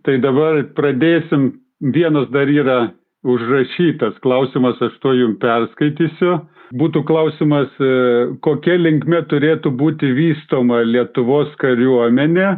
Tai dabar pradėsim. Vienas dar yra užrašytas klausimas, aš to jums perskaitysiu. Būtų klausimas, kokia linkme turėtų būti vystoma Lietuvos kariuomenė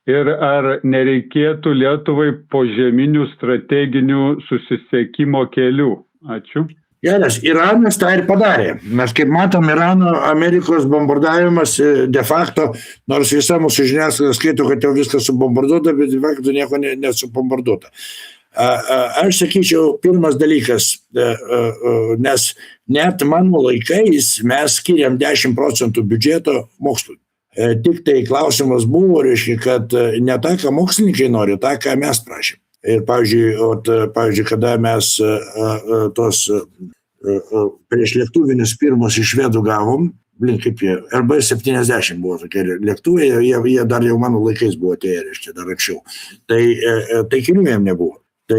ir ar nereikėtų Lietuvai požeminių strateginių susisiekimo kelių. Ačiū. Geras, Iranas tą ir padarė. Mes kaip matom, Irano Amerikos bombardavimas de facto, nors visa mūsų žiniasklaida skaito, kad jau viskas subombarduota, bet de facto nieko nesubombarduota. Aš sakyčiau, pirmas dalykas, nes net mano laikais mes skiriam 10% biudžeto mokslui. Tik tai klausimas buvo, reiškia, kad ne tą, ką mokslininkai nori, tą, ką mes prašėm. Ir pavyzdžiui, kada mes tos prieš lėktuvinius pirmus iš švedų gavom, kaip jie, RB-70 buvo tokie lėktuvai, jie dar jau mano laikais buvo atėję, reiškia, dar anksčiau. Tai kelių jiem nebuvo. Tai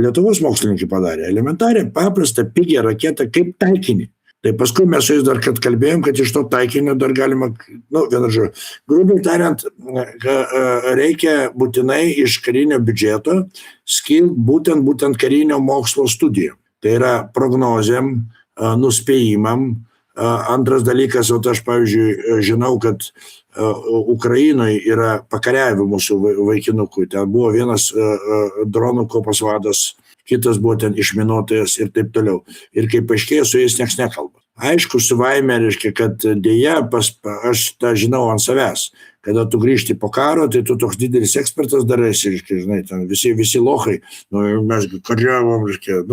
Lietuvos mokslininkai padarė elementarę, paprastą, pigią raketą kaip taikinį. Tai paskui mes su jais dar kalbėjom, kad iš to taikinio dar galima, vienu žodžiu, grubiai tariant, reikia būtinai iš karinio biudžeto skirti būtent karinio mokslo studijom. Tai yra prognozėm, nuspėjimam. Antras dalykas, aš, pavyzdžiui, žinau, kad Ukrainoje yra pakariavimų su vaikinukui. Ten buvo vienas dronų kopos vadas, kitas buvo ten išminuotojas ir taip toliau. Ir kaip aiškėjo, su jais nieks nekalba. Aišku, suvaime reiškia, kad dėja, aš tą žinau ant savęs. Kada tu grįžti po karo, tai tu toks didelis ekspertas daraisi, reiškia, žinai, ten visi lochai, mes kariavom, reiškia,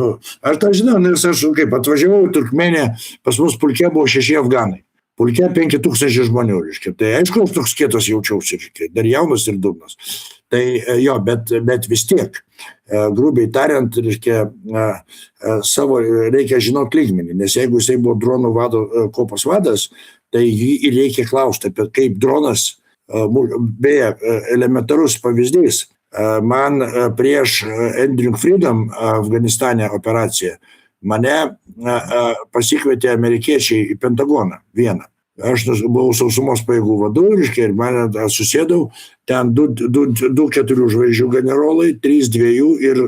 aš tą žinau, nes aš kaip atvažiavau į Turkmėniją, pas mus pulke buvo 6 afganai. Pulke 5000 žmonių, reiškia. Tai aišku, aš toks kietas jaučiausi, reiškia, dar jaunas ir durnas. Tai jo, bet vis tiek, grubiai tariant, reiškia, savo reikia žinoti lygmenį, nes jeigu jisai buvo dronų kopos vadas, tai jį reikia klausti apie kaip dronas, beje, elementarus pavyzdys, man prieš Enduring Freedom Afganistane operaciją, mane pasikvietė amerikiečiai į Pentagoną vieną. Aš buvau sausumos pajėgų vadu, ir mane susėdau, ten 2 4 žvaigždžių generolai, 3 2 ir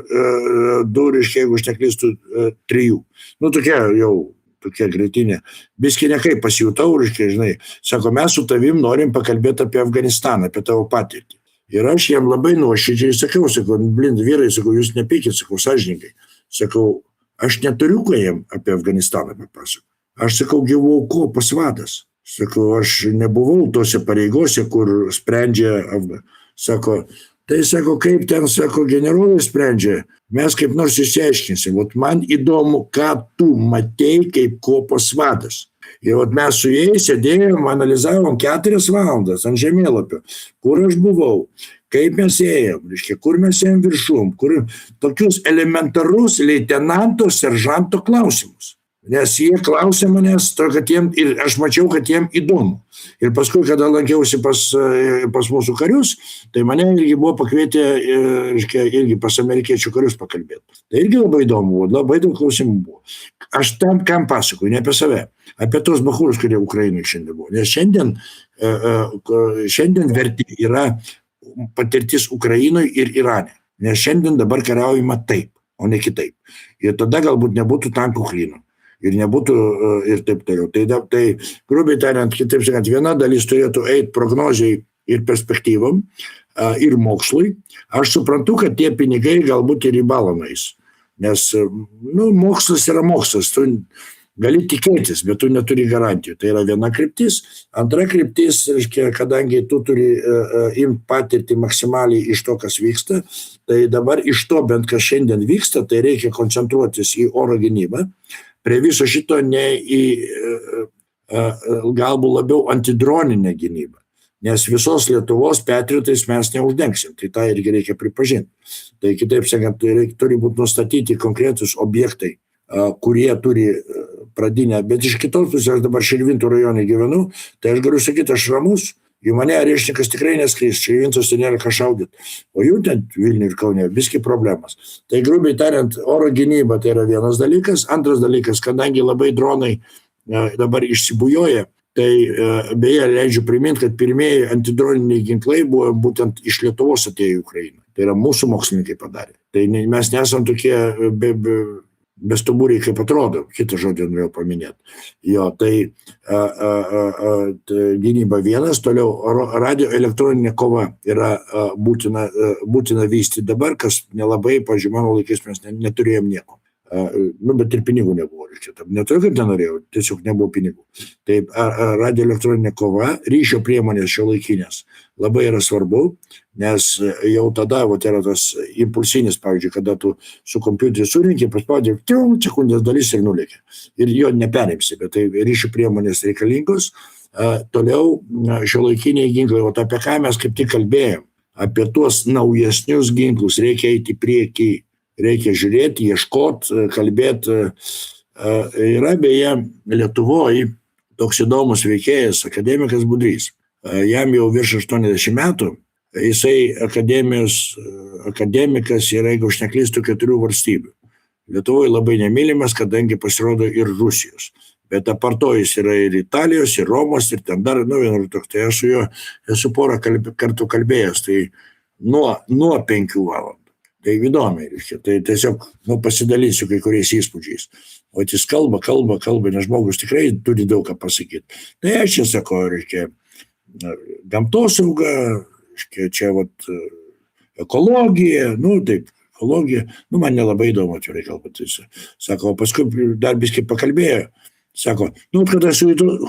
2, jeigu aš neklystu, 3. Tokia greitinė. Biskį nekaip pasijutau, žinai, sako, mes su tavim norim pakalbėti apie Afganistaną, apie tavo patirtį. Ir aš jam labai nuoširdžiai sakau, vyrai, sakau, jūs nepykit, sakau, sąžininkai. Sakau, aš neturiu ko jam apie Afganistaną papasakoti. Aš sakau, gyvau kopos vadas. Sakau, aš nebuvau tose pareigose, kur sprendžia, sako, tai sako, kaip ten, sako, generolai sprendžia, mes kaip nors išsiaiškinsim. Man įdomu, ką tu matei kaip kopos vadas. Ir mes su jais sėdėjom, analizavom 4 valandas ant žemėlapio, kur aš buvau, kaip mes ėjom, reiškia, kur mes ėjom viršum, tokius elementarus leitenanto, seržanto klausimus. Nes jie klausė manęs, ir aš mačiau, kad jiem įdomu. Ir paskui, kada lankiausi pas mūsų karius, tai mane irgi buvo pakvietę, irgi pas amerikiečių karius pakalbėti. Tai irgi labai įdomu buvo, labai daug klausimų buvo. Aš tam, kam pasakoju, ne apie save, apie tos bachūrus, kurie Ukrainoje šiandien buvo. Nes šiandien verti yra patirtis Ukrainoje ir Irane. Nes šiandien dabar kariaujama taip, o ne kitaip. Ir tada galbūt nebūtų tankų klynų. Ir nebūtų ir taip toliau. Tai grubiai tariant, kitaip sakant, viena dalis turėtų eiti prognoziai ir perspektyvom, ir mokslui. Aš suprantu, kad tie pinigai galbūt ir į balonais. Nes mokslas yra mokslas. Tu gali tikėtis, bet tu neturi garantijų. Tai yra viena kryptis. Antra kryptis, reiškia, kadangi tu turi imti patirtį maksimaliai iš to, kas vyksta, tai dabar iš to bent kas šiandien vyksta, tai reikia koncentruotis į oro gynybą. Prie viso šito ne į galbūt labiau antidroninę gynybą, nes visos Lietuvos patriotais mes neuždengsim, tai tą irgi reikia pripažinti. Tai kitaip sakant, turi būti nustatyti konkretus objektai, kurie turi pradinę, bet iš kitos pusės, aš dabar Širvintų rajone gyvenu, tai aš galiu sakyti, aš ramus, į mane arešnikas tikrai neskris, Širvintos tai nėra ką šaudyti, o jų ten Vilniuje ir Kaune viski problemas. Tai grubiai tariant, oro gynyba tai yra vienas dalykas, antras dalykas, kadangi labai dronai dabar išsibujoja, Tai beje, leidžiu priminti, kad pirmieji antidroniniai ginklai buvo būtent iš Lietuvos atėjo į Ukrainą. Tai yra mūsų mokslininkai padarė. Tai mes nesam tokie bestuburiai, kaip atrodo. Kitą žodį norėjau paminėti. Jo, tai gynyba vienas, toliau radioelektroninė kova yra būtina vystyti dabar, kas nelabai, pavyzdžiui, mano laikais mes neturėjom nieko. Bet ir pinigų nebuvo. Ne todėl, kad nenorėjau, tiesiog nebuvo pinigų. Taip, radioelektroninė kova, ryšio priemonės šiuolaikinės labai yra svarbu, nes jau tada yra tas impulsinis, pavyzdžiui, kada tu su kompiuteriu surinki, paspaudė, sekundės dalis ir nulėkė. Ir jo neperimsi, bet tai ryšio priemonės reikalingos. Toliau šiuolaikiniai ginklai, o apie ką mes kaip tik kalbėjom, apie tuos naujesnius ginklus reikia eiti į priekį. Reikia žiūrėti, ieškoti, kalbėti. Yra beje Lietuvoje toks įdomus veikėjas, akademikas Budrys. Jam jau virš 80 metų. Jisai akademikas yra, jeigu aš neklystu, 4 valstybių. Lietuvoje labai nemylimas, kadangi pasirodo ir Rusijos. Bet aparto jis yra ir Italijos, ir Romos, ir ten dar, vienur toks. Tai aš su juo esu porą kartų kalbėjęs, tai nuo 5 valandų. Tai įdomiai, tai tiesiog pasidalysiu kai kuriais įspūdžiais. O jis kalba, nes žmogus tikrai turi daug ką pasakyti. Tai aš čia sako, gamtosauga, čia ekologija, taip, ekologija, man nelabai įdomu, atvirai kalbant. Sako, o paskui dar biskį pakalbėjo, sako,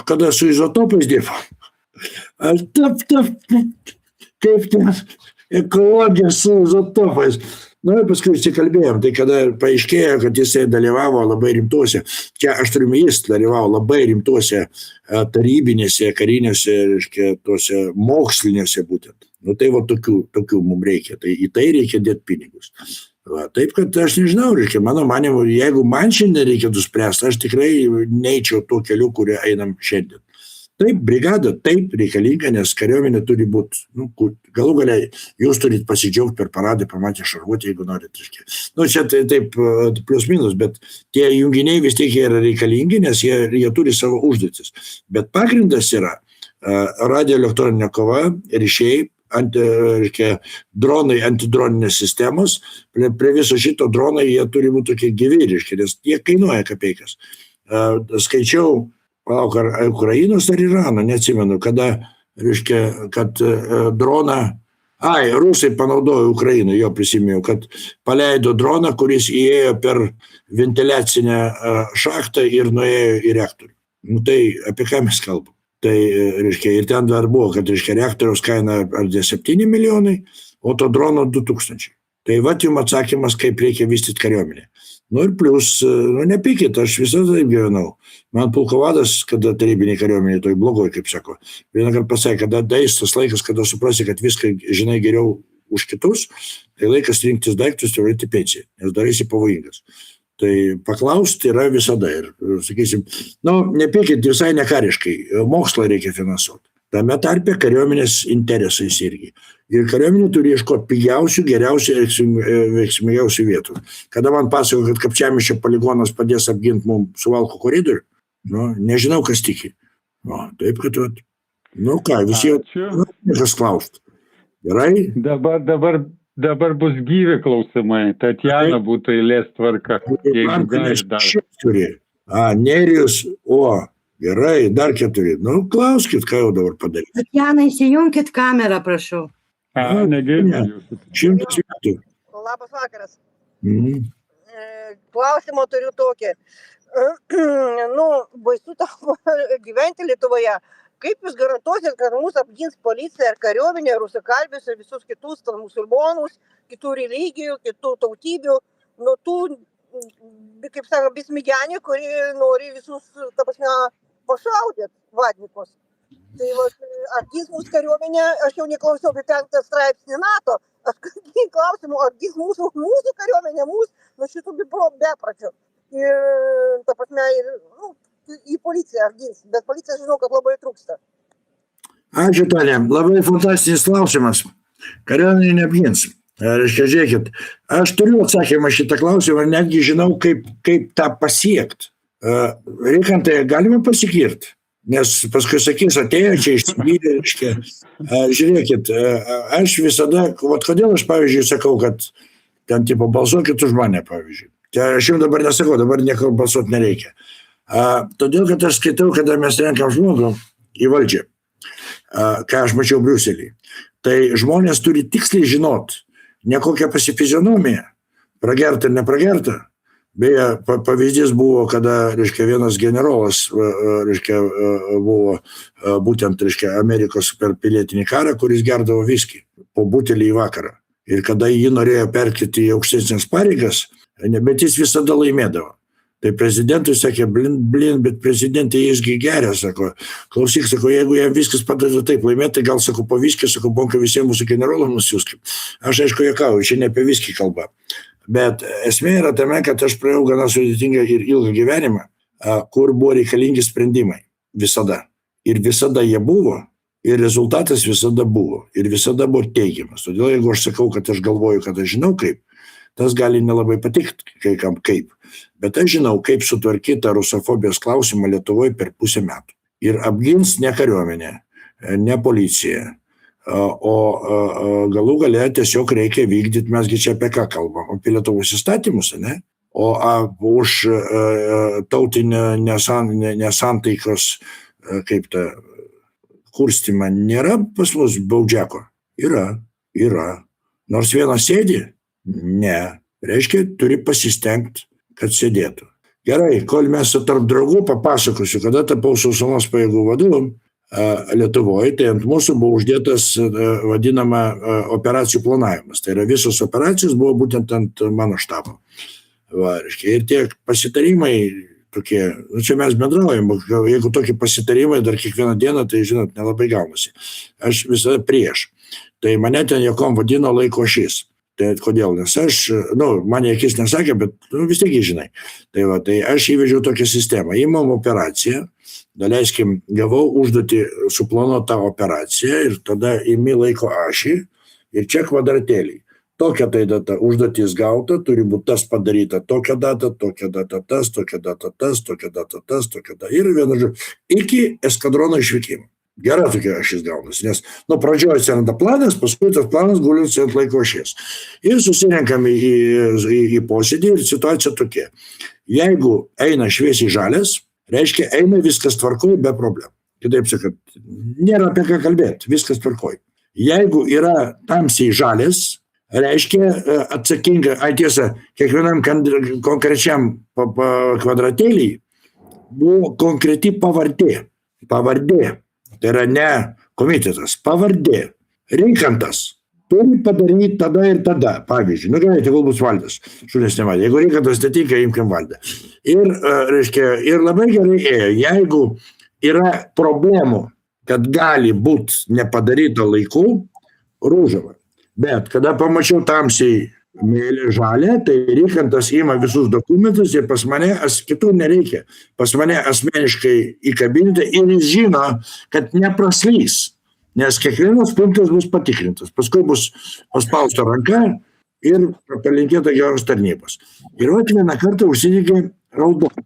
kada su izotopais dirba, kaip ten ekologija su izotopais. Ir paskui įsikalbėjom, tai kada paaiškėjo, kad jisai dalyvavo labai rimtuose, čia aš turiu, jis dalyvavo labai rimtuose tarybinėse, karinėse, tuose moksliniuose būtent. Tai tokių mums reikia, tai į tai reikia dėti pinigus. Taip, kad aš nežinau, mano manimu, jeigu man šiandien reikėtų spręsti, aš tikrai neičiau tuo keliu, kuriuo einam šiandien. Taip, brigada, taip reikalinga, nes kariuomenė turi būti, galų galiai, jūs turit pasidžiaugti per paradą, pamatę šarvuotę, jeigu norit. Čia taip plius minus, bet tie junginiai vis tiek yra reikalingi, nes jie turi savo užduotis. Bet pagrindas yra radioelektroninė kova, ryšiai, dronai, antidroninės sistemos. Prie viso šito dronai jie turi būti tokie gyvi, nes jie kainuoja kapeikas. Skaičiau, ar Ukrainos ar Irano, neatsimenu, kad droną, rusai panaudojo Ukrainą, jo prisimėjau, kad paleido droną, kuris įėjo per ventiliacinę šachtą ir nuėjo į reaktorių. Tai apie ką mes kalbam? Tai, ir ten dar buvo, kad, reaktoriaus kaina ar 7 milijonai, o to drono 2000. Tai jums atsakymas, kaip reikia vystyti kariuomenę. Ir plus, nepykit, aš visada taip gyvenau. Man pulkovadas, kada tarybiniai kariuomenė, toj blogoj, kaip sako, vieną kartą pasakė, kada daeis tas laikas, kada suprasi, kad viską žinai geriau už kitus, tai laikas rinktis daiktus ir varyti pensiją, nes darysi pavojingas. Tai paklausti yra visada. Ir, sakysim, nepykit visai nekariškai, mokslą reikia finansuoti. Tame tarpe kariuomenės interesais irgi. Ir kariuomenė turi ieškoti pigiausių, geriausių, veiksmingiausių vietų. Kada man pasako, kad Kapčiamiesčio poligonas padės apginti mums Suvalkų koridorių, nežinau, kas tiki. Taip, kad, visi niekas klaust. Gerai? Dabar bus gyvi klausimai. Tatjana būtų eilės tvarka. Jeigu gali dar. Nerijus, gerai, dar 4. Klauskit, ką jau dabar padaryti. Tatjana, įsijunkit kamerą, prašau. Negirdim jūsų. 100 metų. Labas vakaras. Klausimą turiu tokį. Baisu tau gyventi Lietuvoje. Kaip jūs garantuosit, kad mūsų apgins policija ir kariuomenė, rusakalbius ir visus kitus musulmonus, kitų religijų, kitų tautybių, nuo tų, kaip sako, bismigenių, kurie nori visus, pašaudyti vadnikus. Tai apgins mūsų kariuomenė, aš jau neklausiau apie 5 straipsnį NATO, aš klausimu, apgins mūsų kariuomenė, nuo šitų bepračių. Ir, į policiją apgins, bet policija žinau, kad labai trūksta. Ačiū, Tane, labai fantastinis klausimas. Kariuomenė neapgins. Žiūrėkit, aš turiu atsakymą šitą klausimą ir netgi žinau, kaip tą pasiekti. Reikantai galime pasikirti. Nes paskui sakys, atėjo čia išsivylė, reiškia, žiūrėkit, aš visada, kodėl aš, pavyzdžiui, sakau, kad ten, tipo, balsuokit už mane, pavyzdžiui. Tai aš jums dabar nesakau, dabar nieko balsuoti nereikia. Todėl, kad aš skaitau, kada mes renkam žmogų į valdžią, ką aš mačiau Briuselį, tai žmonės turi tiksliai žinot, ne kokią pasifizionomiją, pragerta ar nepragerta. Beje, pavyzdys buvo, kada, reiškia, vienas generolas, reiškia, buvo būtent, reiškia, Amerikos per pilietinį karą, kuris gerdavo viskį po butelį į vakarą. Ir kada jį norėjo perkelti į aukštesnės pareigas, bet jis visada laimėdavo. Tai prezidentui sakė, blin, bet prezidentė jisgi geria, sako, klausyk, sako, jeigu jam viskas padeda taip laimėti, tai gal, sako, po viskį, sako, bonka visiems mūsų generolams nusiųskim. Aš aišku juokauju, čia ne apie viskį kalba. Bet esmė yra tame, kad aš praėjau gana sudėtingą ir ilgą gyvenimą, kur buvo reikalingi sprendimai. Visada. Ir visada jie buvo. Ir rezultatas visada buvo. Ir visada buvo teigiamas. Todėl, jeigu aš sakau, kad aš galvoju, kad aš žinau kaip, tas gali nelabai patikti, kai kam kaip. Bet aš žinau, kaip sutvarkyta rusofobijos klausimą Lietuvoje per pusę metų. Ir apgins ne kariuomenė, ne policija, o galų gale tiesiog reikia vykdyti, mesgi čia apie ką kalbam, apie Lietuvos įstatymus, ne? O už tautinę nesantaikos, kaip ta, kurstymą nėra pas mus baudžiako? Yra. Nors vienas sėdi? Ne. Reiškia, turi pasistengti, kad sėdėtų. Gerai, kol mes tarp draugų papasakosiu, kada tapau sausumos pajėgų vadu Lietuvoje, tai ant mūsų buvo uždėtas vadinama operacijų planavimas. Tai yra visos operacijos buvo būtent ant mano štabo. Reiškia, ir tie pasitarimai tokie, čia mes bendraujam, jeigu tokie pasitarimai dar kiekvieną dieną, tai žinot, nelabai gaunasi. Aš visada prieš. Tai mane ten jokom vadino laiko šis. Tai kodėl? Nes aš, mane akis nesakė, bet vis tiek žinai. Tai aš įvežiau tokią sistemą. Įmam operaciją, daleiskim, gavau užduotį suplanuotą operaciją ir tada įmi laiko ašį ir čia kvadratėliai. Tokia tai data, užduotis gauta, turi būti tas padaryta tokia data tas, tokia data tas, tokia data tas, tokia data. Ir vienu žodžiu, iki eskadrono išvykimo. Gera tokia ašis gaunasi, nes pradžioje atsiranda planas, paskui tas planas gulinsi ant laiko ašies. Ir susirenkame į posėdį ir situacija tokia. Jeigu eina šviesiai žalias, reiškia eina viskas tvarkoj be problemų. Kitaip sakant, nėra apie ką kalbėti, viskas tvarkoj. Jeigu yra tamsiai žalias, reiškia atsakinga, tiesa, kiekvienam konkrečiam kvadratėlį buvo konkreti pavardė. Tai yra ne komitetas, pavardė. Reikantas turi padaryti tada ir tada. Pavyzdžiui, gerai, tegul bus Valdas. Šunės nematė. Jeigu Reikantas netinka, imkim Valdą. Ir labai gerai ėjo. Jeigu yra problemų, kad gali būti nepadaryta laiku, Rūžava. Bet kada pamačiau tamsiai mėlė žalę, tai Reikantas ima visus dokumentus ir pas mane, kitų nereikia, pas mane asmeniškai įkabinti ir jis žino, kad nepraslys, nes kiekvienas punktas bus patikrintas. Paskui bus paspausta ranka ir palinkėta geros tarnybos. Ir vieną kartą užsidegė raudona.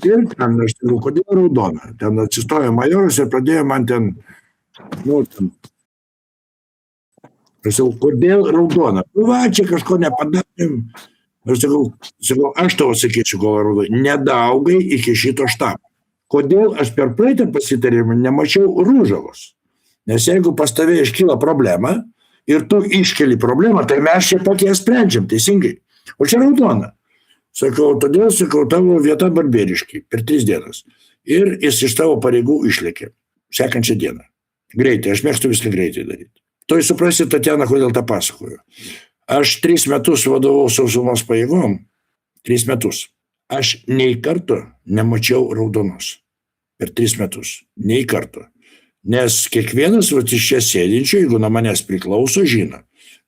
Ir ten aš sakau, kodėl raudona? Ten atsistojo majoras ir pradėjo man ten. Aš sakau, kodėl raudona? Čia kažko nepadarėm. Aš sakau, aš tavo sakyčiau, kol raudona. Nedaugai iki šito štabo. Kodėl aš per praeitą pasitarimą nemačiau Rūžavos? Nes jeigu pas tave iškyla problema ir tu iškeli problemą, tai mes čia pat ją sprendžiam, teisingai. O čia raudona. Sakau, todėl, tavo vieta Barbėriškai per 3 dienas. Ir jis iš tavo pareigų išlėkė. Sekančią dieną. Greitai, aš mėgstu viską greitai daryti. Tai suprasi, Tatjana, kodėl tą pasakoju. Aš 3 metus vadovau sausumos pajėgom. 3 metus. Aš nei karto nemačiau raudonos. Per 3 metus. Nei karto. Nes kiekvienas iš čia sėdinčių, jeigu nuo manęs priklauso, žino,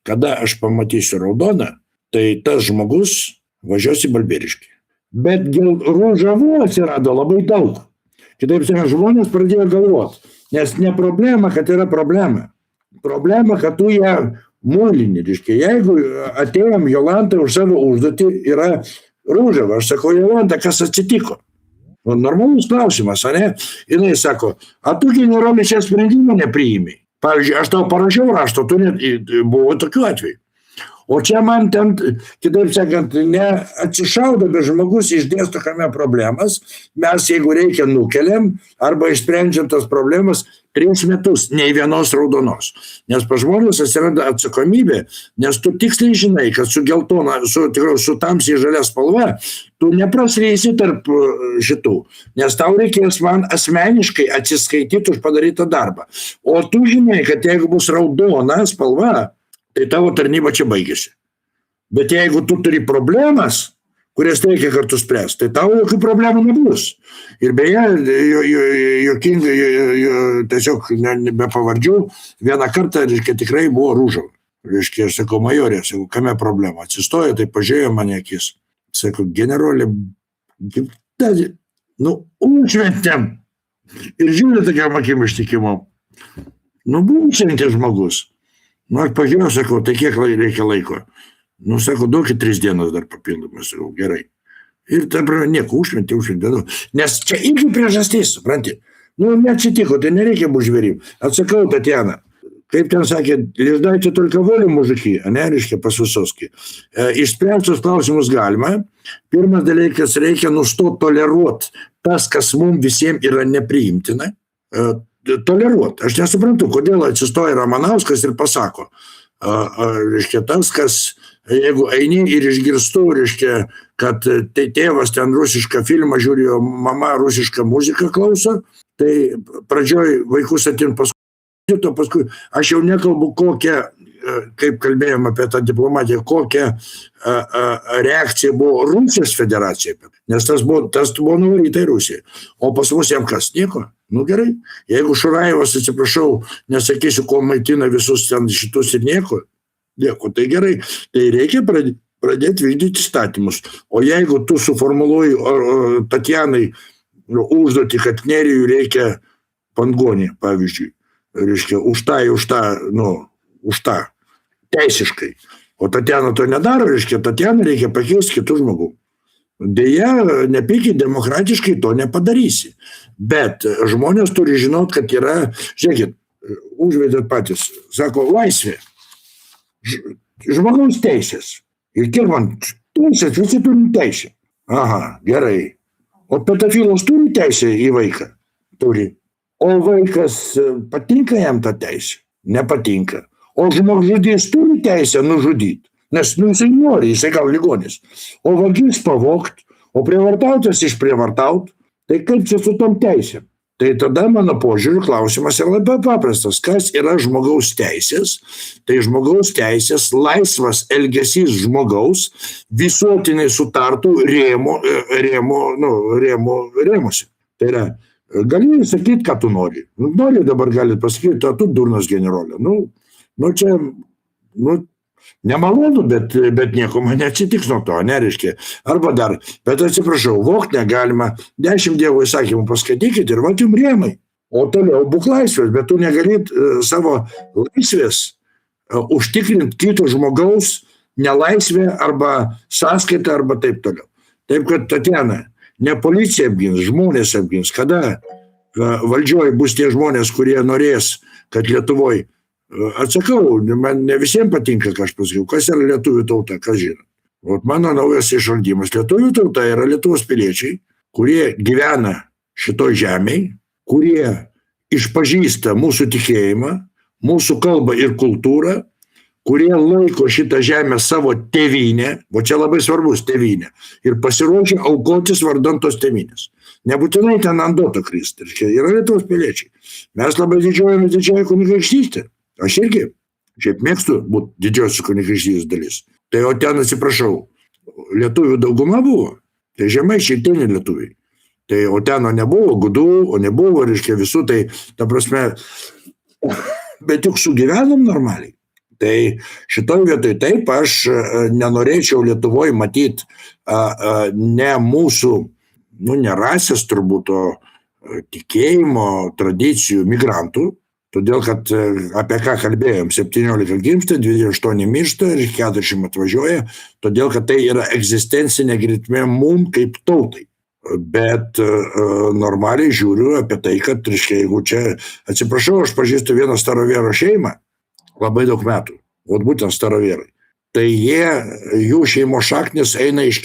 kada aš pamatysiu raudoną, tai tas žmogus važiuos į Balbieriškį. Bet Rūžavų atsirado labai daug. Kitaip sakant, žmonės pradėjo galvoti. Nes ne problema, kad yra problema. Problema, kad tu ją mūlinį, reiškia. Jeigu atėjom Jolantą už savo užduotį, yra Rūžava. Aš sakau, Jolanta, kas atsitiko? Normalus klausimas, ar ne? Jinai sako, a tu generolė čia sprendimą nepriimi. Pavyzdžiui, aš tau parašiau raštą, tu net buvo tokių atvejų. O čia man ten, kitaip sakant, neatsišaudo, bet žmogus išdėsto kame problemas, mes jeigu reikia nukeliam arba išsprendžiam tas problemas 3 metus, nei vienos raudonos. Nes pas žmonės atsiranda atsakomybė, nes tu tiksliai žinai, kad su geltona, su tamsiai žalia spalva, tu nepraslysi tarp šitų, nes tau reikės man asmeniškai atsiskaityti už padarytą darbą. O tu žinai, kad jeigu bus raudona spalva, tai tavo tarnyba čia baigėsi. Bet jeigu tu turi problemas, kurias reikia kartu spręsti, tai tavo jokių problemų nebus. Ir beje, juokingai, tiesiog be pavardžių, vieną kartą, reiškia, tikrai buvo Rūžava. Reiškia, aš sakau, majorė, sakau, kame problema? Atsistojo, tai pažiūrėjo mane akis. Sakau, generolė, užventėm. Ir žiūrė tokiam akim ištikimom. Būčiantis žmogus. Aš pažiūrėjau, sakau, tai kiek reikia laiko? Sako, duokit 3 dienas dar papildomai, sakau, gerai. Ir dabar nieko, užšventė. Nes čia irgi priežastis, supranti. Neatsitiko, tai nereikia būti žvėrim. Atsakau, Tatjana, kaip ten sakė, леждайте только волю, мужики, reiškia pas Visockį. Išspręstus klausimus galima. Pirmas dalykas, reikia nustoti toleruoti tas, kas mums visiems yra nepriimtina. Toleruoti. Aš nesuprantu, kodėl atsistoja Ramanauskas ir pasako. Reiškia, tas, kas, jeigu eini ir išgirstu, reiškia, kad tai tėvas ten rusišką filmą žiūri, o mama rusišką muziką klauso, tai pradžioj vaikus atin paskui, aš jau nekalbu kokią, kaip kalbėjom apie tą diplomatiją, kokia reakcija buvo Rusijos federacija, nes tas buvo nuvaryta į Rusiją. O pas mus jam kas? Nieko. Gerai. Jeigu Šurajevas, atsiprašau, nesakysiu, ko maitina visus ten šitus ir nieko, tai gerai. Tai reikia pradėti vykdyti įstatymus. O jeigu tu suformuluoji Tatjanai užduoti, kad Nerijų reikia Pangonį, pavyzdžiui, reiškia, už tą, teisiškai. O Tatjana to nedaro, reiškia, Tatjaną reikia pakeisti kitų žmogų. Deja, nepykit, demokratiškai to nepadarysi. Bet žmonės turi žinot, kad yra, žiūrėkit, užvedėt patys, sako, laisvė, žmogaus teisės. Ir kiek man teisės, visi turim teisę. Aha, gerai. O pedofilas turi teisę į vaiką? Turi. O vaikas, patinka jam ta teisė? Nepatinka. O žmogžudys turi teisę nužudyti? Nes jisai nori, jisai gal ligonis. O vagis pavogt, o prievartautas išprievartaut, tai kaip čia su tom teisėm? Tai tada mano požiūriu klausimas yra labai paprastas. Kas yra žmogaus teisės? Tai žmogaus teisės, laisvas elgesys žmogaus visuotinai sutartų rėmuose. Tai yra, gali sakyti, ką tu nori. Nori dabar gali pasakyti, tu durnas generolė. Čia, nemalonu, bet nieko man neatsitiks nuo to, nereiškia. Arba dar, bet atsiprašau, vogt negalima, 10 Dievo įsakymų paskaitykit ir vat jum rėmai. O toliau būk laisvės, bet tu negalit savo laisvės užtikrinti kito žmogaus nelaisvę arba sąskaitą arba taip toliau. Taip kad, Tatjana, ne policija apgins, žmonės apgins. Kada valdžioj bus tie žmonės, kurie norės, kad Lietuvoj, atsakau, man ne visiems patinka, ką aš pasakiau, kas yra lietuvių tauta, kas žino. O mano naujas išradimas, lietuvių tauta yra Lietuvos piliečiai, kurie gyvena šitoj žemėj, kurie išpažįsta mūsų tikėjimą, mūsų kalbą ir kultūrą, kurie laiko šitą žemę savo tėvynę, o čia labai svarbus tėvynė, ir pasiruošia aukotis vardan tos tėvynės. Nebūtinai ten ant doto kristi, yra Lietuvos piliečiai. Mes labai didžiuojame didžiąją kunigaikštystę. Aš irgi, šiaip mėgstu būti didžiosios kunigaikštystės dalis. Tai o ten, atsiprašau, lietuvių dauguma buvo, tai žemaičiai ten lietuviai. Tai o ten nebuvo gudų, o nebuvo, reiškia, visų, tai, ta prasme, bet juk sugyvenom normaliai. Tai šitoj vietoj taip, aš nenorėčiau Lietuvoje matyti ne mūsų, ne rasės turbūt, o tikėjimo, tradicijų migrantų, todėl kad apie ką kalbėjom, 17 gimsta, 28 miršta ir 40 atvažiuoja, todėl kad tai yra egzistencinė grėsmė mum kaip tautai. Bet normaliai žiūriu apie tai, kad, reiškia, jeigu čia, atsiprašau, aš pažįstu vieną staroviero šeimą, labai daug metų, būtent starovierai. Tai jų šeimos šaknis eina iš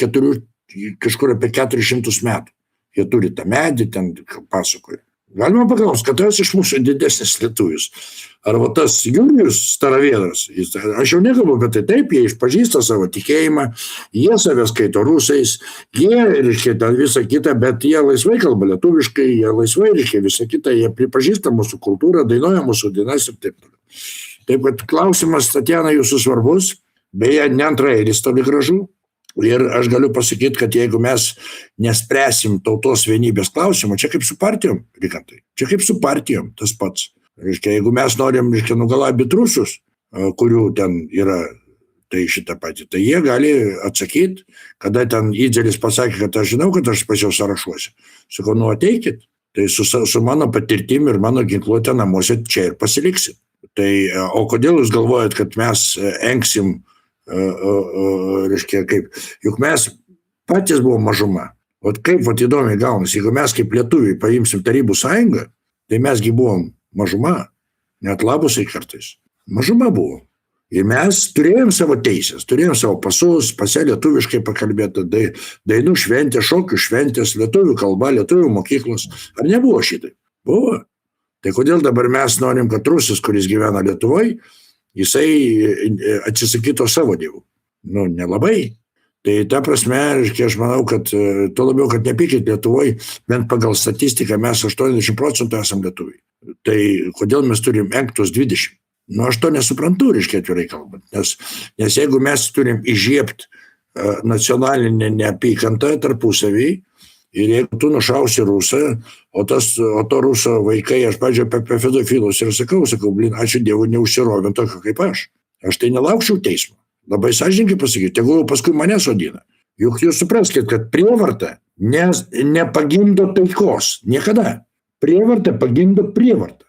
kažkur apie 400 metų. Jie turi tą medį, ten pasakoja. Galima paklausti, kad tas iš mūsų didesnis lietuvis. Arba tas Jurijus starovieras, aš jau nekalbu, bet tai taip, jie išpažįsta savo tikėjimą, jie save skaito rusais, jie, reiškia, ten visą kitą, bet jie laisvai kalba lietuviškai, jie laisvai, reiškia, visą kitą, jie pripažįsta mūsų kultūrą, dainuoja mūsų dainas ir taip toliau. Taip, kad klausimas, Tatjana, jūsų svarbus, beje, ne antraeilis toli gražu. Ir aš galiu pasakyti, kad jeigu mes nespręsim tautos vienybės klausimą, čia kaip su partijom, Vygantai, čia kaip su partijom tas pats. Reiškia, jeigu mes norim, reiškia, nugalabyti rusus, kurių ten yra, tai šitą patį, tai jie gali atsakyti, kada ten Idzelis pasakė, kad aš žinau, kad aš pas jau sąrašuosiu. Sakau, nu ateikit, tai su mano patirtim ir mano ginkluotė namuose čia ir pasiliksit. Tai, o kodėl jūs galvojat, kad mes engsim, reiškia, kaip, juk mes patys buvom mažuma. O kaip įdomiai gaunasi, jeigu mes kaip lietuviai paimsim Tarybų sąjungą, tai mesgi buvom mažuma, net labusai kartais. Mažuma buvo. Ir mes turėjom savo teisės, turėjom savo pasus, pase lietuviškai pakalbėti, dainų šventė, šokių šventės, lietuvių kalba, lietuvių mokyklos. Ar nebuvo šitai? Buvo. Tai kodėl dabar mes norim, kad rusis, kuris gyvena Lietuvoje, jisai atsisakyto savo dievų? Nu, nelabai. Tai ta prasme, aš manau, kad tuo labiau, kad nepykit Lietuvoje, bent pagal statistiką mes 80% esam lietuviai. Tai kodėl mes turim engtus 20? Nu, aš to nesuprantu, reiškia, atvirai kalbant. Nes jeigu mes turim įžiebti nacionalinę neapykantą tarpusavį, ir jeigu tu nušausi rusą, o to ruso vaikai, aš pažiūrėjau apie pedofilus ir sakau, blin, ačiū Dievui, neužsirovint tokio kaip aš. Aš tai nelaukčiau teismo. Labai sąžininkai pasakyti, tegul paskui mane sodina. Juk jūs supraskite, kad prievarta nepagimdo taikos. Niekada. Prievarta pagimdo prievartą.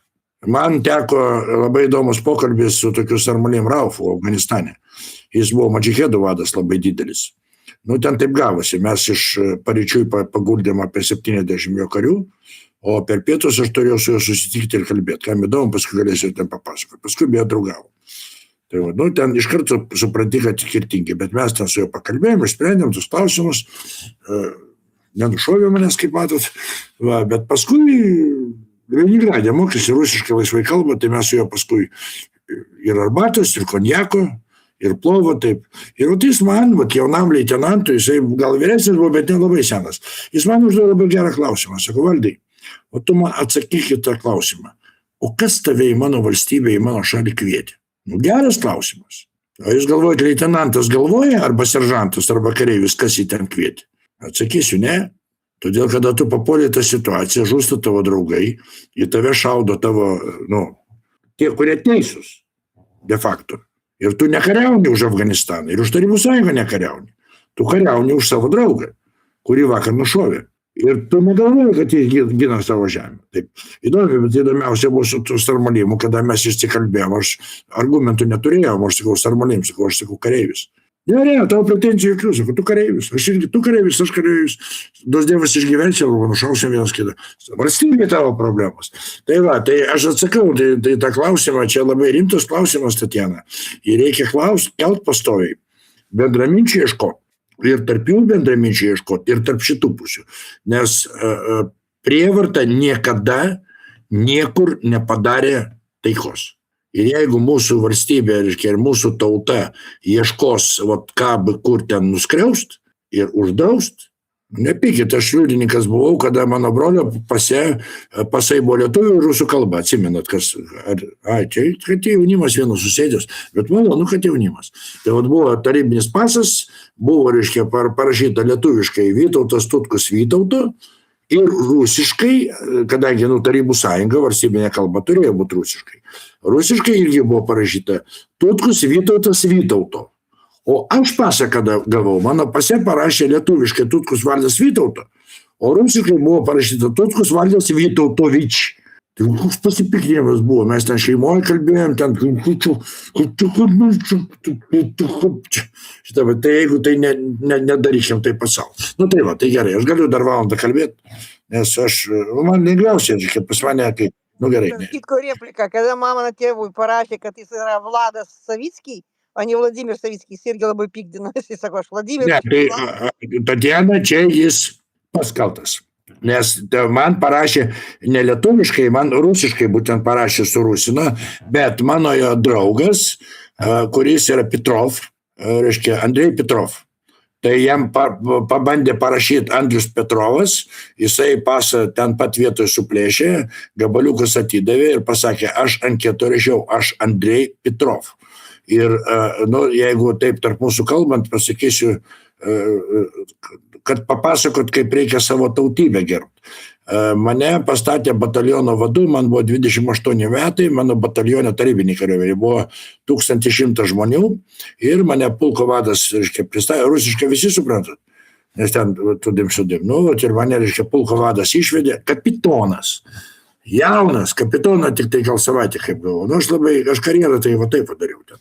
Man teko labai įdomus pokalbis su tokiu Sarmalim Raufu Afganistane. Jis buvo madžihedų vadas labai didelis. Nu, ten taip gavosi. Mes iš paryčių paguldėm apie 70 jo karių, o per pietus aš turėjau su juo susitikti ir kalbėti. Kam įdomu, paskui galėsiu ten papasakoti. Paskui beje draugavo. Tai va, nu, ten iš karto supranti, kad skirtingi, bet mes ten su juo pakalbėjom, išsprendėm tus klausimus, nenušovė manęs, kaip matot, va, bet paskui Leningradė mokėsi rusiškai laisvai kalbą, tai mes su juo paskui ir arbatos, ir konjako, ir plovo, taip. Ir jis man, jaunam leitenantui, jisai gal vyresnis buvo, bet nelabai senas, jis man užduoda labai gerą klausimą. Sako, Valdai, o tu man atsakykit tą klausimą. O kas tave į mano valstybę, į mano šalį kvietė? Nu, geras klausimas. O jūs galvojate, leitenantas galvoja, arba seržantas, arba kareivis, kas jį ten kvietė? Atsakysiu, ne. Todėl, kada tu papuolė tą situaciją, žūsta tavo draugai, į tave šaudo tavo, tie, kurie teisūs, de facto. Ir tu nekariauni už Afganistaną, ir už Tarybų sąjungą nekariauni. Tu kariauni už savo draugą, kurį vakar nušovė. Ir tu negalvoji, kad jis gina savo žemę. Taip, įdomi, bet įdomiausia buvo su Sarmalimu, kada mes išsikalbėjom, aš argumentų neturėjom, aš sakau Sarmalim, aš sakau kareivis. Ne, tavo pretenzijų jokių, sakau, tu kareivis, aš kareivis, duos Dievas išgyvensi, arba nušausim vienas kitą. Valstybė tavo problemos. Tai va, tai aš atsakau, tai tą klausimą, čia labai rimtas klausimas, Tatjana, ir reikia kelt pastoviai, bendraminčiai ieškoti, ir tarp jų bendraminčiai ieškoti, ir tarp šitų pusių, nes prievarta niekada niekur nepadarė taikos. Ir jeigu mūsų valstybė, ir mūsų tauta ieškos, ką kur ten nuskriaust ir uždraust, nepykit, aš liudininkas buvau, kada mano brolio pasai buvo lietuvių ir rusų kalba, atsimenat, kas, čia, kad jaunimas vienas susėdęs, bet malonu, kad jaunimas. Tai buvo tarybinis pasas, buvo, parašyta lietuviškai Vytautas Tutkus Vytauto, ir rusiškai, kadangi Tarybų sąjunga, valstybinė kalba turėjo būti rusiškai. Rusiškai irgi buvo parašyta Tutkus Vytautas Vytauto. O aš pasą, kada gavau, mano pase parašė lietuviškai Tutkus Valdas Vytauto, o rusiškai buvo parašyta Tutkus Valdas Vytautovič. Tai koks pasipiktinimas buvo, mes ten šeimoje kalbėjom, ten, šitą, tai jeigu tai nedarysim, tai pats savo. Nu tai va, tai gerai, aš galiu dar valandą kalbėti, nes man lengviausiai, pas mane, kai, nu gerai. Kitko replika, kada mama tėvui parašė, kad jis yra Vladas Savickiai, o ne Vladimir Savickiai, jis irgi labai pikdinosi, jis sako, aš Vladimir. Ne, tai Tatjana, čia jis paskaltas. Nes man parašė ne lietuviškai, man rusiškai būtent parašė su rusina, bet mano jo draugas, kuris yra Petrov, reiškia Andrei Petrov, tai jam pabandė parašyti Andrius Petrovas, jisai pasą ten pat vietoje suplėšė, gabaliukus atidavė ir pasakė, aš anketo rašiau, aš Andrei Petrov. Ir, nu, jeigu taip tarp mūsų kalbant, pasakysiu, kad papasakot, kaip reikia savo tautybę gerbti. Mane pastatė bataliono vadu, man buvo 28 metai, mano batalione tarybinį kariuomenė buvo 1100 žmonių ir mane pulko vadas, reiškia, pristatė, rusiškai visi suprantat, nes ten tudim, nu, ir mane, reiškia, pulko vadas išvedė, kapitonas, jaunas, kapitoną tik tai gal savaitę kaip galvo, nu, aš karjerą tai va taip padariau ten,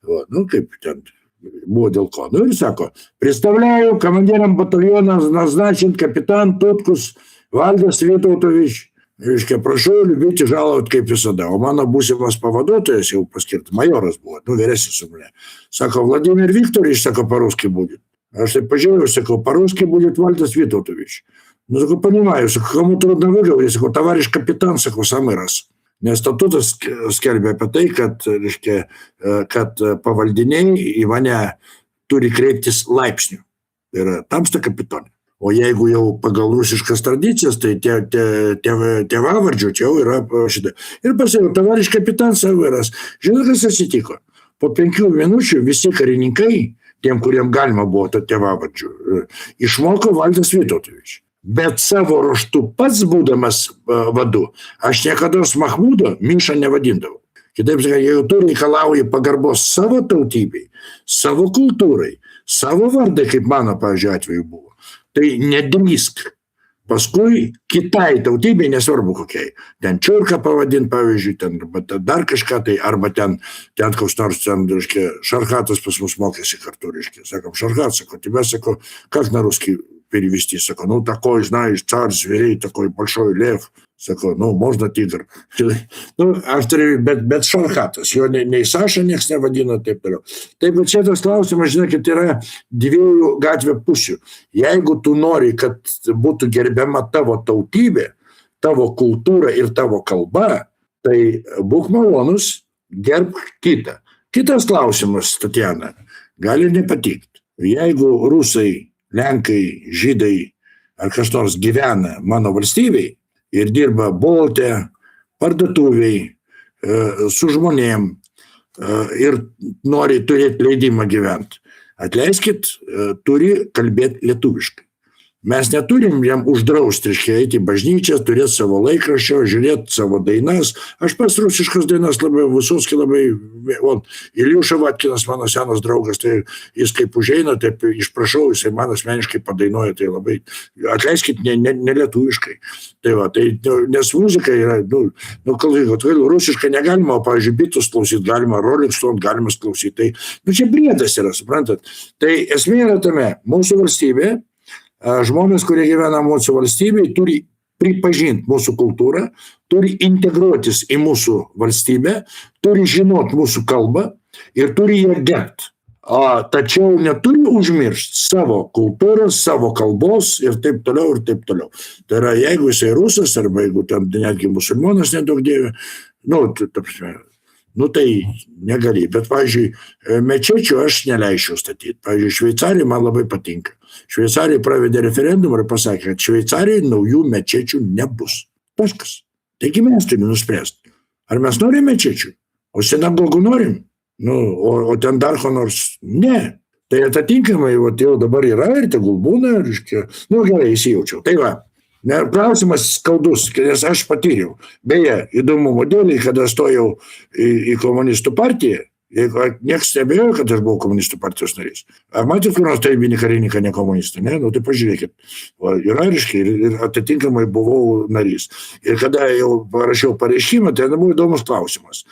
va, nu, kaip ten, buvo dėl ko. Ну и сако, представляю командиром батальона назначен капитан Туткус Valdas Vytautovič. Reiškia, prašau, liūbėti žalauti kaip visada. O mano būsimas pavaduotojas jau paskirtas, majoras buvo, nu, vyresnis su mane. Sako, Vladimir Viktorovич, sako, по-русски будет. Aš taip pažiūrėjau, sakau, по-русски будет Valdas Vytautovič. Ну, sakau, понимаю, sakau, кому трудно выговорить, sakau, товарищ капитан, sakau, самый раз. Nes statutas skelbia apie tai, kad, reiškia, kad pavaldiniai į mane turi kreiptis laipsnių. Tai yra tamsta kapitonė. O jeigu jau pagal rusiškas tradicijas, tai tėvavardžių čia jau yra šitą. Ir pasakiau, tavariš kapitan Saveras. Žinai, kas atsitiko? Po 5 minučių visi karininkai, tiem, kuriem galima buvo to tėvavardžių, išmoko Valdas Vytautovič. Bet savo ruoštų pats būdamas vadu, aš niekados Mahmudo Miša nevadindavau. Kitaip sakant, jeigu tu reikalauji pagarbos savo tautybei, savo kultūrai, savo vardai, kaip mano, pavyzdžiui, atveju buvo, tai nedrįsk. Paskui kitai tautybei, nesvarbu kokiai, ten čiurką pavadint, pavyzdžiui, ten dar kažką tai, arba ten koks nors, ten, reiškia, Šarhatas pas mus mokėsi kartu, reiškia, sakom, Šarhat, sako, тебе, сако, как на русский перевести, сако, ну, такой, знаешь, царь зверей, такой большой лев, sako, nu, можно тигр. Nu, aš turiu, bet Šarhatas, jo nei Saša nieks nevadino, taip toliau. Taip, bet šitas klausimas, žinokit, yra dviejų gatvė pusių. Jeigu tu nori, kad būtų gerbiama tavo tautybė, tavo kultūra ir tavo kalba, tai būk malonus, gerbk kitą. Kitas klausimas, Tatjana, gali nepatikti. Jeigu rusai, lenkai, žydai ar kas nors gyvena mano valstybėj, ir dirba bolte, parduotuviai, su žmonėm ir nori turėti leidimą gyventi. Atleiskit, turi kalbėti lietuviškai. Mes neturim jam uždrausti, reiškia, eiti į bažnyčią, turėti savo laikraščio, žiūrėti savo dainas. Aš pas rusiškas dainas labai, Vysockį labai, Iliuša Vatkinas, mano senas draugas, tai jis kaip užeina, taip išprašau, jisai man asmeniškai padainuoja, tai labai, atleiskit, ne lietuviškai. Tai va, tai, nes muzika yra, rusiškai negalima, o, pavyzdžiui, Beatles klausyti galima, Rolling Stone galima klausyti. Tai, čia briedas yra, suprantat. Tai esmė yra tame, mūsų valstybė, žmonės, kurie gyvena mūsų valstybėje, turi pripažinti mūsų kultūrą, turi integruotis į mūsų valstybę, turi žinoti mūsų kalbą ir turi ją gerbti. Tačiau neturi užmiršti savo kultūros, savo kalbos ir taip toliau, ir taip toliau. Tai yra, jeigu jisai rusas, arba jeigu ten netgi musulmonas nedaug dievė, tai negali. Bet, pavyzdžiui, mečečių aš neleičiau statyti. Pavyzdžiui, Šveicarija man labai patinka. Šveicarija pravedė referendumą ir pasakė, kad Šveicarijai naujų mečečių nebus. Taškas. Taigi mes turime nuspręsti. Ar mes norim mečečių? O sinagogų norim? O ten dar ko nors? Ne. Tai atitinkamai, jau dabar yra ir tegul būna, reiškia, gerai, įsijaučiau. Tai va. Klausimas skaudus, nes aš patyriau. Beje, įdomumo dėlį, kada stojau į komunistų partiją, Jeigu nieks nebejoja, kad aš buvau komunistų partijos narys. Ar matėt, kur nors tarybinį karininką, ne komunistą, ne? Nu, tai pažiūrėkit. Ir aiškiai, ir atitinkamai buvau narys. Ir kada jau parašiau pareiškimą, tai buvo įdomus klausimas.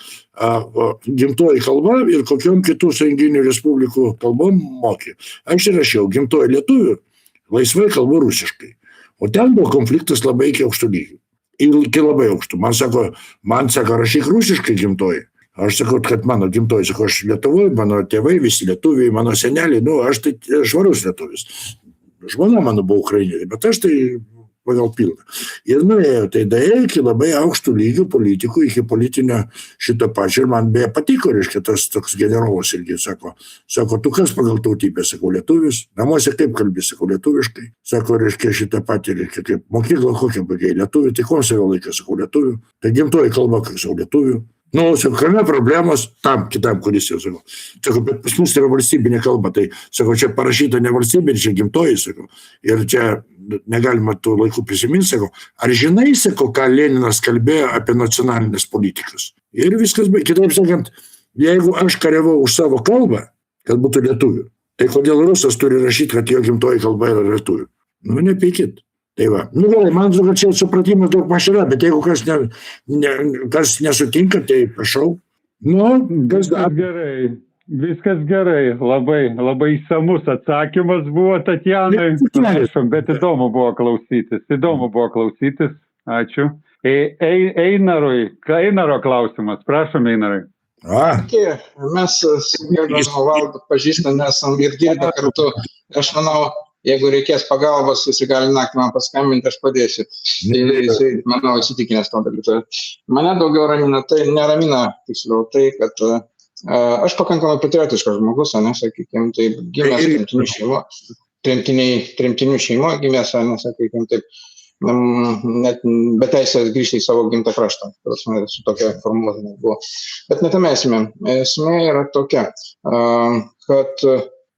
Gimtoji kalba ir kokiom kitų sąjunginių respublikų kalbom mokė. Aš rašiau gimtoji lietuvių, laisvai kalbu rusiškai. O ten buvo konfliktas labai iki aukštų lygių. Iki labai aukštų. Man sako, rašyk rusiškai gimtoji. Aš sakau, kad mano gimtoji, sakau, aš Lietuvoje, mano tėvai visi lietuviai, mano seneliai, aš tai švarus lietuvis. Žmona mano buvo Ukrainė, bet aš tai pagal pilną. Ir nuėjo, tai daėjo iki labai aukštų lygių politikų, iki politinio šito pačio. Ir man beje patiko, reiškia, tas toks generolas irgi sako, tu kas pagal tautybę, sakau, lietuvis. Namuose kaip kalbi, sakau, lietuviškai. Sako, reiškia, šitą patį, reiškia, kaip mokykla kokia bagiai lietuvių, tai kom savo laiką, sakau, lietuvių. Tai gimtoji kalba, kaip sakau, lietuvių. Sakau, kame problemos tam kitam, kuris jau sakau. Sakau, bet pas mus yra valstybinė kalba, tai sakau, čia parašyta ne valstybinė, čia gimtoji, sakau. Ir čia negalima tų laikų prisiminti, sakau. Ar žinai, sakau, ką Leninas kalbėjo apie nacionalinės politikas? Ir viskas, kitaip sakant, jeigu aš kariavau už savo kalbą, kad būtų lietuvių, tai kodėl rusas turi rašyti, kad jo gimtoji kalba yra lietuvių? Nepykit. Tai va. Gerai, man atrodo, kad čia supratimas daug maž yra, bet jeigu kas nesutinka, tai prašau. Viskas gerai. Labai išsamus atsakymas buvo Tatjanai. Bet įdomu buvo klausytis. Ačiū. Einaro klausimas. Prašom, Einarai. Mes su gerbiamu Valdu pažįstami esam ir dirbę kartu. Aš manau, jeigu reikės pagalbos, jis gali naktį man paskambinti, aš padėsiu. Jisai, manau, įsitikinęs to dalyko. Mane daugiau neramina, tiksliau, tai, kad aš pakankamai patriotiškas žmogus, sakykime, taip, gimęs tremtinių šeimo, gimęs, sakykime, taip, net be teisės grįžti į savo gimtą kraštą. Su tokia formuluotė buvo. Bet netame esmė. Esmė yra tokia, kad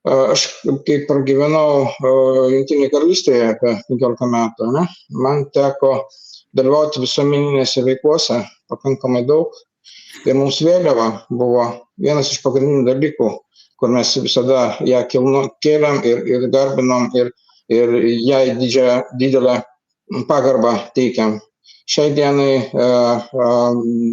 aš, kai pragyvenau Jungtinėje karalystėje apie 15 metų, man teko dalyvauti visuomeninėse veiklose pakankamai daug. Ir mums vėliava buvo vienas iš pagrindinių dalykų, kur mes visada ją kėlėm ir garbinom ir jai didelę pagarbą teikiam. Šiai dienai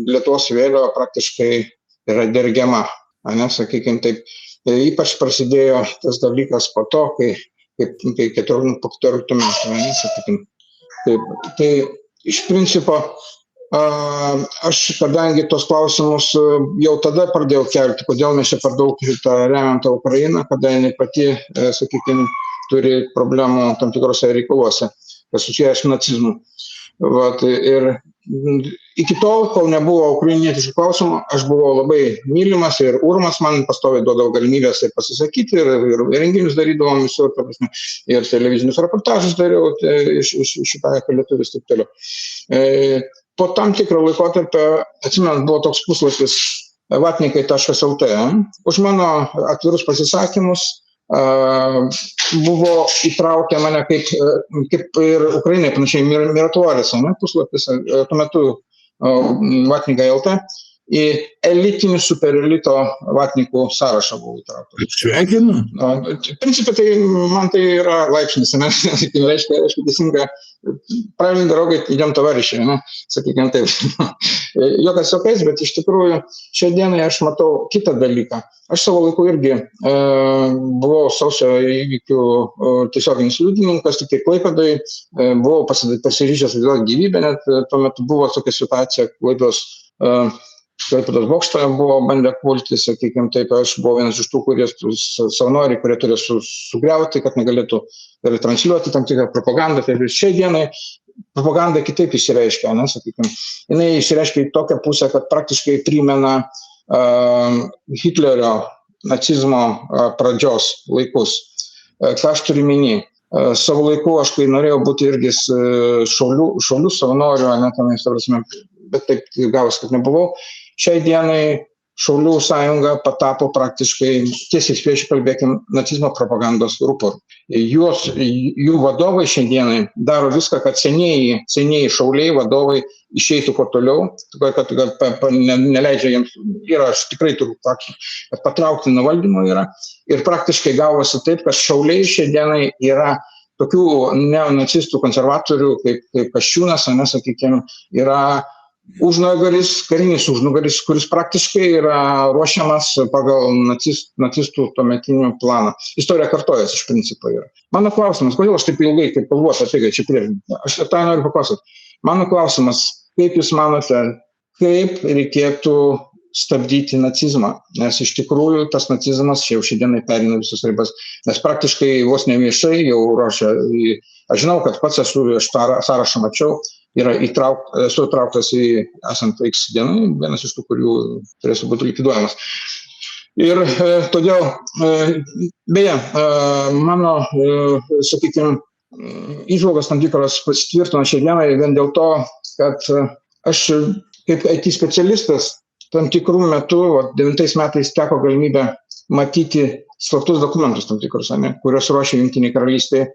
Lietuvos vėliava praktiškai yra dergiama, sakykime taip. Ypač prasidėjo tas dalykas po to, kai 14 metų, sakykime. Tai iš principo aš, kadangi tos klausimus jau tada pradėjau kelti, kodėl mes čia per daug remiam tą Ukrainą, kada jinai pati, sakykime, turi problemų tam tikrose reikaluose, kas susijęs su nacizmu. Ir iki tol, kol nebuvo ukrainietiškų klausimų, aš buvau labai mylimas ir Urmas man pastoviai duodavo galimybės ir pasisakyti, ir renginius darydavom visur, ir televizinius reportažus dariau iš šitą lietuvis taip toliau. Po tam tikro laikotarpio, atsimenu, buvo toks puslapis vatnikai.lt. Už mano atvirus pasisakymus buvo įtraukę mane kaip ir Ukrainai panašiai Mirotvorės puslapis, tuo metu vatnikai.lt, į elitinių superelito vatnikų sąrašą buvo įtrauktas. Sveikinu. Principai, tai man tai yra laipsnis, reiškia teisinga, правильной дорогой идем, товарищи, sakykime taip. Jokas jokais, bet iš tikrųjų šią dieną aš matau kitą dalyką. Aš savo laiku irgi buvau sausio įvykių tiesioginis liudininkas, tik Klaipėdoje, buvau pasiryžęs atiduoti gyvybę, net tuo metu buvo tokia situacija, Klaipėdos bokštą buvo bandę pulti, sakykime taip, aš buvau vienas iš tų, savanoriai, kurie turėjo sugriauti, kad negalėtų transliuoti tam tikrą propagandą. Tai šiai dienai propaganda kitaip išsireiškia, sakykime. Jinai išsireiškia į tokią pusę, kad praktiškai primena Hitlerio nacizmo pradžios laikus. Ką aš turiu minį? Savo laiku aš, kai norėjau būti irgi šaulių savanorių, bet taip gavus, kad nebuvau. Šiai dienai Šaulių sąjunga patapo praktiškai, tiesiai šviežiai kalbėkim, nacizmo propagandos rūporu. Jų vadovai šiandienai daro viską, kad senieji šauliai vadovai išeitų kuo toliau, kad neleidžia jiems, aš tikrai turiu faktų, kad patraukti nuo valdymo yra. Ir praktiškai gavosi taip, kad šauliai šiandienai yra tokių neonacistų konservatorių, kaip Kasčiūnas, sakykime, yra užnugaris, karinis užnugaris, kuris praktiškai yra ruošiamas pagal nacistų tuometinių planą. Istorija kartojasi iš principo yra. Mano klausimas, kodėl aš taip ilgai taip kalbuosiu apie tai, čia prieš. Aš tą noriu papasakoti. Mano klausimas, kaip jūs manote, kaip reikėtų stabdyti nacizmą? Nes iš tikrųjų tas nacizmas jau šiandienai perina visus ribas. Nes praktiškai vos ne viešai jau ruošia. Aš žinau, kad pats aš tą sąrašą mačiau. Esu įtrauktas į esant X dienai, vienas iš tų, kurių turėtų būti likviduojamas. Ir todėl, beje, mano, sakykime, įžvalgos tam tikros pasitvirtino šią dieną vien dėl to, kad aš kaip IT specialistas tam tikrų metų, 9 metais teko galimybę matyti slaptus dokumentus tam tikrus, kuriuos ruošė Jungtinėje karalystėje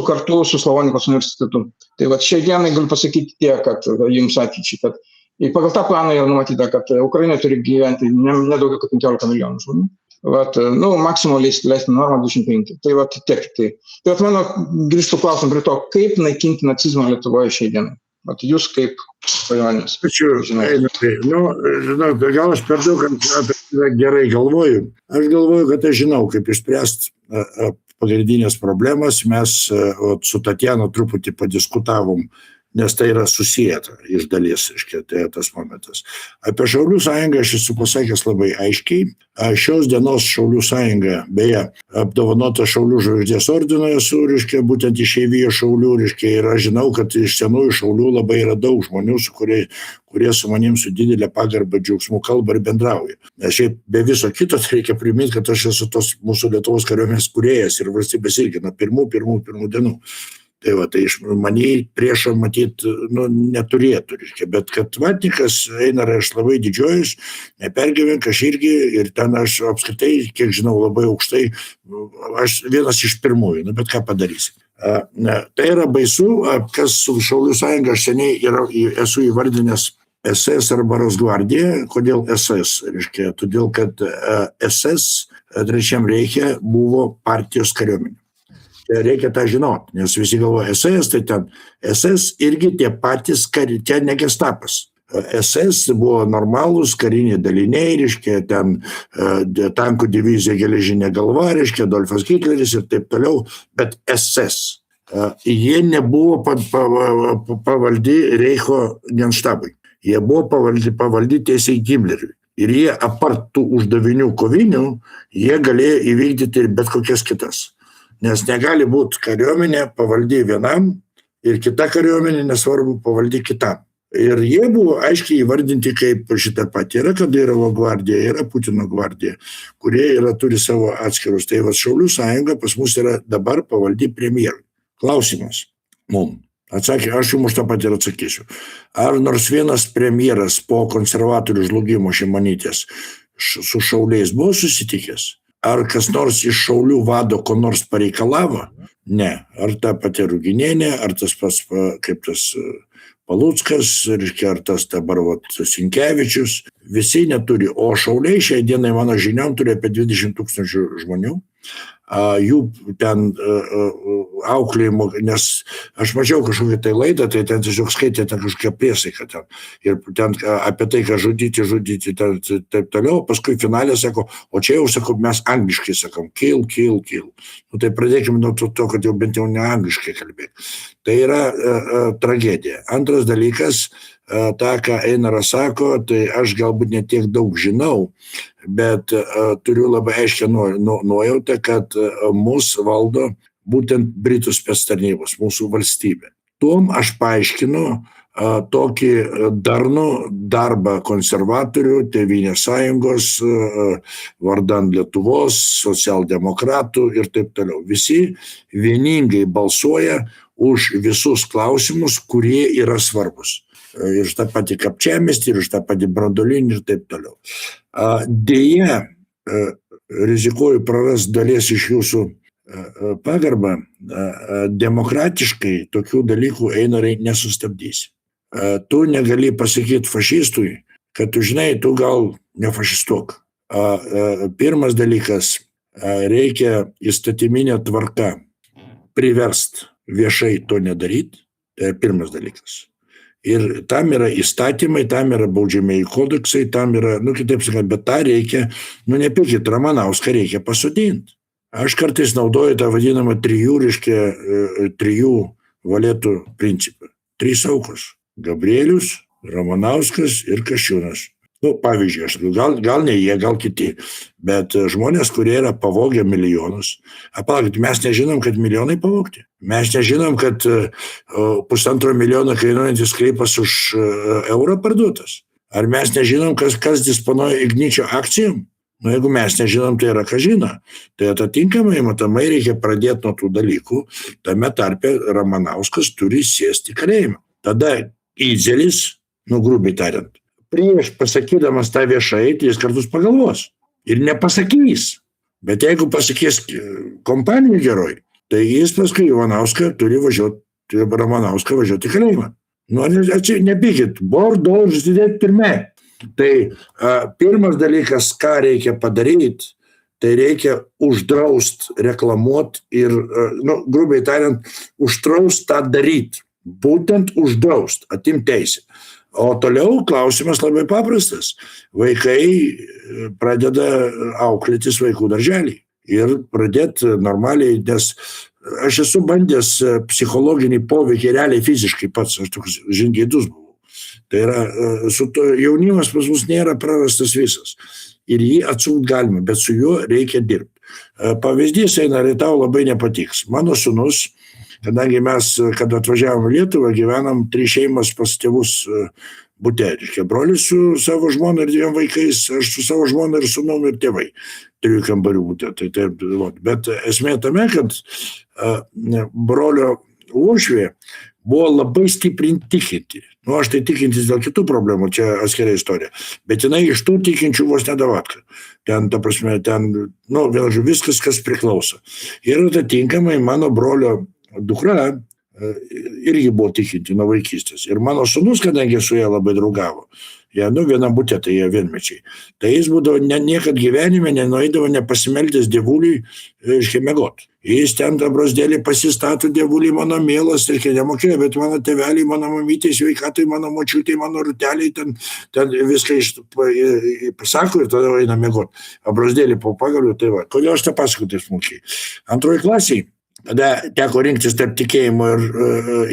kartu su Slavonikos universitetu. Tai šiai dienai galiu pasakyti tiek, kad jums ateičiai, kad pagal tą planą yra numatyta, kad Ukrainoje turi gyventi nedaugiau kaip 15 milijonų žmonių. Maksimaliai leisti normą 25. Tai tiek. Tai mano grįžtų klausim prie to, kaip naikinti nacizmą Lietuvoje šiai dienai. Jūs kaip svajonės. Ačiū. Žinau, gal aš per daug apie tai gerai galvoju. Aš galvoju, kad aš žinau, kaip išspręsti pagrindinės problemas. Mes su Tatjana truputį padiskutavom, nes tai yra susijęta iš dalies, tai tas momentas. Apie Šaulių sąjungą aš esu pasakęs labai aiškiai. Šios dienos Šaulių sąjunga, beje, apdovanota Šaulių žvaigždės ordino esu, būtent išeivijo Šaulių, ir aš žinau, kad iš senųjų Šaulių labai yra daug žmonių, kurie su manim su didelė pagarba, džiaugsmu kalba ir bendrauja. Nes šiaip be viso kito tai reikia priminti, kad aš esu tos mūsų Lietuvos kariuomenės kūrėjas ir valstybės irgi nuo pirmų dienų. Tai iš manį priešą matyti neturėtų, bet kad vatnikas eina, aš labai didžiuojus, nepergyvenk, aš irgi, ir ten aš apskritai, kiek žinau, labai aukštai, aš vienas iš pirmųjų, bet ką padarysi. Tai yra baisu, kas su Šaulių sąjunga, aš seniai esu įvardinęs SS arba Rosgvardija. Kodėl SS? Todėl, kad SS Trečiam reiche buvo partijos kariuomenė. Reikia tą žinoti, nes visi galvoja SS, tai ten SS irgi tie patys ten ne gestapas. SS buvo normalūs kariniai daliniai, ten tankų divizija Geležinė galva, Adolfas Hitleris ir taip toliau, bet SS. Jie nebuvo pavaldi Reicho genštabui. Jie buvo pavaldi tiesiai Hitleriui. Ir jie apart tų uždavinių kovinių, jie galėjo įvykdyti ir bet kokias kitas. Nes negali būti kariuomenė pavaldi vienam ir kita kariuomenė, nesvarbu, pavaldi kitam. Ir jie buvo aiškiai įvardinti kaip šitą patį. Yra Kadyrovo gvardija, yra Putino gvardija, kurie turi savo atskirus. Tai Šaulių sąjunga pas mus yra dabar pavaldi premjerui. Klausimas mums. Atsakė, aš jums tą patį ir atsakysiu. Ar nors vienas premjeras po konservatorių žlugimo Šimonytės su šauliais buvo susitikęs? Ar kas nors iš Šaulių vado ko nors pareikalavo? Ne. Ar ta pati Ruginienė, ar tas pats, kaip tas Paluckas, ar tas dabar Sinkevičius, visi neturi. O Šauliai šiai dienai, mano žiniom, turi apie 20 000 žmonių. Jų ten auklėjimo, nes aš mačiau kažkokią tai laidą, tai ten tiesiog skaitė ten kažkokią priesaiką ten. Ir ten apie tai, kad žudyti, taip toliau. Paskui finalė sako, o čia jau sako, mes angliškai sakom, kill. Tai pradėkime nuo to, kad jau bent jau ne angliškai kalbėti. Tai yra tragedija. Antras dalykas, tą, ką Einaras sako, tai aš galbūt ne tiek daug žinau, bet turiu labai aiškę nuojautą, kad mūsų valdo būtent Britų spectarnybos, mūsų valstybė. Tuom aš paaiškinu tokį darnų darbą konservatorių, Tėvynės sąjungos, vardan Lietuvos, socialdemokratų ir taip toliau. Visi vieningai balsuoja už visus klausimus, kurie yra svarbus. ir už tą patį kapčiamiestį, ir už tą patį branduolinį ir taip toliau. Deja, rizikuoju praras dalies iš jūsų pagarbą, demokratiškai tokių dalykų einarai nesustabdysi. Tu negali pasakyti fašistui, kad tu žinai, tu gal nefašistuok. Pirmas dalykas, reikia įstatyminę tvarką priverst viešai to nedaryti, tai pirmas dalykas. Ir tam yra įstatymai, tam yra baudžiamieji kodeksai, tam yra, kitaip sakant, bet tą reikia, nepykit, Ramanauską reikia pasodinti. Aš kartais naudoju tą vadinamą trijų valėtų principą. 3 aukos. Gabrielius, Ramanauskas ir Kasčiūnas. Pavyzdžiui, gal ne jie, gal kiti, bet žmonės, kurie yra pavogę milijonus. Palaukit, mes nežinom, kad milijonai pavogti. Mes nežinom, kad 1,5 milijono kainuojantis sklypas už eurą parduotas. Ar mes nežinom, kas disponuoja Igničio akcijom? Jeigu mes nežinom, tai yra kas žino. Tai atitinkamai, matomai, reikia pradėti nuo tų dalykų. Tame tarpe Ramanauskas turi sėsti į kalėjimą. Tada Idzelis, grubiai tariant, prieš pasakydamas tą viešai, 3 kartus pagalvos. Ir nepasakys. Bet jeigu pasakys kompanijų geroj, tai jis paskui Ramanauską turi važiuoti į kalėjimą. Nepykit, Bordo užsidėti pirmie. Tai pirmas dalykas, ką reikia padaryti, tai reikia uždraust reklamuoti ir, grubiai tariant, uždraust tą daryti. Būtent uždraust, atimt teisę. O toliau klausimas labai paprastas. Vaikai pradeda auklėtis vaikų darželį ir pradėti normaliai, nes aš esu bandęs psichologinį poveikį realiai fiziškai pats, aš toks žingeidus buvau. Tai yra, jaunimas pas mus nėra prarastas visas. Ir jį atsukti galima, bet su juo reikia dirbti. Pavyzdys eina, ir tau labai nepatiks. Mano sūnus, kadangi mes, kad atvažiavom į Lietuvą, gyvenam 3 šeimas pas tėvus bute. Brolis su savo žmona ir 2 vaikais, aš su savo žmona ir sūnum ir tėvai. 3 kambarių bute. Bet esmė tame, kad brolio uošvė buvo labai stipriai tikinti. Aš tai tikintis dėl kitų problemų, čia atskiria istorija. Bet jinai iš tų tikinčių vos nedavatka. Ten, ta prasme, vėlgi viskas, kas priklauso. Ir atitinkamai mano brolio dukra irgi buvo tikinti nuo vaikystės. Ir mano sūnus, kadangi su ją labai draugavo, vienam bute, tai jie vienmečiai. Tai jis būdavo niekad gyvenime nenueidavo nepasimeldęs dievuliui, miegot. Jis ten tą brosdėlį pasistato dievulį mano mielas, nemokėjo, bet mano tėveliai, mano mamytė, sveikatai, mano močiutė, mano ruteliai, ten viską pasako ir tada eina miegot. O brosdėlį po pagaliu, tai va. Kodėl aš tą pasakau taip smulkiai? 2 klasėje, kada teko rinktis tarp tikėjimo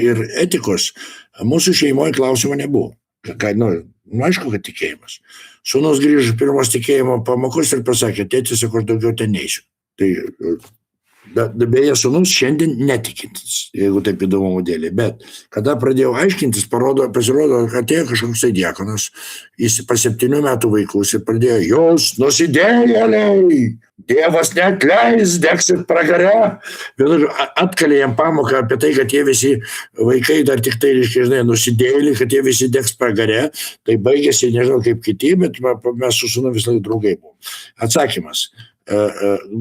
ir etikos, mūsų šeimoje klausimo nebuvo. Aišku, kad tikėjimas. Sūnus grįžo pirmos tikėjimo pamokos ir pasakė, tėtis, aš daugiau ten neisiu. Tai beje, sūnus šiandien netikintis, jeigu taip įdomumo dėlė. Bet kada pradėjau aiškintis, pasirodo, kad atėjo kažkoks diakonas, jis po 7 metų vaikus ir pradėjo, jūs nusidėjėliai, Dievas neatleis, degsit pragare. Atkalė jam pamoką apie tai, kad jie visi vaikai dar tik tai, nusidėjėliai, kad jie visi degs pragare. Tai baigėsi, nežinau kaip kiti, bet mes su sūnum visą laiką draugai buvom. Atsakymas.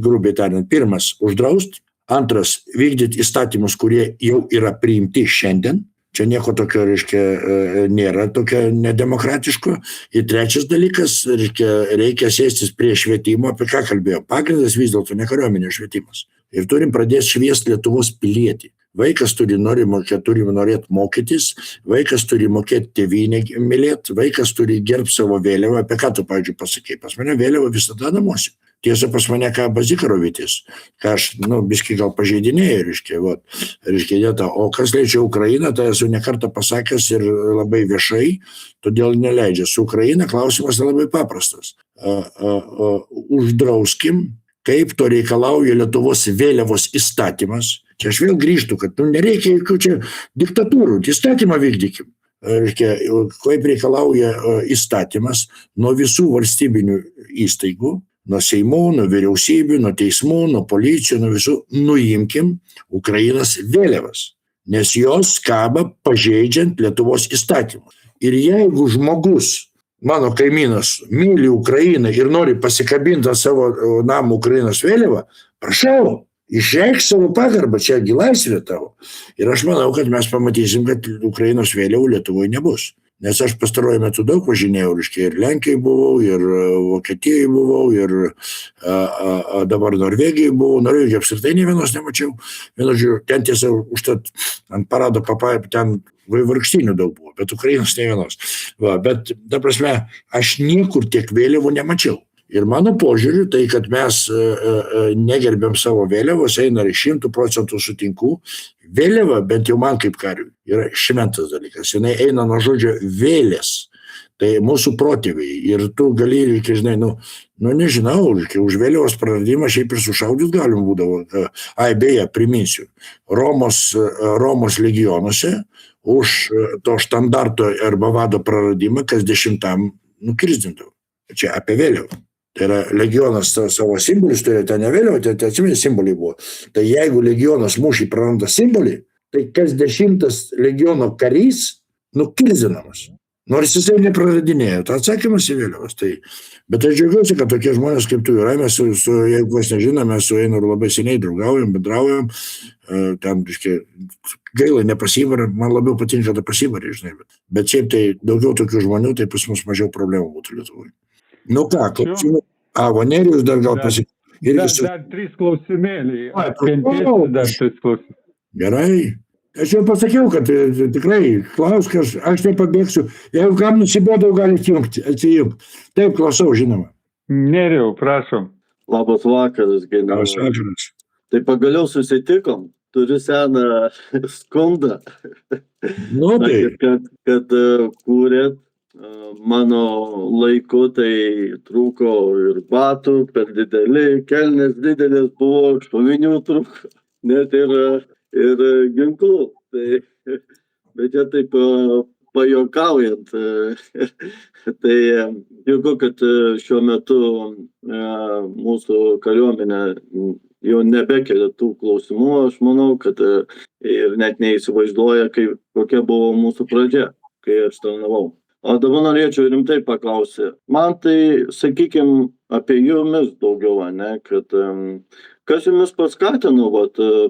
Grubiai tariant, 1 uždraust, 2 vykdyti įstatymus, kurie jau yra priimti šiandien. Čia nieko tokio, nėra tokio nedemokratiško. Ir 3 dalykas, reikia sėstis prie švietimo, apie ką kalbėjau. Pagrindas vis dėlto ne kariuomenės švietimas. Ir turim pradėti šviesti Lietuvos pilietį. Vaikas turi norėti mokytis, vaikas turi mokėti tėvynę mylėti, vaikas turi gerbti savo vėliavą. Apie ką tu, pavyzdžiui, pasakei? Pas mane vėliava visada namuose. Tiesa, pas mane ką Bazikarovitis, ką aš, biškai gal pažeidinėjau, o kas liečia Ukrainą, tai esu nekartą pasakęs ir labai viešai, todėl neleidžia. Su Ukraina klausimas labai paprastas. Uždrauskim, kaip to reikalauja Lietuvos vėliavos įstatymas. Čia aš vėl grįžtu, kad nereikia jokių čia diktatūrų, įstatymą vykdykim. Kaip reikalauja įstatymas nuo visų valstybinių įstaigų, nuo Seimų, nuo vyriausybių, nuo teismų, nuo policijų, nuo visų, nuimkim Ukrainos vėliavas, nes jos kaba pažeidžiant Lietuvos įstatymus. Ir jeigu žmogus, mano kaimynas, myli Ukrainą ir nori pasikabinti ant savo namų Ukrainos vėliavą, prašau, išreikš savo pagarbą, čia gi laisvė tavo. Ir aš manau, kad mes pamatysim, kad Ukrainos vėliavų Lietuvoje nebus. Nes aš pastaruoju metu daug važinėjau, ir Lenkijai buvau, ir Vokietijai buvau, ir dabar Norvegijai buvau. Norvegijai apskritai nė vienos nemačiau. Vienu, ten tiesa, užtat ant parado papai, ten vargštinių daug buvo, bet Ukrainos nė vienos. Va, bet, ta prasme, aš niekur tiek vėliavų nemačiau. Ir mano požiūriu, tai, kad mes negerbiam savo vėliavos, eina ir 100% sutinku. Vėliava, bent jau man kaip kariui, yra šventas dalykas. Jinai eina nuo žodžio vėlės. Tai mūsų protėviai. Ir tu gali, žinai, nežinau, už vėliavos praradimą šiaip ir sušaudyt galim būdavo. Beje, priminsiu, Romos legionuose už to štandarto arba vado praradimą kas 10 nukirzdindavo. Čia apie vėliavą. Tai yra legionas savo simbolius turėjo, ten ne vėliau, tai atsimės simboliai buvo. Tai jeigu legionas mūšį praranda simbolį, tai kas 10 legiono karys nukirzdinamas. Nors jisai nepraradinėjo, tai atsakymas į vėliavas. Tai, bet aš džiaugiuosi, kad tokie žmonės kaip tu yra, mes jeigu mes nežinome, mes su Einaru labai seniai draugaujam, bendraujam, ten, gaila, nepasivarė, man labiau patinka, kad pasivarė, žinai. Bet šiaip tai daugiau tokių žmonių, tai pas mus mažiau problemų būtų Lietuvoje. Nu ką, Vanerijus dar gal pasakyti. Dar 3 klausimėliai. Kentėsi dar 3 klausimėliai. Gerai. Aš jau pasakiau, kad tikrai klausk, aš nepabėgsiu. Jeigu kam nusibodau, gali atsijungti. Taip, klausau, žinoma. Nerijau, prašom. Labas vakaras, generolas. Labas vakaras. Tai pagaliau susitikom. Turiu seną skundą. Nu, tai. Kad kūrėt. Mano laiku tai trūko ir batų, per dideli, kelnės didelės buvo, šovinių trūko, net ir ginklų. Tai, bet čia taip pajuokaujant, tai džiugu, kad šiuo metu mūsų kariuomenė jau nebekelia tų klausimų, aš manau, kad ir net neįsivaizduoja, kokia buvo mūsų pradžia, kai aš tarnavau. O dabar norėčiau rimtai paklausyti. Man tai, sakykime, apie jumis daugiau, ne, kad kas jumis paskatino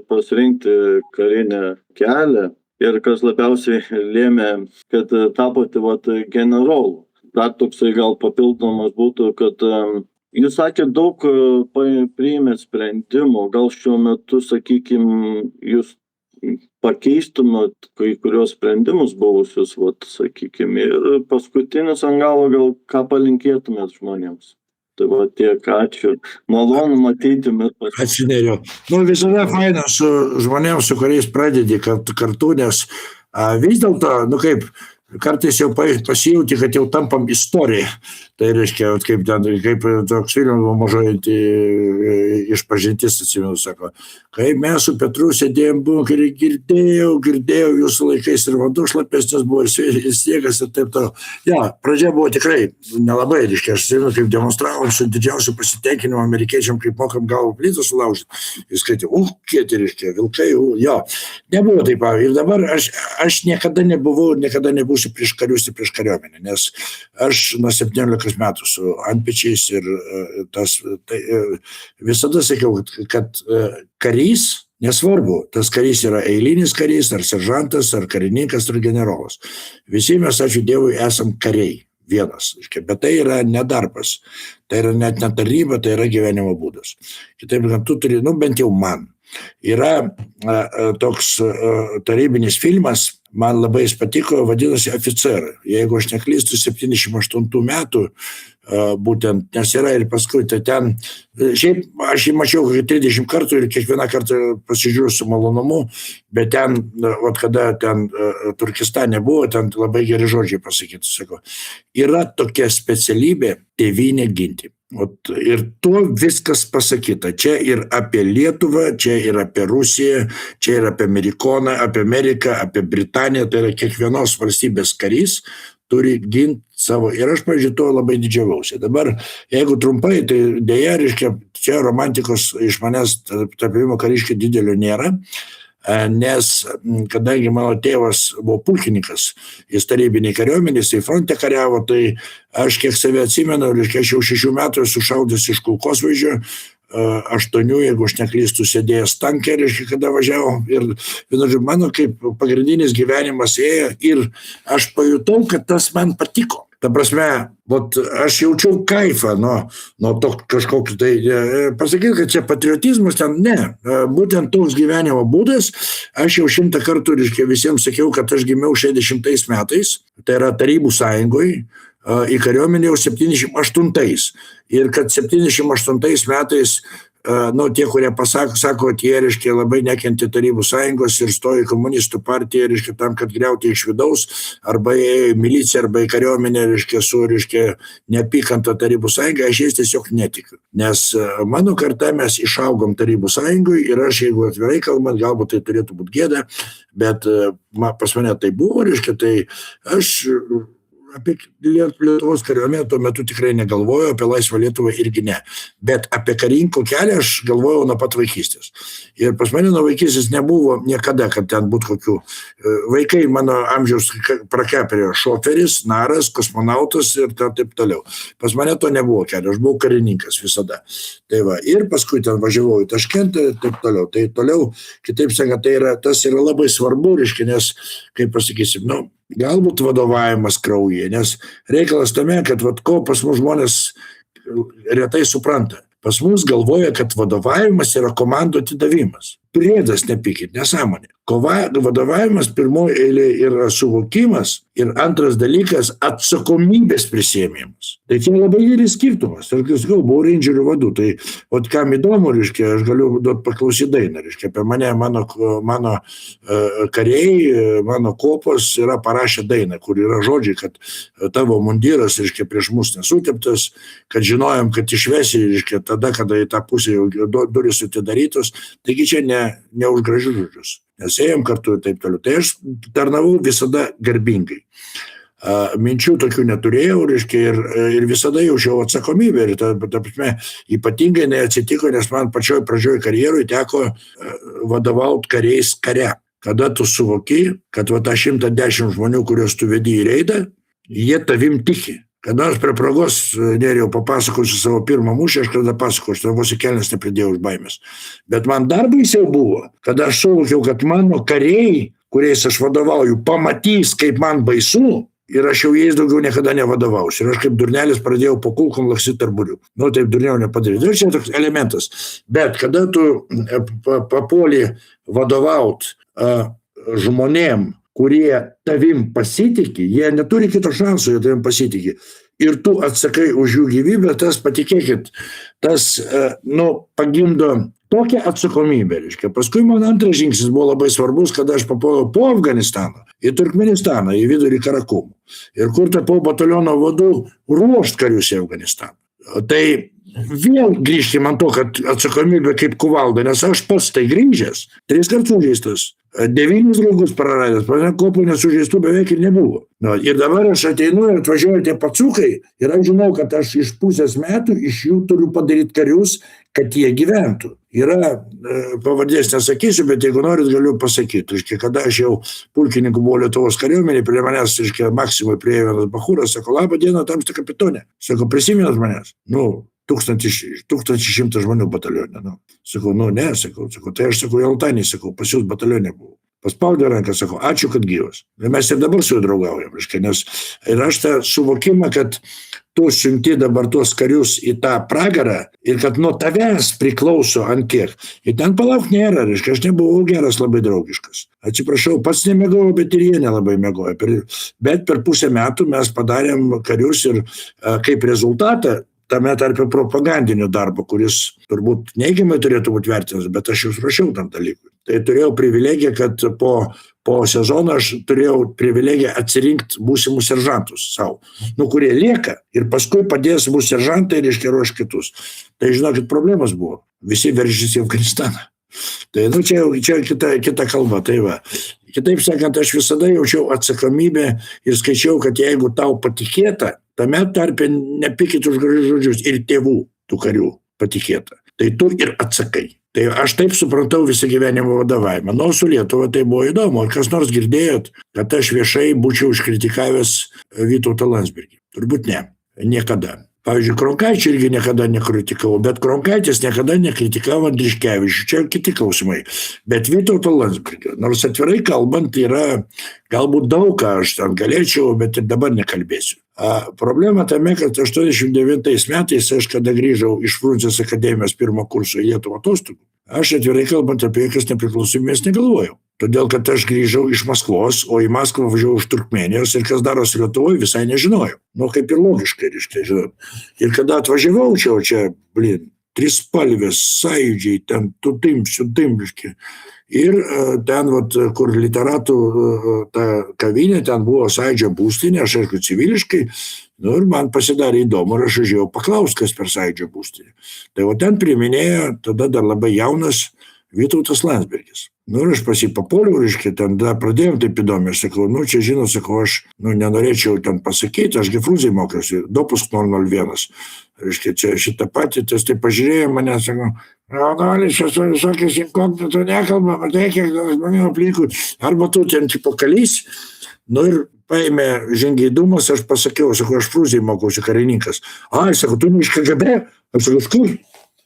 pasirinkti karinę kelią ir kas labiausiai lėmė, kad tapote generolu. Dar toksai gal papildomas būtų, kad jūs sakėte daug priėmėt sprendimų, gal šiuo metu, sakykime, jūs pakeistumėt kai kurios sprendimus buvusius, sakykime, ir paskutinis ant galo gal ką palinkėtumėt žmonėms. Tai tiek, ačiū. Malonu matyti. Ačiū, Nerijau. Visada faina su žmonėms, su kuriais pradedi kartu, nes vis dėlto, kaip, kartais jau pasijauti, kad jau tampam istoriją. Tai reiškia, kaip toks filmas mažoji išpažintis, atsimenu, sako, kai mes su Petru sėdėjom bunkerį, girdėjau jūsų laikais ir vanduo šlapesnis buvo, ir sniegas ir taip toliau. Ja, pradžia buvo tikrai nelabai, reiškia, aš atsimenu, kaip demonstravom su didžiausiu pasitenkinimu amerikiečiam, kaip mokam galvą plytą sulaužyti. Jis skaitė, kieti, reiškia, vilkai, jo. Nebuvo taip, ir dabar aš niekada nebuvau, niekada nebūsiu prieš karius ir prieš kariuomenę, nes aš nuo 17 metų su antpečiais ir visada sakiau, kad karys, nesvarbu, tas karys yra eilinis karys, ar seržantas, ar karininkas, ar generolas. Visi mes, ačiū Dievui, esam kariai. Vienas. Bet tai yra nedarbas. Tai yra net netarnyba, tai yra gyvenimo būdas. Kitaip, kad tu turi, bent jau man. Yra toks tarybinis filmas, man labai jis patiko, vadinasi Oficerai. Jeigu aš neklystu, 78 metų būtent, nes yra ir paskui, tai ten, šiaip aš jį mačiau 30 kartų ir kiekvieną kartą pasižiūriu su malonumu, bet ten, kada ten Turkistane buvo, ten labai geri žodžiai pasakyti, sako, yra tokia specialybė tėvynę ginti. Ir tuo viskas pasakyta. Čia ir apie Lietuvą, čia ir apie Rusiją, čia ir apie Ameriką, apie Britaniją, tai yra kiekvienos valstybės karys turi ginti savo. Ir aš, pavyzdžiui, to labai didžiavausi. Dabar, jeigu trumpai, tai dėja, reiškia, čia romantikos iš manęs tapimo kariškio didelio nėra. nes kadangi mano tėvas buvo pulkininkas, jis tarybiniai kariuomenės, tai fronte kariavo, tai aš kiek save atsimenu, aš jau 6 metų esu šaudęs iš kulkosvaidžio, 8, jeigu aš neklystu, sėdėjęs tanke, kada važiavau. Ir mano kaip pagrindinis gyvenimas ėjo ir aš pajutau, kad tas man patiko. Ta prasme, aš jaučiau kaifą nuo to kažkokiu tai, pasakyti, kad čia patriotizmas ten, ne, būtent toks gyvenimo būdas. Aš jau 100 kartų visiems sakiau, kad aš gimiau 60 metais, tai yra Tarybų sąjungoje, į kariuomenę jau 78. Ir kad 78 metais, tie, kurie sako, jie, labai nekentė Tarybų sąjungos ir stojo į komunistų partiją, tam, kad griauti iš vidaus, arba į miliciją, arba į kariuomenę, su, neapykanta Tarybų sąjungai, aš jais tiesiog netikiu. Nes mano karta mes išaugom Tarybų sąjungoje ir aš, jeigu atvirai kalbant, galbūt tai turėtų būti gėda, bet pas mane tai buvo, tai aš apie Lietuvos kariuomenę tuo metu tikrai negalvojau, apie laisvą Lietuvą irgi ne. Bet apie karininko kelią aš galvojau nuo pat vaikystės. Ir pas mane nuo vaikystės nebuvo niekada, kad ten būtų kokių. Vaikai mano amžiaus prakeperėjo šoferis, naras, kosmonautas ir taip toliau. Pas mane to nebuvo kelio, aš buvau karininkas visada. Tai va, ir paskui ten važiavau į Taškentą ir taip toliau. Tai toliau, kitaip sakant, tas yra labai svarbu, nes, kaip pasakysim, galbūt vadovavimas kraujyje, nes reikalas tame, kad ko pas mus žmonės retai supranta. Pas mus galvoja, kad vadovavimas yra komandų atidavimas. Priedas, nepykit, nesąmonė. Vadovavimas pirmoji eilė yra suvokimas ir antras dalykas atsakomybės prisėmimas. Tai čia labai didelis skirtumas. Aš sakau, buvau reindžerių vadu, tai kam įdomu, aš galiu paklausyti dainą. Apie mane, mano kariai, mano kopos yra parašę dainą, kur yra žodžiai, kad tavo mundyras, prieš mus nesuteptas, kad žinojom, kad išvesi, tada, kada į tą pusę jau durys atidarytos. Taigi čia ne už gražius žodžius. Nes ėjom kartu ir taip toliau. Tai aš tarnavau visada garbingai. Minčių tokių neturėjau, ir visada jaučiau atsakomybę. Ir ta prasme, ypatingai neatsitiko, nes man pačioj pradžioj karjeroj teko vadovauti kariais kare. Kada tu suvoki, kad tą 110 žmonių, kuriuos tu vedi į reidą, jie tavim tiki. Kada aš prie progos, Nerijau, papasakosiu savo pirmą mūšį, aš kada pasakosiu, vos į kelnes nepridėjau už baimės. Bet man dar baisiau buvo, kada aš suvokiau, kad mano kariai, kuriais aš vadovauju, pamatys, kaip man baisu, ir aš jau jais daugiau niekada nevadovausiu. Ir aš kaip durnelis pradėjau po kulkom laksyti tarp būrių. Taip durniau nepadaryti. Ir čia toks elementas. Bet kada tu papuoli vadovaut žmonėm, kurie tavim pasitikė, jie neturi kito šansų, jie tavim pasitikė. Ir tu atsakai už jų gyvybę, tas, patikėkit, tas, pagimdo tokią atsakomybę. Paskui man antras žingsnis buvo labai svarbus, kada aš papuolau po Afganistano, į Turkmenistaną, į vidurį Karakumų. Ir kur tapau bataliono vadu ruošt karius į Afganistaną. Tai vėl grįžti man to, kad atsakomybė kaip kuvalda, nes aš pats tai grįžęs, 3 kartus sužeistas, 9 draugus praradęs, kopų nesužeistų beveik ir nebuvo. Ir dabar aš ateinu ir atvažiuoju tie pacukai ir aš žinau, kad aš iš pusės metų iš jų turiu padaryti karius, kad jie gyventų. Yra pavardės nesakysiu, bet jeigu norit, galiu pasakyti. Kada aš jau pulkininku buvau Lietuvos kariuomenėje, prie manęs, Maksimui priėjo vienas bachūras, sako, labą dieną, tamsta kapitonė. Sako, prisiminat manęs? 1100 žmonių batalione. Sakau, ne, sakau, tai aš sakau, Jaltanį, sakau, pas jūs batalione buvau. Paspaudė ranką, sakau, ačiū, kad gyvas. Ir mes ir dabar su juo draugaujam, nes ir aš tą suvokimą, kad tu siunti dabar tuos karius į tą pragarą ir kad nuo tavęs priklauso ant kiek. Ir ten palauk nėra, aš nebuvau geras, labai draugiškas. Atsiprašau, pats nemėgojau, bet ir jie nelabai mėgojo. Bet per pusę metų mes padarėm karius ir kaip rezultatą, tame tarpe propagandinio darbo, kuris turbūt neigiamai turėtų būti vertinas, bet aš jūs rašiau tam dalykui. Tai turėjau privilegiją, kad po sezono aš turėjau privilegiją atsirinkti būsimus seržantus savo, kurie lieka ir paskui padės mūsų seržantai ir ruoš kitus. Tai žinokit, problemas buvo. Visi veržys į Afganistaną. Tai čia kita kalba. Tai va. Kitaip sakant, aš visada jaučiau atsakomybę ir skaičiau, kad jeigu tau patikėta, tame tarpe nepykit už gražius žodžius ir tėvų tų karių patikėta. Tai tu ir atsakai. Tai aš taip supratau visą gyvenimo vadovavimą. Nors su Lietuva tai buvo įdomu. Ar kas nors girdėjot, kad aš viešai būčiau iškritikavęs Vytautą Landsbergį? Turbūt ne. Niekada. Pavyzdžiui, Kronkaičio irgi niekada nekritikavau, bet Kronkaitis niekada nekritikavo Andriškevičių. Čia kiti klausimai. Bet Vytauto Landsbergio, nors atvirai kalbant, yra galbūt daug ką aš ten galėčiau, bet ir dabar nekalbėsiu. Problema tame, kad 89 metais, aš kada grįžau iš Frunzės akademijos pirmo kurso į Lietuvą atostogų, aš atvirai kalbant apie jokias nepriklausomybės negalvojau. Todėl, kad aš grįžau iš Maskvos, o į Maskvą važiavau iš Turkmenijos ir kas darosi Lietuvoje visai nežinojau. Nu, kaip ir logiškai, reiškia, žinot. Ir kada atvažiavau čia, trispalvės, sąjūdžiai, ten tutim, reiškia. Ir ten, kur literatų ta kavinė, ten buvo sąjūdžio būstinė, aš aišku civiliškai, nu ir man pasidarė įdomu, ir aš žiūrėjau paklausti, kas per sąjūdžio būstinę. Tai ten priminėjo, tada dar labai jaunas Vytautas Landsbergis. Nu ir aš pasipapoliau, reiškia, ten pradėjom taip įdomi, aš sakau, čia žinot, sakau, aš nenorėčiau ten pasakyti, ašgi Frunzėj mokiausi, dopusk 001. Reiškia, čia šitą patį, tas tai pažiūrėjo mane, sakau, raudolis, čia su visokiais inkognito nekalba, matai, kiek žmonių aplinkui, arba tu ten tipo kalys, nu ir paėmė žingeidumas, aš pasakiau, sakau, aš Frunzėj mokiausi karininkas. Ai, sakau, tu ne iš KGB? Aš sakau, kur?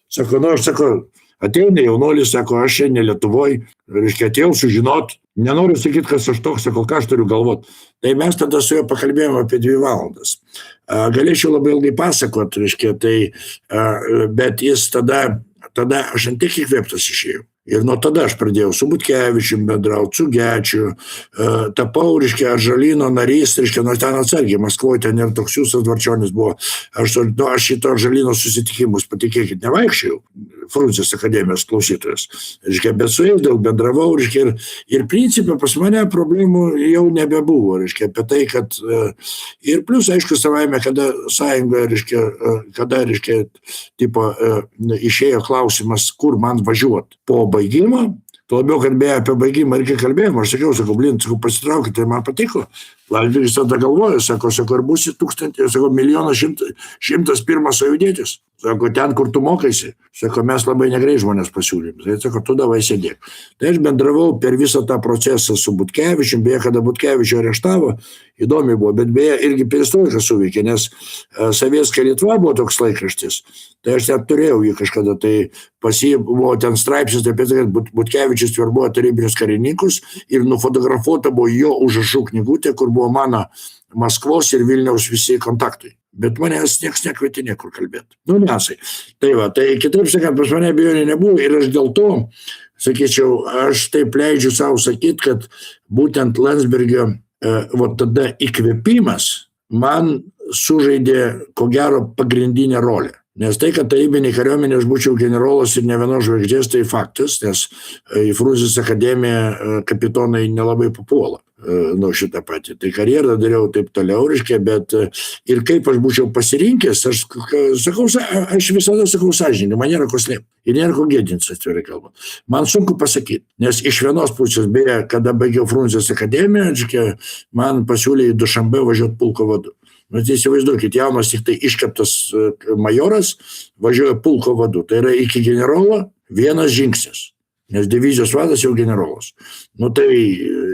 Sakau, aš sakau, ateina jaunuolis, sako, aš čia ne Lietuvoj, reiškia, atėjau sužinot, nenoriu sakyti, kas aš toks, sako, ką aš turiu galvot. Tai mes tada su juo pakalbėjome apie 2 valandas. Galėčiau labai ilgai pasakot, reiškia, bet jis tada aš ant tiek įkvėptas išėjau. Ir nuo tada aš pradėjau su Butkevičium bendrauti, su Gečiu, tapau, reiškia, Atžalyno narys, reiškia, nuo ten atsargiai, Maskvoje ten ir toks Justas Dvarčionis buvo. Aš šito Atžalyno susitikimus, patikėkit, nevaikščiau, Frunzės akademijos klausytojas. Reiškia, bet su jais daug bendravau, reiškia, ir principė pas mane problemų jau nebebuvo, reiškia, apie tai, kad ir plus, aišku, savaime, kada sąjungoje, reiškia, išėjo klausimas, kur man važiuoti po baigimo, tuo labiau kalbėjo apie baigimą ir kai kalbėjom, aš sakiau, pasitraukit, tai man patiko. Landsbergis tada galvojo, sako, ir būsi 1,101 sąjūdietis. Sako, ten, kur tu mokaisi, sako, mes labai negreit žmonės pasiūlym. Tai sako, tu davai sėdėk. Tai aš bendravau per visą tą procesą su Butkevičium, beje, kada Butkevičių areštavo, įdomi buvo, bet beje, irgi perestroika suveikė, nes Savieska Lietuva buvo toks laikraštis. Tai aš net turėjau jį kažkada, tai pas jį buvo ten straipsnis apie tai, kad Butkevičius verbuoja tarybinius karininkus ir nufotografuota buvo jo užrašų knygutė, kur buvo mano Maskvos ir Vilniaus visi kontaktai. Bet manęs nieks nekvietė niekur kalbėti. Nesai. Tai kitaip sakant, pas mane abejonių nebuvo ir aš dėl to, sakyčiau, aš taip leidžiu savo sakyti, kad būtent Landsbergio tada įkvėpimas man sužaidė, ko gero, pagrindinę rolę. Nes tai, kad tarybinė kariuomenė aš būčiau generolas ir ne vienos žvaigždės, tai faktas, nes į Frunzės akademiją kapitonai nelabai papuola. Šitą patį. Tai karjerą dariau taip toliau, reiškia, bet ir kaip aš būčiau pasirinkęs, aš visada sakau sąžininkai, man nėra ko slėpti. Ir nėra ko gėdintis, atvirai kalbant. Man sunku pasakyti, nes iš vienos pusės, beje, kada baigiau Frunzės akademiją, reiškia, man pasiūlė į Dušanbę važiuoti pulko vadu. Tai įsivaizduokit, jaunas tik tai iškeptas majoras važiuoja pulko vadu. Tai yra iki generolo vienas žingsnis. Nes divizijos vadas jau generolas. Tai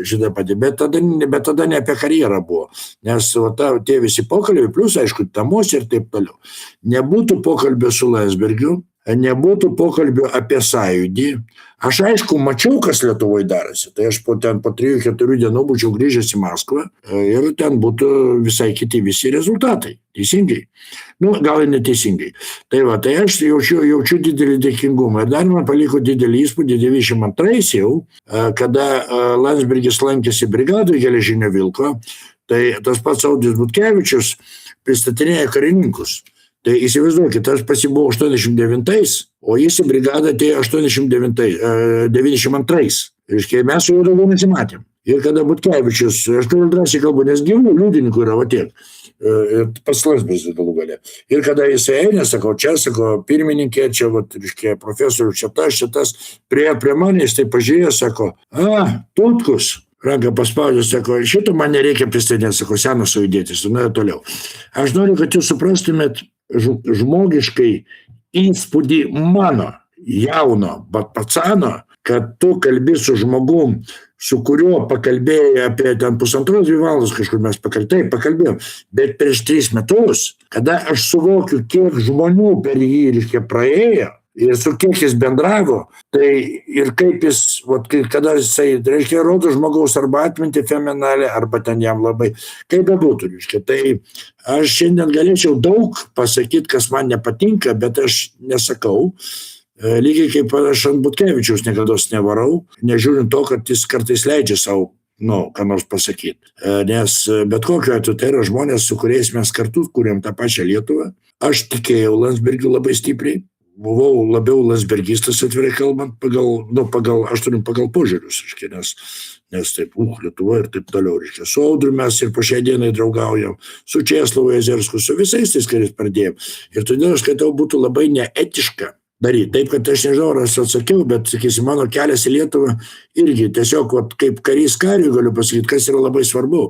šitą patį. Bet tada ne apie karjerą buvo. Nes tie visi pokalbiai, plus, aišku, tamos ir taip toliau. Nebūtų pokalbio su Landsbergiu, nebūtų pokalbio apie sąjūdį. Aš, aišku, mačiau, kas Lietuvoje darėsi. Tai aš po 3-4 dienų būčiau grįžęs į Maskvą ir ten būtų visai kiti visi rezultatai. Teisingai. Gal ir neteisingai. Tai aš jaučiu didelį dėkingumą. Ir dar man paliko didelį įspūdį 92 jau, kada Landsbergis lankėsi brigadoje Geležinio Vilko, tai tas pats Audis Butkevičius pristatinėja karininkus. Tai įsivaizduokit, aš pasibuvau 89, o jis į brigadą atėjo 92. Reiškia, mes su juo daugiau nesimatėm. Ir kada Butkevičius, aš turiu drąsiai kalbu, nes gyvų liudininkų yra tiek, pats Landsbergis galų gale. Ir kada jisai eina, sakau, pirmininkė, čia, reiškia, profesorių, čia tas, prie manęs, tai pažiūrėjo, sako, Tutkus. Ranką paspaudė, sako, šito man nereikia pristatinėti, sako, senas sąjūdietis, toliau. Aš noriu, kad jūs suprastumėt žmogiškai įspūdį mano jauno pacano, kad tu kalbi su žmogum, su kuriuo pakalbėjai apie ten 1,5–2 valandos kažkur mes pakalbėjom, bet prieš 3 metus, kada aš suvokiu, kiek žmonių per jį, reiškia, praėjo ir su kiek jis bendravo, tai ir kaip jis, kada jisai, reiškia, rodo žmogaus arba atmintį fenomenalę, arba ten jam labai, kaip bebūtų, reiškia. Tai aš šiandien galėčiau daug pasakyti, kas man nepatinka, bet aš nesakau. Lygiai kaip aš ant Butkevičiaus niekados nevarau, nežiūrint to, kad jis kartais leidžia savo, ką nors pasakyti. Nes bet kokiu atveju tai yra žmonės, su kuriais mes kartu kūrėm tą pačią Lietuvą. Aš tikėjau Landsbergiu labai stipriai, buvau labiau landsbergistas, atvirai kalbant, pagal požiūrius, nes taip, Lietuva ir taip toliau, reiškia. Su Audriu mes ir po šiai dienai draugaujam, su Česlovu Jezersku, su visais tais, kuriais pradėjom. Ir todėl aš skaitau, būtų labai neetiška daryti. Taip, kad aš nežinau, ar aš atsakiau, bet, sakysim, mano kelias į Lietuvą irgi tiesiog, kaip karys kariui galiu pasakyti, kas yra labai svarbu.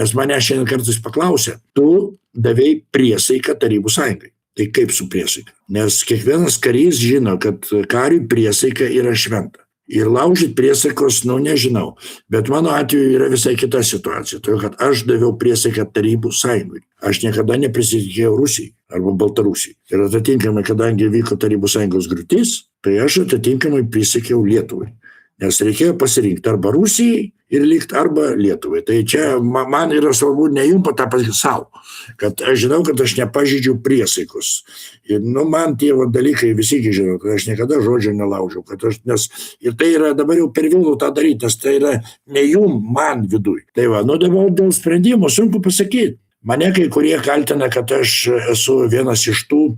Nes mane šiandien kartais paklausė, tu davei priesaiką Tarybų Sąjungai. Tai kaip su priesaika? Nes kiekvienas karys žino, kad kariui priesaika yra šventa. Ir laužyti priesaikos, nežinau. Bet mano atveju yra visai kita situacija. Todėl, kad aš daviau priesaiką Tarybų Sąjungai. Aš niekada neprisitikėjau Rusijai arba Baltarusijai. Ir atitinkamai, kadangi vyko Tarybų Sąjungos griūtis, tai aš atitinkamai prisiekiau Lietuvai. Nes reikėjo pasirinkti arba Rusijai ir likti arba Lietuvai. Tai čia man yra svarbu ne jums tą pasakyti savo, kad aš žinau, kad aš nepažydžiau priesaikos. Ir man tie dalykai visi žinau, kad aš niekada žodžio nelaužiau. Ir tai yra dabar jau per vėlu tą daryti, nes tai yra ne jum, man viduj. Tai dabar dėl sprendimo sunku pasakyti. Mane kai kurie kaltina, kad aš esu vienas iš tų,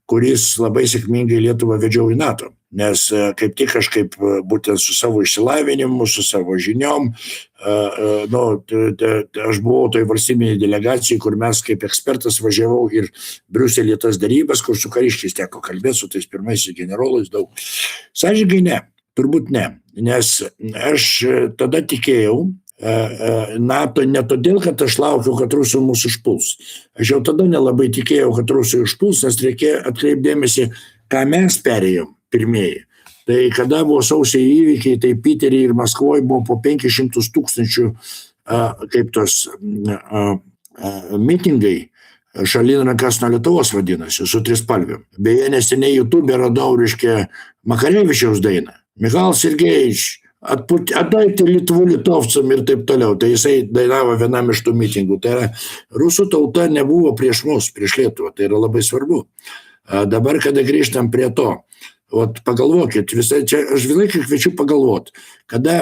kuris labai sėkmingai Lietuvą vedžiau į NATO. Nes kaip tik aš būtent su savo išsilavinimu, su savo žiniom, aš buvau toj valstybinėj delegacijai, kur mes kaip ekspertas važiavau ir Briuselį tas darybas, kur su kariškiais teko kalbėti, su tais pirmaisiais generolais daug. Sąžiningai ne, turbūt ne, nes aš tada tikėjau NATO ne todėl, kad aš laukiu, kad Rusų mūsų užpuls. Aš jau tada nelabai tikėjau, kad Rusų užpuls, nes reikėjo atkreipdėmėsi, ką mes perėjom pirmieji. Tai kada buvo sausio įvykiai, tai Piterį ir Maskvoje buvo po 500 000 kaip tos mitingai, šalin rankas nuo Lietuvos vadinasi, su trispalvėm. Beje, neseniai YouTube radau, reiškia, Makarevičiaus dainą. Michal Sergejič, atdайте Lietuvų litovcam ir taip toliau. Tai jisai dainavo vienam iš tų mitingų. Tai yra, rusų tauta nebuvo prieš mus, prieš Lietuvą. Tai yra labai svarbu. Dabar, kada grįžtam prie to, pagalvokit, čia aš visą laiką kviečiu pagalvoti, kada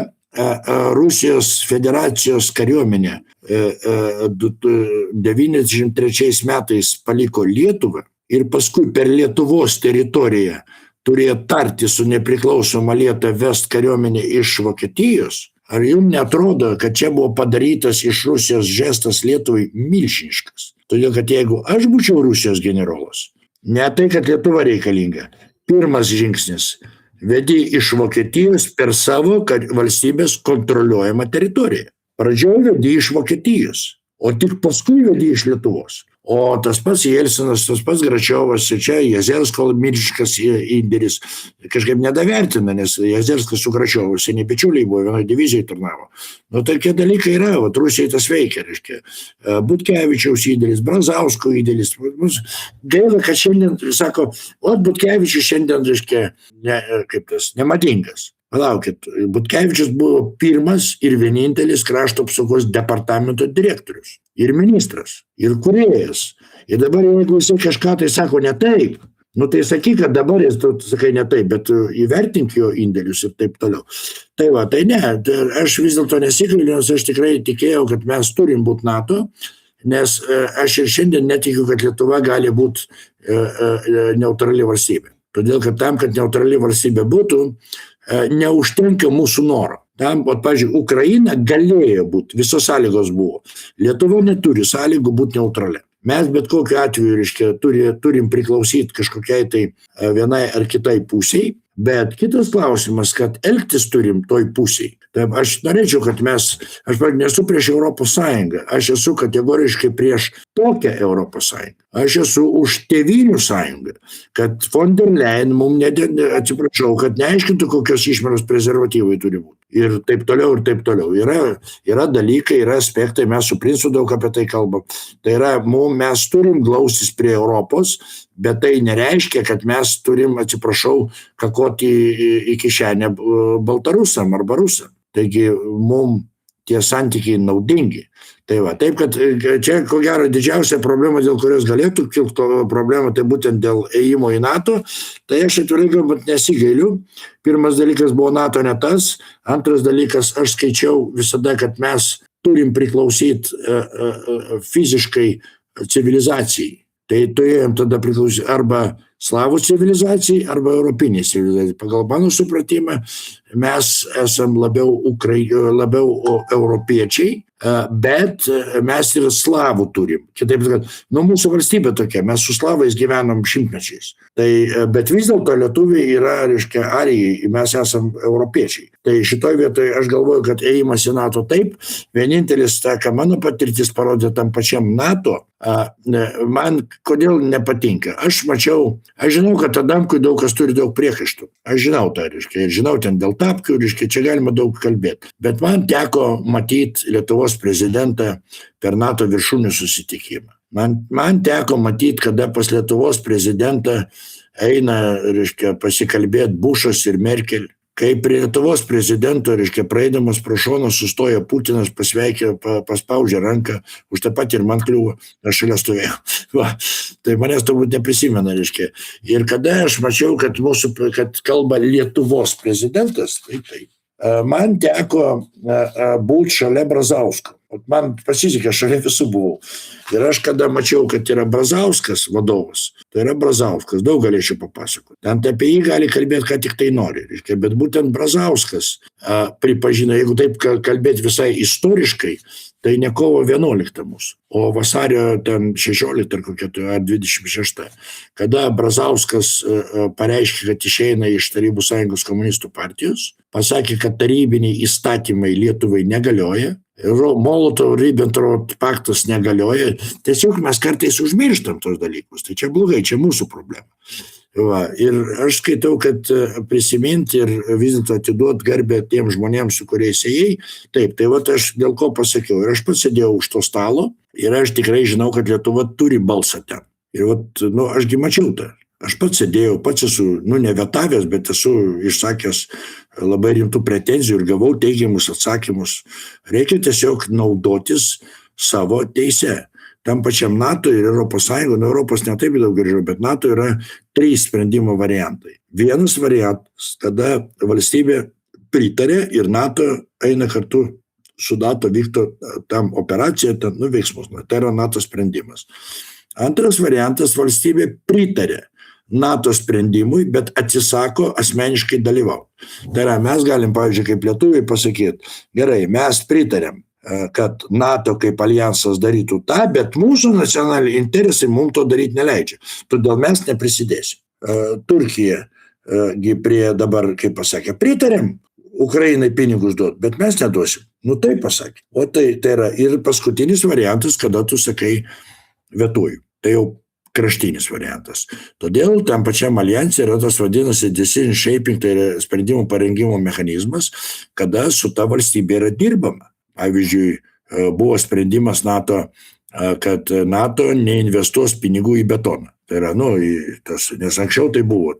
Rusijos federacijos kariuomenė 93 metais paliko Lietuvą ir paskui per Lietuvos teritoriją turėjo tarti su nepriklausoma Lietuva vest kariuomenę iš Vokietijos, ar jums netrodo, kad čia buvo padarytas iš Rusijos žestas Lietuvai milžiniškas? Todėl, kad jeigu aš būčiau Rusijos generolas, ne tai, kad Lietuva reikalinga, pirmas žingsnis – vedi iš Vokietijos per savo valstybės kontroliuojamą teritoriją. Pradžioje vedi iš Vokietijos, o tik paskui vedi iš Lietuvos. O tas pats Jelcinas, tas pats Gračiovas, čia Jezersko milžiniškas indėlis kažkaip nedavertina, nes Jezerskas su Gračiovu seniai bičiuliai buvo, vienoje divizijoje tarnavo. Tokie dalykai yra, Rusijai tas veikia, reiškia. Butkevičiaus indėlis, Brazausko indėlis. Gaila, kad šiandien, sako, Butkevičius šiandien, reiškia, nemadingas. Palaukit, Butkevičius buvo pirmas ir vienintelis krašto apsaugos departamento direktorius. Ir ministras, ir kūrėjas. Ir dabar, jeigu jisai kažką tai sako ne taip, tai sakyk, kad dabar jis sakai ne taip, bet įvertink jo indėlius ir taip toliau. Tai ne, aš vis dėlto nesikliu, nes aš tikrai tikėjau, kad mes turim būti NATO, nes aš ir šiandien netikiu, kad Lietuva gali būti neutrali valstybė. Todėl, kad tam, kad neutrali valstybė būtų, neužtenka mūsų noro. Tam, pavyzdžiui, Ukraina galėjo būti, visos sąlygos buvo. Lietuva neturi sąlygų būti neutralia. Mes bet kokiu atveju, reiškia, turim priklausyti kažkokiai tai vienai ar kitai pusiai, bet kitas klausimas, kad elgtis turim toj pusiai. Taip, aš norėčiau, kad aš nesu prieš Europos Sąjungą, aš esu kategoriškai prieš tokią Europos Sąjungą. Aš esu už tėvynių sąjungą, kad von der Leyen mums, atsiprašau, kad neaiškintų, kokios išmeros prezervatyvai turi būti. Ir taip toliau, ir taip toliau. Yra dalykai, yra aspektai, mes su Princu daug apie tai kalbam. Tai yra, mes turim glaustis prie Europos, bet tai nereiškia, kad mes turim, atsiprašau, kakoti į kišenę baltarusam arba rusam. Taigi, mums tie santykiai naudingi. Tai va, taip, kad čia, ko gero, didžiausia problema, dėl kurios galėtų kilti problema, tai būtent dėl ėjimo į NATO, tai aš atvirai galbūt nesigailiu. Pirmas dalykas buvo NATO ne tas, antras dalykas, aš skaičiau visada, kad mes turim priklausyti fiziškai civilizacijai. Tai turėjom tada priklausyti arba slavų civilizacijai, arba europiniai civilizacijai. Pagal mano supratimą, mes esam labiau europiečiai, bet mes ir slavų turim. Kitaip sakant, mūsų valstybė tokia, mes su slavais gyvenam šimtmečiais. Bet vis dėlto lietuviai yra, reiškia, arijai, mes esam europiečiai. Tai šitoj vietoje aš galvoju, kad ėjimas į NATO taip, vienintelis, ką mano patirtis parodė tam pačiam NATO, man kodėl nepatinka. Aš žinau, kad Adamkui daug kas turi daug priekaištų. Aš žinau tą, reiškia, ir žinau ten dėl tapkių, reiškia, čia galima daug kalbėti. Bet man teko matyti Lietuvos prezidentą per NATO viršūnių susitikimą. Man teko matyti, kada pas Lietuvos prezidentą eina, reiškia, pasikalbėti Bušas ir Merkel. Kai prie Lietuvos prezidento, reiškia, praeidamas pro šoną sustoja Putinas, pasveikė, paspaudžia ranką, už tą patį ir man kliuvo, aš šalia stovėjau. Va, tai manęs turbūt neprisimena, reiškia. Ir kada aš mačiau, kad kalba Lietuvos prezidentas, tai man teko būti šalia Brazausko. Man pasisekė, šalia visų buvau. Ir aš kada mačiau, kad yra Brazauskas vadovas, tai yra Brazauskas, daug galėčiau papasakoti. Ten apie jį gali kalbėti, ką tik tai nori. Bet būtent Brazauskas pripažino, jeigu taip kalbėti visai istoriškai, tai ne kovo 11 mūsų, o vasario 16 ar kokia, ar 26. Kada Brazauskas pareiškė, kad išeina iš Tarybų Sąjungos komunistų partijos, pasakė, kad tarybiniai įstatymai Lietuvai negalioja, Molotovo-Ribbentropo paktas negalioja, tiesiog mes kartais užmirštam tos dalykus, tai čia blogai, čia mūsų problema. Va, ir aš skaitau, kad prisiminti ir vis dėlto atiduoti garbę tiem žmonėms, su kuriais ėjai, taip, tai va aš dėl ko pasakiau, ir aš pats sėdėjau už to stalo, ir aš tikrai žinau, kad Lietuva turi balsą ten. Ir ašgi mačiau tą. Aš pats sėdėjau, pats esu, nevetavęs, bet esu išsakęs labai rimtų pretenzijų ir gavau teigiamus atsakymus. Reikia tiesiog naudotis savo teise. Tam pačiam NATO ir Europos Sąjungo, Europos ne taip daug gražiau, bet NATO yra 3 sprendimo variantai. Vienas variantas, kada valstybė pritarė ir NATO eina kartu su NATO vykto tam operaciją, veiksmus. Tai yra NATO sprendimas. Antras variantas, valstybė pritarė NATO sprendimui, bet atsisako asmeniškai dalyvauti. Tai yra, mes galim, pavyzdžiui, kaip lietuviai pasakyti, gerai, mes pritarėm, kad NATO kaip alijansas darytų tą, bet mūsų nacionaliniai interesai mums to daryti neleidžia. Todėl mes neprisidėsim. Turkija prie dabar, kaip pasakė, pritarėm Ukrainai pinigus duoti, bet mes neduosim. Taip pasakė. O tai yra ir paskutinis variantas, kada tu sakai vetuoju. Tai jau kraštinis variantas. Todėl tam pačiam alijanse yra tas vadinasi decision shaping, tai yra sprendimų parengimo mechanizmas, kada su ta valstybė yra dirbama. Pavyzdžiui, buvo sprendimas NATO, kad NATO neinvestuos pinigų į betoną. Tai yra, nes anksčiau tai buvo.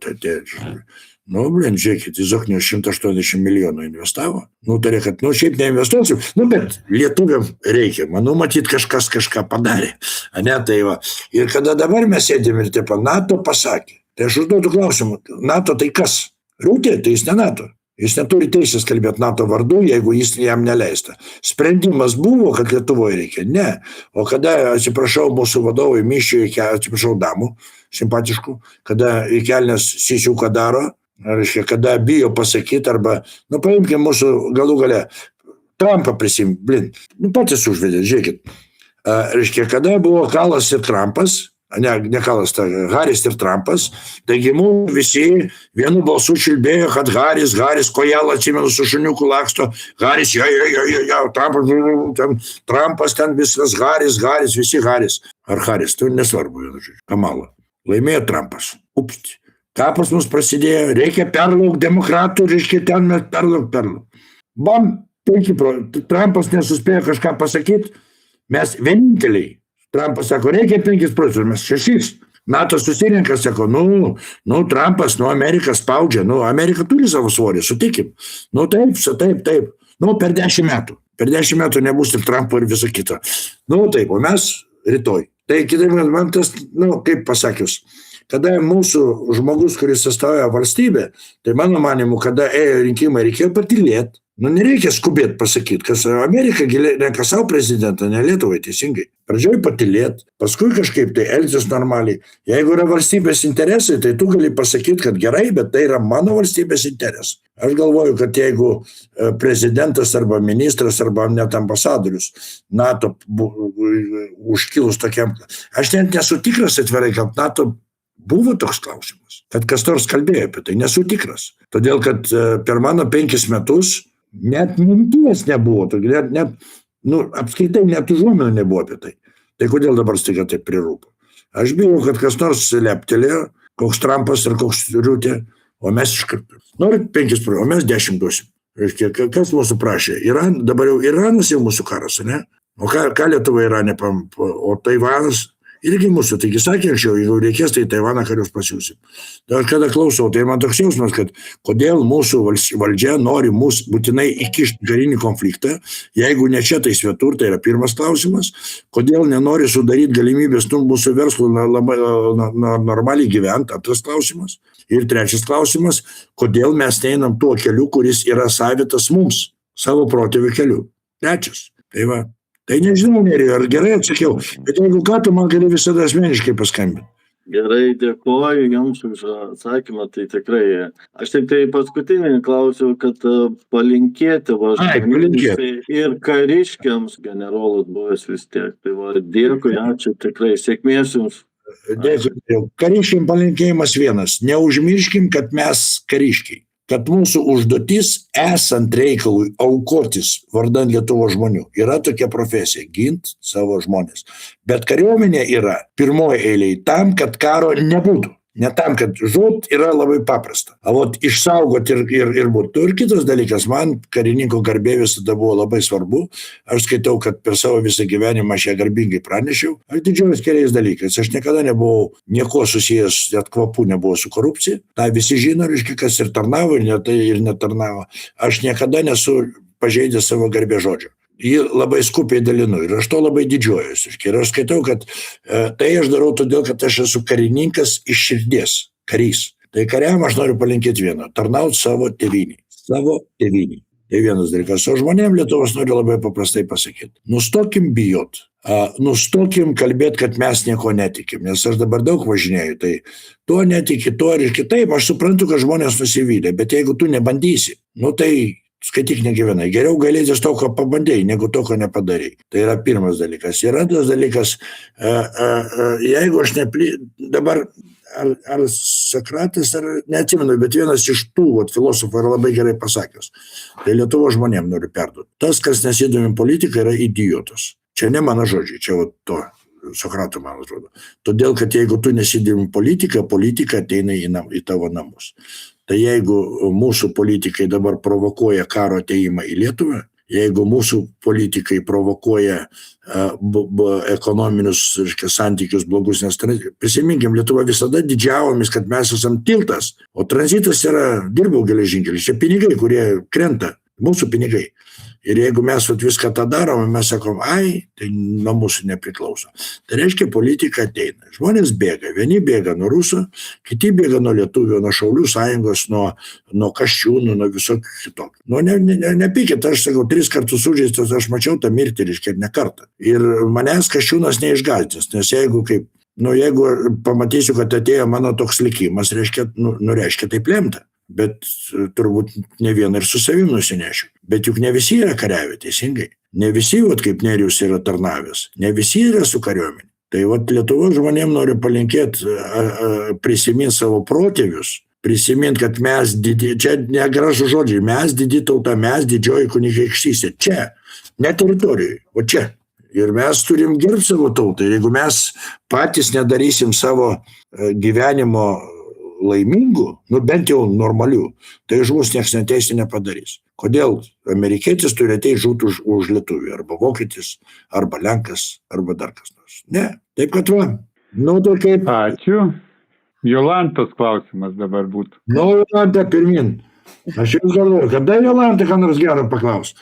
Žiūrėkit, Izoknius 180 milijonų investavo. Nutarė, kad, šiaip neinvestuosiu, bet lietuviam reikia. Manau, matyt, kažkas kažką padarė. Tai va. Ir kada dabar mes sėdėm ir taip, NATO pasakė. Tai aš užduodu klausimą, NATO tai kas? Rūtė, tai jis ne NATO. Jis neturi teisės kalbėti NATO vardu, jeigu jis jam neleista. Sprendimas buvo, kad Lietuvoje reikia. Ne. O kada, atsiprašau, mūsų vadovai Miščiui, atsiprašau, damų simpatiškų, kada į kelnes sisiuką daro, reiškia, kada bijo pasakyti, arba, paimkime mūsų galų gale, Trumpą patys užvedė, žiūrėkit. Reiškia, kada buvo Kalas ir Trumpas, ne Kalas, Haris ir Trumpas, taigi mums visi vienu balsu čiulbėjo, kad Haris, Kojala, atsimenu, su šuniuku laksto, Haris, Trumpas ten viskas, Haris, visi Haris. Ar Haris, tu nesvarbu, vienu žodžiu, Kamala. Laimėjo Trumpas. Ups. Ką pas mus prasidėjo, reikia perlaukti demokratų, reiškia ten mes perlauk. Bam, Trumpas nesuspėjo kažką pasakyti, mes vieninteliai. Trumpas sako, reikia 5%, mes 6. NATO susirinka, sako, Trumpas, Amerika spaudžia, Amerika turi savo svorį, sutikim. Taip. Per 10 metų. Per 10 metų nebus ir Trumpo ir viso kito. Taip, o mes rytoj. Tai kitaip, man tas, kaip pasakius, kada mūsų žmogus, kuris atstovauja valstybę, tai mano manimu, kada ėjo rinkimai, reikėjo patylėti. Nereikia skubėti pasakyti, kas Amerika renka savo prezidentą, ne Lietuvai, teisingai. Pradžioj patylėti, paskui kažkaip tai elgtis normaliai. Jeigu yra valstybės interesai, tai tu gali pasakyti, kad gerai, bet tai yra mano valstybės interesai. Aš galvoju, kad jeigu prezidentas arba ministras arba net ambasadorius NATO užkilus tokiam, aš net nesu tikras atvirai, kad NATO buvo toks klausimas, kad kas nors kalbėjo apie tai, nesu tikras. Todėl, kad per mano 5 metus net minties nebuvo, apskaitai net užuomenų nebuvo apie tai. Tai kodėl dabar staiga taip prirūpo? Aš bijau, kad kas nors leptelėjo, koks Trumpas ar koks Riutė, o mes iš karto. Norit 5%, o mes 10 duosim. Reiškia, kas mūsų prašė? Dabar jau Iranas jau mūsų karas, ne? O ką Lietuva Irane, o Taivanas irgi mūsų, taigi sakė anksčiau, jeigu reikės, tai Taivaną karius pasiūsim. Dar kada klausau, tai man toks jausmas, kad kodėl mūsų valdžia nori mūsų būtinai įkišti karinį konfliktą, jeigu ne čia, tai svetur, tai yra pirmas klausimas, kodėl nenori sudaryti galimybės mūsų verslų normaliai gyventi, antras klausimas. Ir trečias klausimas, kodėl mes neinam tuo keliu, kuris yra savitas mums, savo protėvių keliu. Trečias. Tai va. Tai nežinau, Nerijau, ar gerai atsakiau, bet jeigu ką, tu man gali visada asmeniškai paskambinti. Gerai, dėkoju Jums už atsakymą, tai tikrai. Aš tik tai paskutinį klausiau, kad palinkėti ir kariškiams generolas buvęs vis tiek. Tai va, dėkui, ačiū tikrai, sėkmės Jums. Dėkui, kariškiam palinkėjimas vienas, neužmirškim, kad mes kariškiai. Kad mūsų užduotis, esant reikalui aukotis vardan Lietuvos žmonių, yra tokia profesija – ginti savo žmonės. Bet kariuomenė yra pirmoji eilėje tam, kad karo nebūtų. Ne tam, kad žūt yra labai paprasta. Išsaugoti ir būtų. Ir kitas dalykas, man karininko garbė visada buvo labai svarbu. Aš skaitau, kad per savo visą gyvenimą aš ją garbingai pranešiau. Aš didžiuojuosi keliais dalykais. Aš niekada nebuvau nieko susijęs, net kvapų nebuvo su korupcija. Ta visi žino, kas ir tarnavo, ir netarnavo. Aš niekada nesu pažeidęs savo garbės žodžio. Jį labai skupiai dalinu ir aš to labai didžiuojuosi. Ir aš skaitau, kad tai aš darau todėl, kad aš esu karininkas iš širdies, karys. Tai kariam aš noriu palinkėti vieno, tarnauti savo tėvynį. Savo tėvynį. Tai vienas dalykas. O žmonėm Lietuvos noriu labai paprastai pasakyti. Nustokim bijot. Nustokim kalbėti, kad mes nieko netikim. Nes aš dabar daug važinėju. Tai tuo netiki, tuo ir kitaip. Aš suprantu, kad žmonės nusivylė. Bet jeigu tu nebandysi, tai skaityk negyvenai. Geriau galėtis to, ko pabandėjai, negu to, ko nepadarėjai. Tai yra pirmas dalykas. Ir antras dalykas, jeigu aš dabar, ar Sokratas, ar neatsimenu, bet vienas iš tų filosofų yra labai gerai pasakęs. Tai Lietuvos žmonėm noriu perduoti. Tas, kas nesidomi politika, yra idiotas. Čia ne mano žodžiai, čia to Sokrato, man atrodo. Todėl, kad jeigu tu nesidomi politika, politika ateina į tavo namus. Tai jeigu mūsų politikai dabar provokuoja karo ateimą į Lietuvą, jeigu mūsų politikai provokuoja ekonominius santykius blogus, nes prisiminkim, Lietuva visada didžiavomis, kad mes esam tiltas, o tranzitas yra, dirbau geležinkelis, čia pinigai, kurie krenta, mūsų pinigai. Ir jeigu mes viską tą darome, mes sakom, tai nuo mūsų nepriklauso. Tai reiškia, politika ateina. Žmonės bėga. Vieni bėga nuo rusų, kiti bėga nuo lietuvių, nuo Šaulių sąjungos, nuo Kasčiūnų, nuo visokių kitokių. Nepykit, aš sakau, 3 kartus sužeistas, aš mačiau tą mirtį, reiškia, ne kartą. Ir manęs Kasčiūnas neišgąsdins, nes jeigu pamatysiu, kad atėjo mano toks likimas, reiškia, reiškia taip lemta. Bet turbūt ne vieną ir su savim nusinešiu. Bet juk ne visi yra kariavę, teisingai. Ne visi, kaip Nerijus, yra tarnavęs. Ne visi yra su kariuomenė. Tai vat Lietuvos žmonėms noriu palinkėti prisiminti savo protėvius, prisiminti, kad mes čia negražu žodžiai, mes didi tauta, mes didžioji kunigaikštystė, čia, ne teritorijai, o čia. Ir mes turim gerbti savo tautą. Ir jeigu mes patys nedarysim savo gyvenimo laimingų, bent jau normalių, tai už mus nieks neteisė nepadarys. Kodėl amerikietis turi ateiti žūti už lietuvį, arba vokietis, arba lenkas, arba dar kas nors. Ne, taip kad va. Tai kaip... Ačiū. Jolantos klausimas dabar būtų. Jolanta, pirmin. Aš jau galvoju, kada Jolanta ką nors gero paklaus?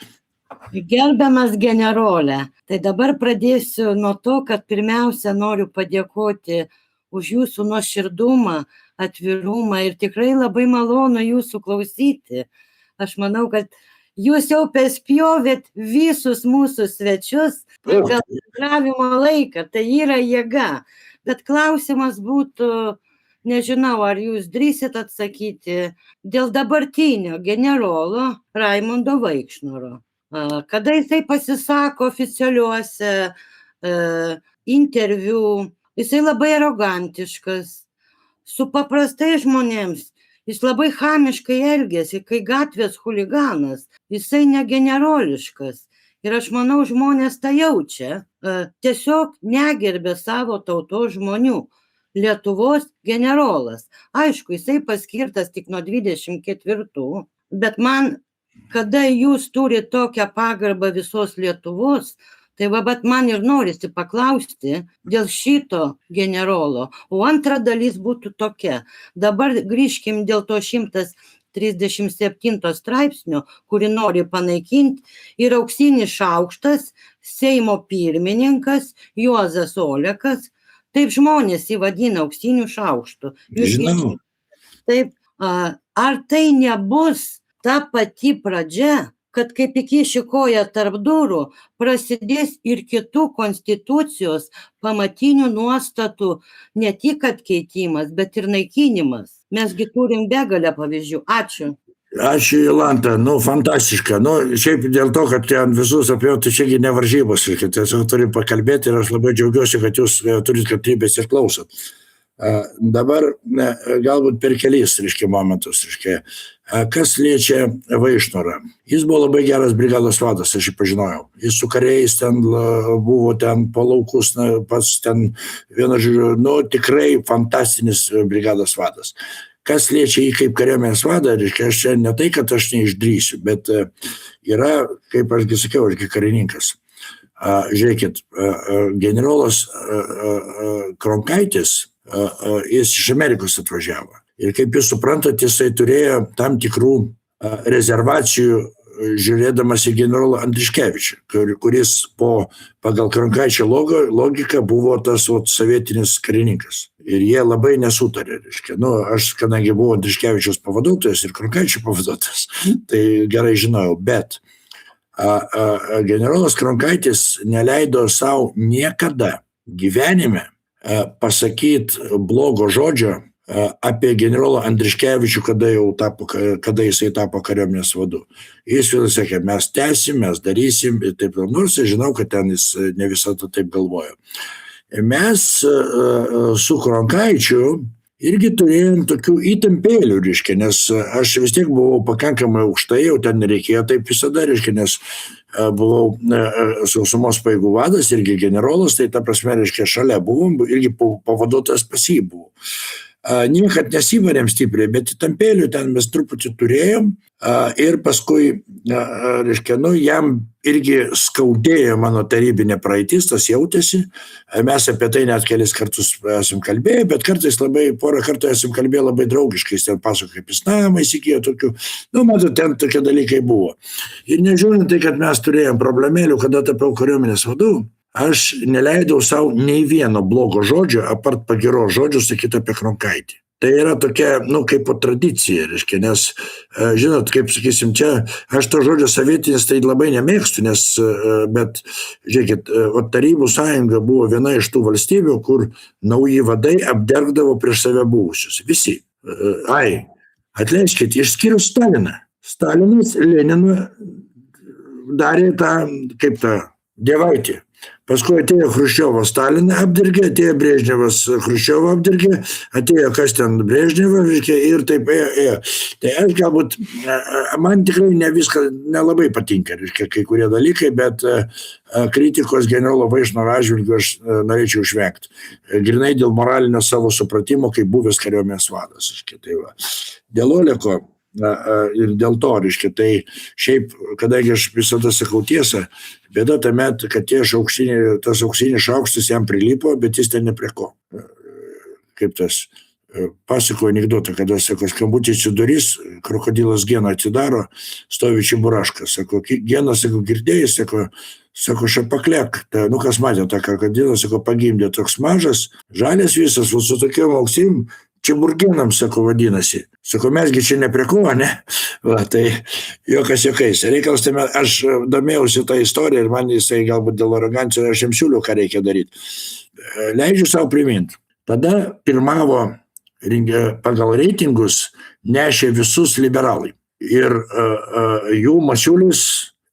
Gerbiamas generolė, tai dabar pradėsiu nuo to, kad pirmiausia noriu padėkoti už jūsų nuoširdumą, atvirumą ir tikrai labai malonu jūsų klausyti. Aš manau, kad jūs jau perspjovėt visus mūsų svečius pagal bendravimo laiką, tai yra jėga. Bet klausimas būtų, nežinau, ar jūs drįsit atsakyti dėl dabartinio generolo Raimundo Vaikšnoro. Kada jisai pasisako oficialiuose interviu, jisai labai arogantiškas, su paprastai žmonėms, jis labai chamiškai elgėsi, kai gatvės chuliganas, jisai negeneroliškas. Ir aš manau, žmonės tą jaučia, tiesiog negerbė savo tautos žmonių. Lietuvos generolas. Aišku, jisai paskirtas tik nuo 24, bet man kada jūs turite tokią pagarbą visos Lietuvos, tai bet man ir norisi paklausti dėl šito generolo. O antra dalis būtų tokia. Dabar grįžkim dėl to 137 straipsnio, kurį nori panaikinti, ir auksinis šaukštas, Seimo pirmininkas Juozas Olekas, taip žmonės įvadina auksiniu šaukštu. Žinau. Taip, ar tai nebus ta pati pradžia, kad kaip įkiši koją tarp durų, prasidės ir kitų konstitucijos pamatinių nuostatų ne tik atkeitimas, bet ir naikinimas. Mesgi turim begalę pavyzdžių. Ačiū. Ačiū, Jolanta, fantastiška. Šiaip dėl to, kad ten visus apjauti, čiagi ne varžybos, tiesiog turim pakalbėti ir aš labai džiaugiuosi, kad jūs turit kantrybės ir klausot. Dabar galbūt per kelis, momentus, kas liečia Vaišnorą. Jis buvo labai geras brigados vadas, aš jį pažinojau. Jis su kariais ten buvo ten palaukus, pats ten vieną žiūriu, tikrai fantastinis brigados vadas. Kas liečia jį kaip kariuomenės vadą, aš čia ne tai, kad aš neišdrįsiu, bet yra, kaip ašgi sakiau, ašgi karininkas. Žiūrėkit, generolas Kronkaitis, jis iš Amerikos atvažiavo. Ir kaip jūs suprantate, jisai turėjo tam tikrų rezervacijų žiūrėdamas į generolą Andriškevičių, kuris pagal Kronkaičio logiką buvo tas sovietinis karininkas. Ir jie labai nesutarė. Aš, kadangi buvau Andriškevičiaus pavaduotojas ir Kronkaičio pavaduotojas, tai gerai žinojau, bet generolas Kronkaitis neleido savo niekada gyvenime pasakyti blogo žodžio apie generolą Andriškevičių, kada jisai tapo kariuomenės vadu. Jis vėl sakė, mes tęsim, mes darysim ir taip, nors aš žinau, kad ten jis ne visada taip galvojo. Mes su Kronkaičiu irgi turėjom tokių įtampėlių, nes aš vis tiek buvau pakankamai aukštai, jau ten nereikėjo taip visada, nes buvau sausumos pajėgų vadas, irgi generolas, tai ta prasme, šalia buvom, irgi pavaduotas pas jį buvau. Niekad nesivarėm stipriai, bet įtampėlių ten mes truputį turėjom ir paskui, jam irgi skaudėjo mano tarybinė praeitis, tas jautėsi. Mes apie tai net kelis kartus esam kalbėję, bet kartais porą kartų esam kalbėję labai draugiškai, jis ten pasakojo, kaip jis namą įsigijo tokių, matot, ten tokie dalykai buvo. Ir nežiūrint tai, kad mes turėjom problemėlių, kada tapau kariuomenės vadu, aš neleidau savo nei vieno blogo žodžio, apart pagiros žodžių, sakyti apie Kronkaitį. Tai yra tokia, kaip po tradicija, nes, žinot, kaip sakysim, čia, aš to žodžio sovietinis tai labai nemėgstu, bet, žiūrėkit, Tarybų sąjunga buvo viena iš tų valstybių, kur nauji vadai apdergdavo prieš save buvusius. Visi. Atleiskit, išskyrus Staliną. Stalinas Leninu darė tą, kaip tą, dievaitį. Paskui atėjo Chruščiovas Staliną apdirgė, atėjo Brežnevas Chruščiovą apdirgė, atėjo kas ten Brežnevą, ir taip ėjo. Tai aš galbūt, man tikrai ne viską nelabai patinka, kai kurie dalykai, bet kritikos generolo Vaišnoro atžvilgiu aš norėčiau išvengti. Grynai dėl moralinio savo supratimo, kaip buvęs kariuomenės vadas. Tai va. Dėl Oleko ir dėl to, tai šiaip, kadangi aš visada sakau tiesą, bėda tame, kad tas auksinis šaukštas jam prilipo, bet jis ten ne prie ko. Kaip tas pasako anekdotą, kada, sako, skambutis į duris, krokodilas Geną atidaro, stovi Čiburaškas. Sako, Genas, sako, girdėjai, sako, šapaklek. Kas matė tą krokodilą, sako, pagimdė toks mažas, žalės visas, su tokiam auksim, Čiburginam, sako, vadinasi. Sako, mesgi čia ne prie ko, ne? Va, tai jokas jokais. Reikalas, tai aš domėjausi tą istoriją ir man jisai galbūt dėl arogancijos, aš jam siūliau, ką reikia daryti. Leidžiu savo priminti. Tada pirmavo pagal reitingus nešė visus liberalai. Ir jų Masiulis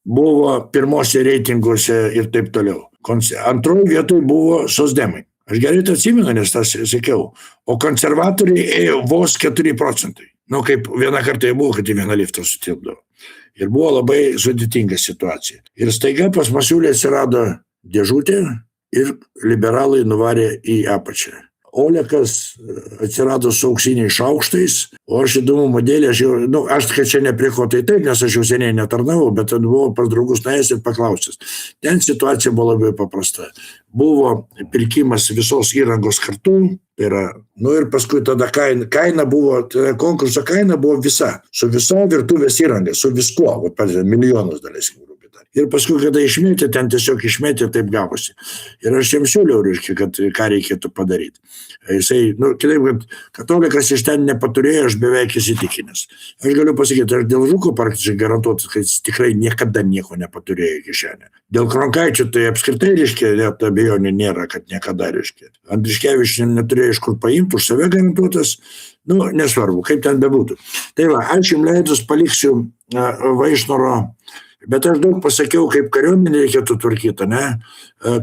buvo pirmose reitinguose ir taip toliau. Antroji vietoj buvo socdemai. Aš gerai tai atsimenu, nes tas sakiau. O konservatoriai ėjo vos 4%. Kaip vieną kartą buvo, kad į vieną liftą sutilpdavo. Ir buvo labai sudėtinga situacija. Ir staiga pas Masiulį atsirado dėžutė ir liberalai nuvarė į apačią. Olekas atsirado su auksiniais šaukštais, o aš įdomu modelį, aš kad čia ne prie ko tai taip, nes aš jau seniai netarnavau, bet ten buvau pas draugus nuėjęs ir paklausęs. Ten situacija buvo labai paprasta. Buvo pirkimas visos įrangos kartu, tai yra, ir paskui tada kaina buvo, konkurso kaina buvo visa, su visa virtuvės įranga, su viskuo, milijonus daleiskim. Ir paskui, kada išmėtė, ten tiesiog išmėtė, taip gavosi. Ir aš jam siūliau, kad ką reikėtų padaryti. Jisai, kitaip, kad katalikas iš ten nepaturėjo, aš beveik įsitikinęs. Aš galiu pasakyti, aš dėl Žuko praktiškai garantuoti, kad jis tikrai niekada nieko nepaturėjo į kišenę. Dėl Kronkaičio tai apskritai, net abejonių nėra, kad niekada, Andriškevičius neturėjo iš kur paimti, už save garantuotas, nesvarbu, kaip ten bebūtų. Tai va, aš jums leidus paliksiu Vaišnoro. Bet aš daug pasakiau, kaip kariuomenė reikėtų tvarkyti,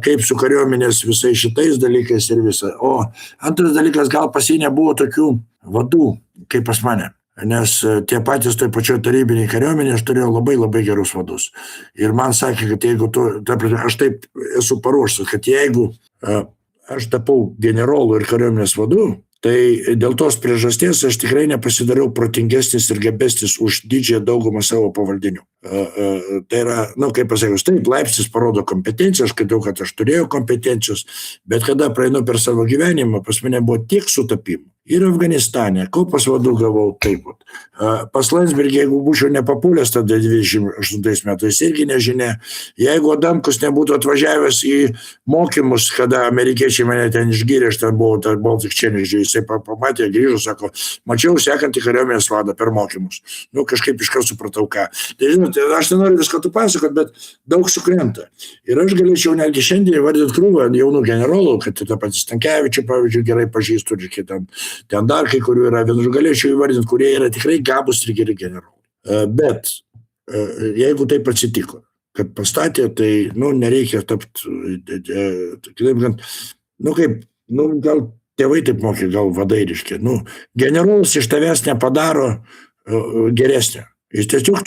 kaip su kariuomenės visais šitais dalykais ir visą. O antras dalykas, gal pas jį nebuvo tokių vadų, kaip pas mane. Nes tie patys toj pačioj tarybiniai kariuomenė, aš turėjau labai labai gerus vadus. Ir man sakė, kad jeigu aš taip esu paruošęs, kad jeigu aš tapau generolu ir kariuomenės vadu, tai dėl tos priežasties aš tikrai nepasidariau protingesnis ir gebesnis už didžiąją daugumą savo pavaldinių. Tai yra, kaip pasakius, taip, laipsnis parodo kompetenciją, aš kadau, kad aš turėjau kompetencijos, bet kada praeinu per savo gyvenimą, pas mane buvo tiek sutapimų. Ir Afganistane, kopas vadų gavau taip. Pas Landsbergį, jeigu būčiau nepapulęs tada 28 metais, irgi nežinia. Jeigu Adamkus nebūtų atvažiavęs į mokymus, kada amerikiečiai mane ten išgyrė, aš ten buvau, tai Baltic Challenge, jisai pamatė, grįžo, sako, mačiau sekantį kariuomenės vadą per mokymus. Kažkaip iškart supratau ką. Tai žinote, aš nenoriu viską tu pasakot, bet daug sukrenta. Ir aš galėčiau netgi šiandien įvardinti krūvą jaunų generolų, kad tą patį Stankevičių, pavyzdžiui, gerai pažįstu, ten dar kai kurių yra, vienų galėčiau įvardinti, kurie yra tikrai gabus ir geri generolai. Bet jeigu taip atsitiko, kad pastatė, tai, nereikia tapti, gal tėvai taip mokė, gal vadai reiškia, generolas iš tavęs nepadaro geresnio. Jis tiesiog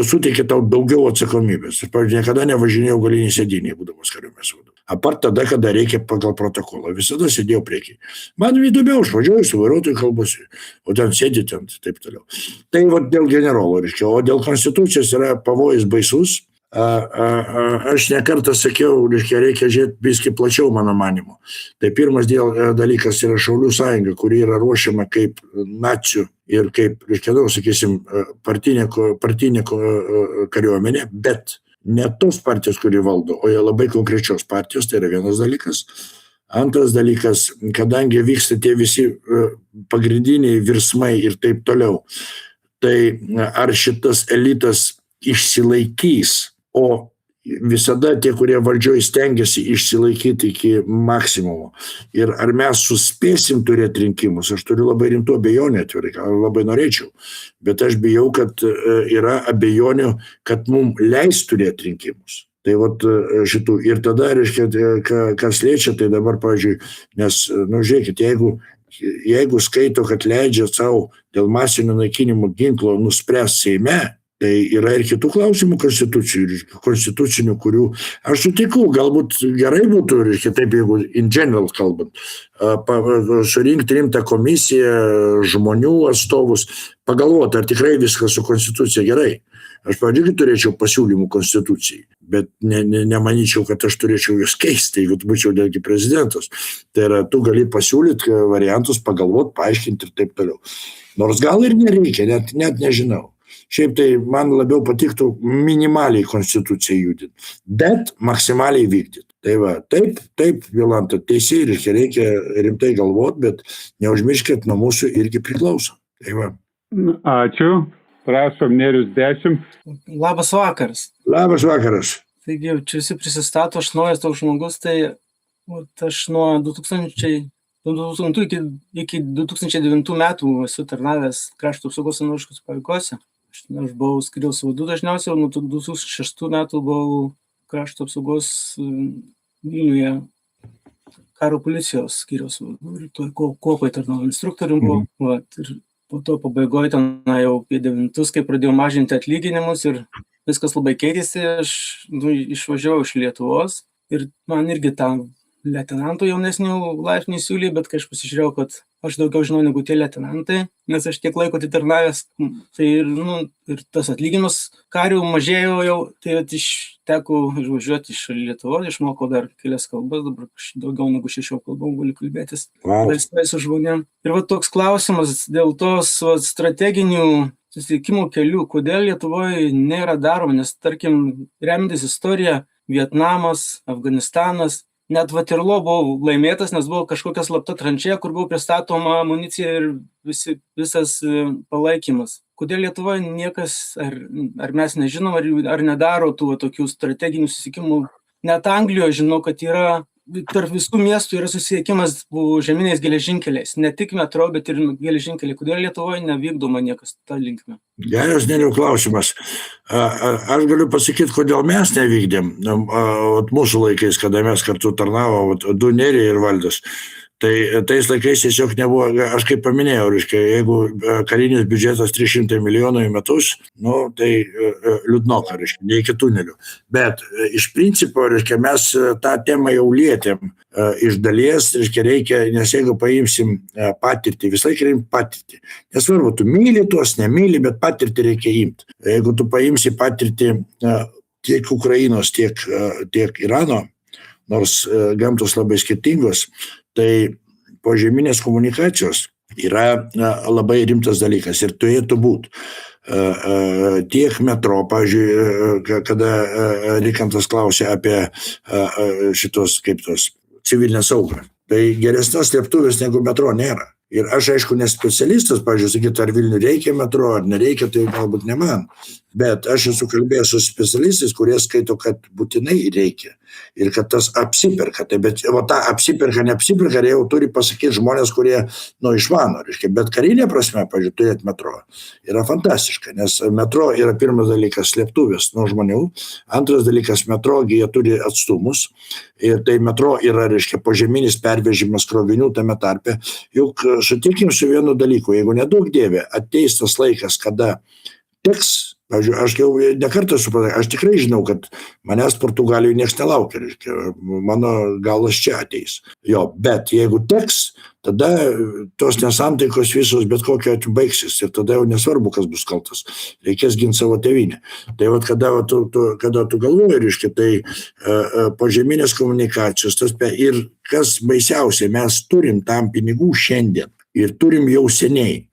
suteikė tau daugiau atsakomybės. Ir, pavyzdžiui, niekada nevažinėjau galinį sėdinį, būdamas kariuomenės vadu. Apart tada, kada reikia pagal protokolą. Visada sėdėjau priekyje. Man įdomiau, aš važiuoju su vairuotoju kalbasi, o ten sėdi ten, taip toliau. Tai dėl generolo, reiškia. O dėl konstitucijos yra pavojus baisus. Aš nekartą sakiau, reikia žiūrėti biskį plačiau, mano manimu. Tai pirmas dalykas yra Šaulių sąjunga, kuri yra ruošiama kaip nacių ir kaip, sakysim, partinė kariuomenė, bet ne tos partijos, kuri valdo, o labai konkrečios partijos, tai yra vienas dalykas. Antras dalykas, kadangi vyksta tie visi pagrindiniai virsmai ir taip toliau, tai ar šitas elitas išsilaikys, o visada tie, kurie valdžioje stengiasi išsilaikyti iki maksimumo. Ir ar mes suspėsim turėti rinkimus, aš turiu labai rimtų abejonių, atvirai, labai norėčiau, bet aš bijau, kad yra abejonių, kad mums leis turėti rinkimus. Tai vat šitų. Ir tada, reiškia, kas liečia, tai dabar, pavyzdžiui, nes, žiūrėkit, jeigu skaito, kad leidžia savo dėl masinio naikinimo ginklo nuspręs Seime, tai yra ir kitų klausimų konstitucinių, kurių aš sutikau, galbūt gerai būtų, reiškia, taip, jeigu in general kalbant, surinkti rimtą komisiją, žmonių atstovus, pagalvoti, ar tikrai viskas su konstitucija gerai. Aš, pavyzdžiui, turėčiau pasiūlymų konstitucijai, bet nemanyčiau, kad aš turėčiau juos keisti, jeigu būčiau netgi prezidentas. Tai yra, tu gali pasiūlyti variantus, pagalvoti, paaiškinti ir taip toliau. Nors gal ir nereikia, net nežinau. Šiaip tai man labiau patiktų minimaliai konstituciją judinti, bet maksimaliai vykdyti. Tai va, taip, Jolanta, teisė, reikia rimtai galvoti, bet neužmirškit, nuo mūsų irgi priklauso. Tai va. Ačiū. Prašom, Nerius 10. Labas vakaras. Labas vakaras. Taigi, čia visi prisistato, aš naujas toks žmogus, tai aš nuo 2000 iki 2009 metų esu tarnavęs krašto apsaugos savanoriškose pajėgose. Aš buvau skyriaus vadu dažniausiai, nuo 2006 metų buvau krašto apsaugos Vilniuje karo policijos skyriaus vadu. Ir toj kopai tarnavau instruktorium buvau. Ir po to pabaigoje ten jau apie 9, kai pradėjau mažinti atlyginimus ir viskas labai keitėsi, aš išvažiavau iš Lietuvos ir man irgi tam leitenantų jaunesnių laipsnių siūlė, bet kai aš pasižiūrėjau, kad aš daugiau žinau negu tie leitenantai, nes aš tiek laiko atitarnavęs, tai ir tas atlyginimas karių mažėjo jau, tai teko išvažiuoti iš Lietuvos, išmokau dar kelias kalbas, dabar daugiau negu 6 kalbų galiu kalbėtis laisvai su žmonėm. Ir va toks klausimas dėl tos strateginių susiekimo kelių, kodėl Lietuvoje nėra daroma, nes tarkim, remintis istoriją, Vietnamas, Afganistanas, net Vaterlo buvo laimėtas, nes buvo kažkokia slapta tranšėja, kur buvo pristatoma amunicija ir visas palaikymas. Kodėl Lietuvoje niekas, ar mes nežinom, ar nedaro tų tokių strateginių susiekimų? Net Anglijoje žinau, kad yra tarp visų miestų yra susiekimas žeminiais geležinkeliais. Ne tik metro, bet ir geležinkeliai. Kodėl Lietuvoje nevykdoma niekas tą linkmę? Geras, Neriau, klausimas. Aš galiu pasakyti, kodėl mes nevykdėm. Mūsų laikais, kada mes kartu tarnavo, du Neriai ir Valdas. Tai tais laikais tiesiog nebuvo, aš kaip paminėjau, reiškia, jeigu karinis biudžetas 300 milijonų į metus, tai liūdnoka, reiškia, ne iki tunelių. Bet iš principo, reiškia, mes tą temą jau lietėm iš dalies, reiškia, nes jeigu paimsim patirtį, visą laiką reikia patirtį. Nesvarbu, tu myli tuos, nemyli, bet patirtį reikia imti. Jeigu tu paimsi patirtį tiek Ukrainos, tiek Irano, nors gamtos labai skirtingos, tai požeminės komunikacijos yra labai rimtas dalykas ir turėtų būti. Tiek metro, pavyzdžiui, kada Rikantas klausė apie šitos, kaip tos, civilinę saugą, tai geresnės slėptuvės negu metro nėra. Ir aš, aišku, ne specialistas, pavyzdžiui, sakyti, ar Vilniui reikia metro, ar nereikia, tai galbūt ne man. Bet aš esu kalbėjęs su specialistais, kurie skaito, kad būtinai reikia. Ir kad tas apsiperka. Tai, bet tą apsiperka, neapsiperka, jau turi pasakyti žmonės, kurie išmano. Bet karinė prasme, pavyzdžiui, turėti metro yra fantastiška, nes metro yra pirmas dalykas slėptuvės nuo žmonių, antras dalykas metro, jie turi atstumus. Ir tai metro yra, reiškia, požeminis pervežimas krovinių tame tarpe. Juk sutikim su vienu dalyku, jeigu nedaug dievė, ateis tas laikas, kada teks, pavyzdžiui, aš jau nekartą supratau, aš tikrai žinau, kad manęs Portugalijoje niekas nelaukia, reiškia, mano galas čia ateis. Jo, bet jeigu teks, tada tos nesantaikos visos bet kokio baigsis ir tada jau nesvarbu, kas bus kaltas. Reikės ginti savo tėvynę. Tai vat, kada tu galvoji, reiškia, tai požeminės komunikacijos, ir kas baisiausia, mes turim tam pinigų šiandien ir turim jau seniai.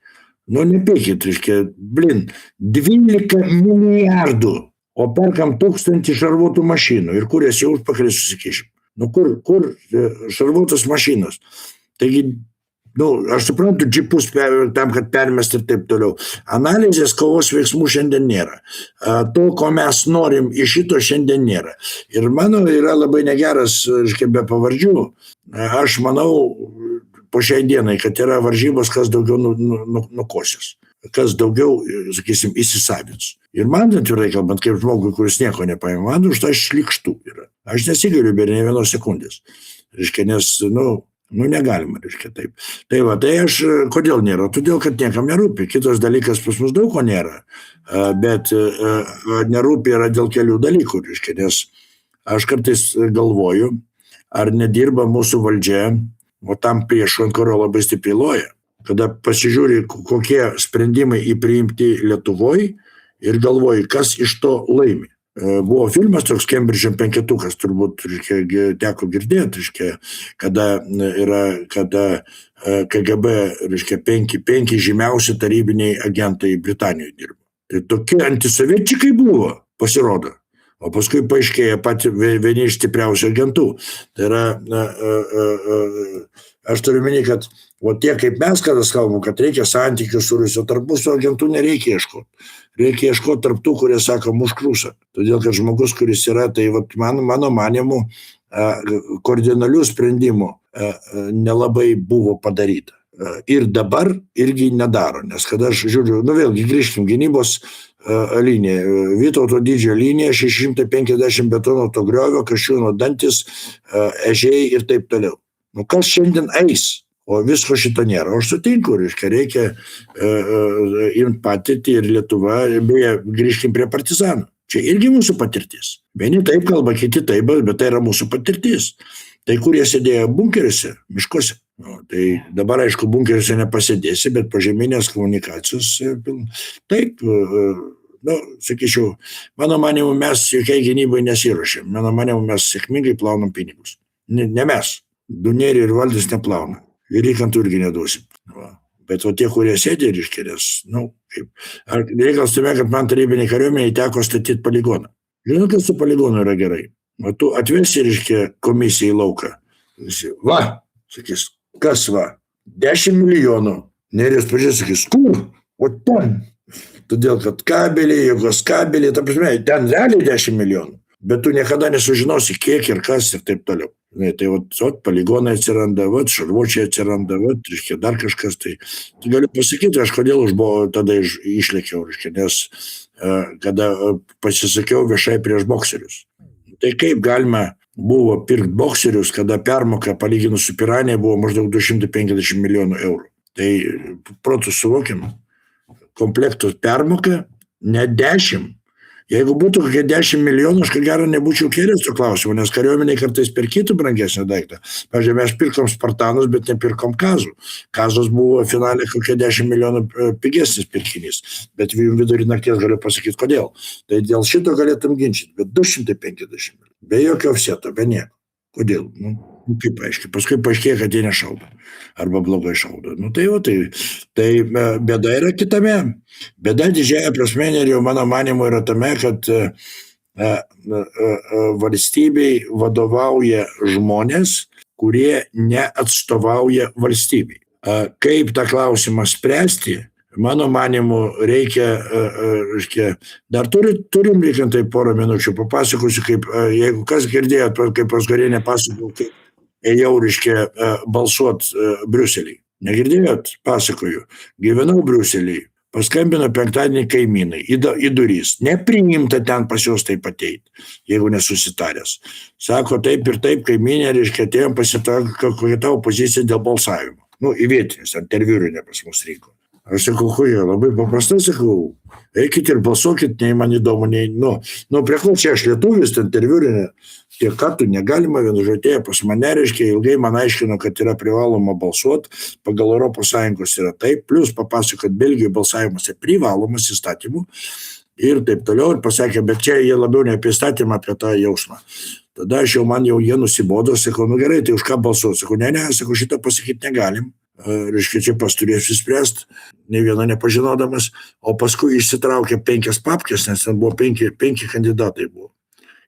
Nepykit, reiškia, 12 milijardų, o perkam 1000 šarvuotų mašinų ir kur jas jau užpakalį susikišim. Kur šarvuotos mašinos? Taigi, aš suprantu, džipus tam, kad permesti ir taip toliau. Analizės kovos veiksmų šiandien nėra. To, ko mes norim, iš šito šiandien nėra. Ir mano yra labai negeras, reiškia, be pavardžių. Aš manau, po šiai dienai, kad yra varžybos, kas daugiau nukosios. kas daugiau, sakysim, įsisavins. Ir man, atvirai kalbant, kaip žmogui, kuris nieko nepaima, man už tai šlikštų yra. Aš nesigaliu be ne vienos sekundės. Reiškia, nes, negalima, reiškia, taip. Tai va, tai aš, kodėl nėra? Todėl, kad niekam nerūpi. Kitas dalykas, pas mus daug ko nėra, bet nerūpi yra dėl kelių dalykų, reiškia, nes aš kartais galvoju, ar nedirba mūsų valdžia, o tam priešų, ant kurio labai stipriai loja. Kada pasižiūri, kokie sprendimai įpriimti Lietuvoje ir galvoji, kas iš to laimi. Buvo filmas toks Cambridge penketukas, turbūt teko girdėti, kada KGB, penki žymiausi tarybiniai agentai Britanijoje dirbo. Tai tokie antisoviečiai buvo, pasirodo. O paskui paaiškėja pati vieni iš stipriausių agentų. Tai yra, aš turiu meni, kad tie kaip mes, kada kalbam, kad reikia santykių su Rusija, tarpusio agentų nereikia ieškoti. Reikia ieškoti tarptų, kurie sako, mušk rusą. Todėl, kad žmogus, kuris yra, tai mano manimu, kardinalių sprendimų nelabai buvo padaryta. Ir dabar irgi nedaro, nes kada aš žiūriu, vėlgi grįžkim, gynybos linija, Vytauto didžiojo linija, 650 betono to griovio, Kasčiūno dantis, ežiai ir taip toliau. Kas šiandien eis? O visko šito nėra. Aš sutinku, reikia imti patirtį ir Lietuva, beje, grįžkim prie partizanų. Čia irgi mūsų patirtis. Vieni taip kalba, kiti taip, bet tai yra mūsų patirtis. Tai kurie sėdėjo bunkeriuose, miškuose. Tai dabar, aišku, bunkeriuose nepasėdėsi, bet pažeminės komunikacijos taip, sakyčiau, mano manimu, mes jokiai gynybai nesiruošėm. Mano manimu, mes sėkmingai plaunam pinigus. Ne mes. Dunėri ir Valdis neplauna. Ir reikantų irgi neduosim. Bet tie, kurie sėdė, nes, reikalas tame, kad man tarybiniai kariuomeniai teko statyti poligoną. Žinau, kad su poligonu yra gerai. O tu atvesi, komisiją į lauką. Va, sakys, kas va? 10 milijonų. Nerijus pažiūrės, sakys, kur? O ten. Todėl, kad kabeliai, jėgos kabeliai, ta prasme, ten realiai 10 milijonų. Bet tu niekada nesužinosi, kiek ir kas ir taip toliau. Tai poligonai atsiranda, šarvuočiai atsiranda, dar kažkas. Tai galiu pasakyti, aš kodėl tada išlėkiau, nes kada pasisakiau viešai prieš bokserius. Tai kaip galima buvo pirkti bokserius, kada permoka palyginus su Piranija buvo maždaug 250 milijonų eurų. Tai protus suvokim, komplektos permoka ne 10. Jeigu būtų kokie 10 milijonų, aš gero nebūčiau kėlęs to klausimo, nes kariuomeniai kartais perkytų brangesnį daiktą. Pavyzdžiui, mes pirkom Spartanus, bet nepirkom Kazų. Kazos buvo finale kokie 10 milijonų pigesnis pirkinys, bet vidurį nakties galiu pasakyti, kodėl. Tai dėl šito galėtum ginčyti, bet 250 milijonų, be jokio offseto, be nieko. Kodėl? Kaip aiškiai. Paskui paaiškėja, kad jie nešaudo. Arba blogai šaudo. Tai bėda yra kitame. Bėda didžiąja prasme, ir jau mano manimu yra tame, kad valstybei vadovauja žmonės, kurie neatstovauja valstybei. Kaip tą klausimą spręsti, mano manimu, reikia, dar turim reikiant tai porą minučių, papasakosiu, kaip, jeigu kas girdėjot, kaip Pasgarienė pasakojau, kaip ėjau, balsuot Briuselį. Negirdėjot? Pasakoju. Gyvenau Briuselį, paskambino penktadienį kaimynai į duris. Nepriimta ten pas juos taip ateit, jeigu nesusitaręs. Sako, taip ir taip, kaimynė, atėjom pasitarti, kokia tavo pozicija dėl balsavimo. Į vietinius, ant terviūrinė pas mus rinko. Aš sakau, labai paprastai sakau, eikit ir balsuokit, nei man įdomu, nei, prie ko čia aš lietuvis, ten terviūrinė, tiek kartų negalima, vienu žodėje pas mane, ilgai man aiškino, kad yra privaloma balsuoti, pagal ES yra taip, plus papasakot, Belgijoje balsavimas yra privalomas įstatymų ir taip toliau, ir pasakė, bet čia jie labiau ne apie įstatymą, apie tą jausmą. Tada man jie nusibodo, sakau, gerai, tai už ką balsuoti? Sakau, ne, sakau, šitą pasakyti negalim. Čia pas turėsiu spręsti, ne vieną nepažinodamas, o paskui išsitraukė 5 papkės, nes ten buvo 5 kandidatai buvo.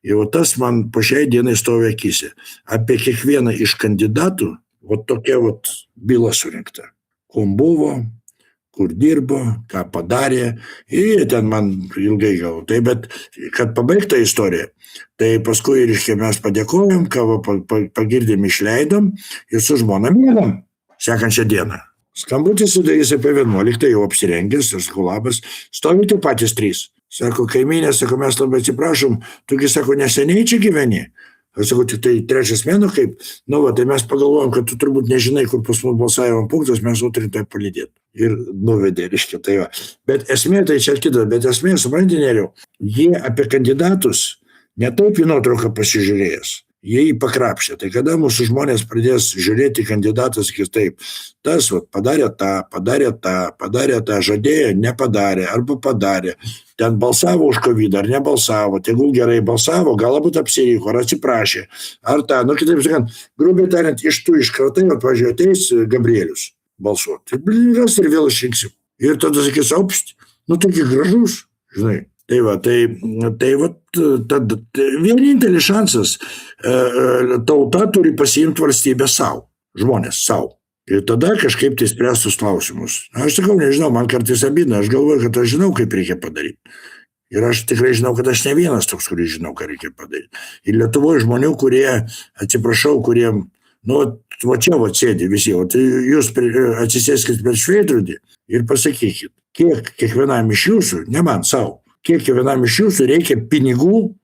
Ir tas man po šiai dienai stovi akise. Apie kiekvieną iš kandidatų tokia byla surinkta. Kom buvo, kur dirbo, ką padarė, ir ten man ilgai gavo. Tai bet, kad pabaigta istorija, tai paskui mes padėkojom, ką pagirdėm, išleidom ir su žmona mėgam. Sekančią dieną. Skambutis sudarys apie 11, jau apsirengęs, aš sakau, labas, stovi tie patys 3. Sako, kaimynė, sako, mes labai atsiprašom, tugi, sako, neseniai čia gyveni. Aš sakau, tik tai 3 mėnuo kaip, tai mes pagalvojom, kad tu turbūt nežinai, kur pas mus balsavimo punktas, mes turim tai palydėti. Ir nuvedė, reiškia, tai va. Bet esmė, tai čia kitas, bet esmė, supranti, Neriau, jie apie kandidatus ne taip į nuotrauką pasižiūrėjęs. Jie jį pakrapštė. Tai kada mūsų žmonės pradės žiūrėti kandidatus, sakys taip, tas padarė tą, žadėjo, nepadarė, arba padarė, ten balsavo už COVID, ar nebalsavo, tegul gerai balsavo, galbūt apsiriko, ar atsiprašė, ar tą, kitaip sakant, grubiai tariant, iš tų iškratai, pavyzdžiui, ateis Gabrielius balsuoti. Tai ir vėl išrinksim. Ir tada sakys, opst, taigi gražus, žinai. Tai vienintelis šansas, tauta turi pasiimti valstybę savo, žmonės savo. Ir tada kažkaip tai spręstus klausimus. Aš sakau, nežinau, man kartais abina, aš galvoju, kad aš žinau, kaip reikia padaryti. Ir aš tikrai žinau, kad aš ne vienas toks, kuris žinau, ką reikia padaryti. Ir Lietuvoje žmonių, kurie, atsiprašau, kuriem, čia sėdi visi, jūs atsisėskit prieš veidrodį ir pasakykit, kiek kiekvienam iš jūsų, ne man, savo, kiek kiekvienam iš jūsų reikia pinigų,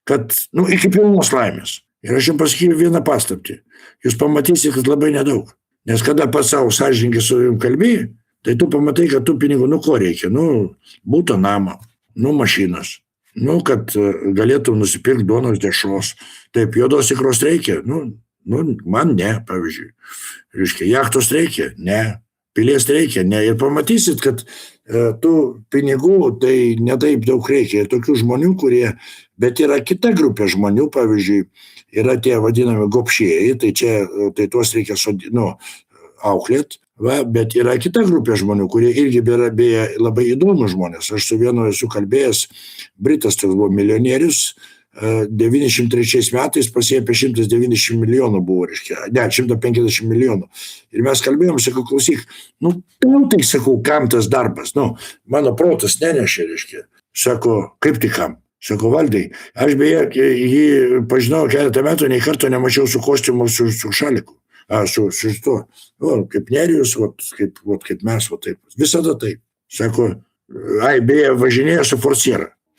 kad, iki pilnos laimės. Ir aš jums pasakysiu vieną paslaptį. Jūs pamatysite, kad labai nedaug. Nes kada pats savo sąžininkai su jums kalbėjai, tai tu pamatai, kad tų pinigų, ko reikia? Būto namą, mašinas, kad galėtum nusipirkti duonos dešros. Taip, juodos ikros reikia? Man ne, pavyzdžiui. Reiškia, jachtos reikia? Ne. Pilies reikia? Ne. Ir pamatysit, kad tų pinigų tai netaip daug reikia. Ir tokių žmonių, bet yra kita grupė žmonių, pavyzdžiui, yra tie vadinami gobšieji, tai tuos reikia auklėt, bet yra kita grupė žmonių, kurie irgi yra beje labai įdomus žmonės. Aš su vienu esu kalbėjęs, Britas toks buvo milijonierius, 93 metais pasiekė apie 190 milijonų buvo, reiškia, 150 milijonų. Ir mes kalbėjom, sakau, klausyk, tau tai, sakau, kam tas darbas, mano protas nenešė, reiškia. Sako, kaip tai kam? Sako, Valdai, aš beje jį pažinau keletą metų, nei karto nemačiau su kostiumu, su šaliku. Su to, kaip Nerijus, kaip mes, taip. Visada taip. Sako, beje, važinėjo su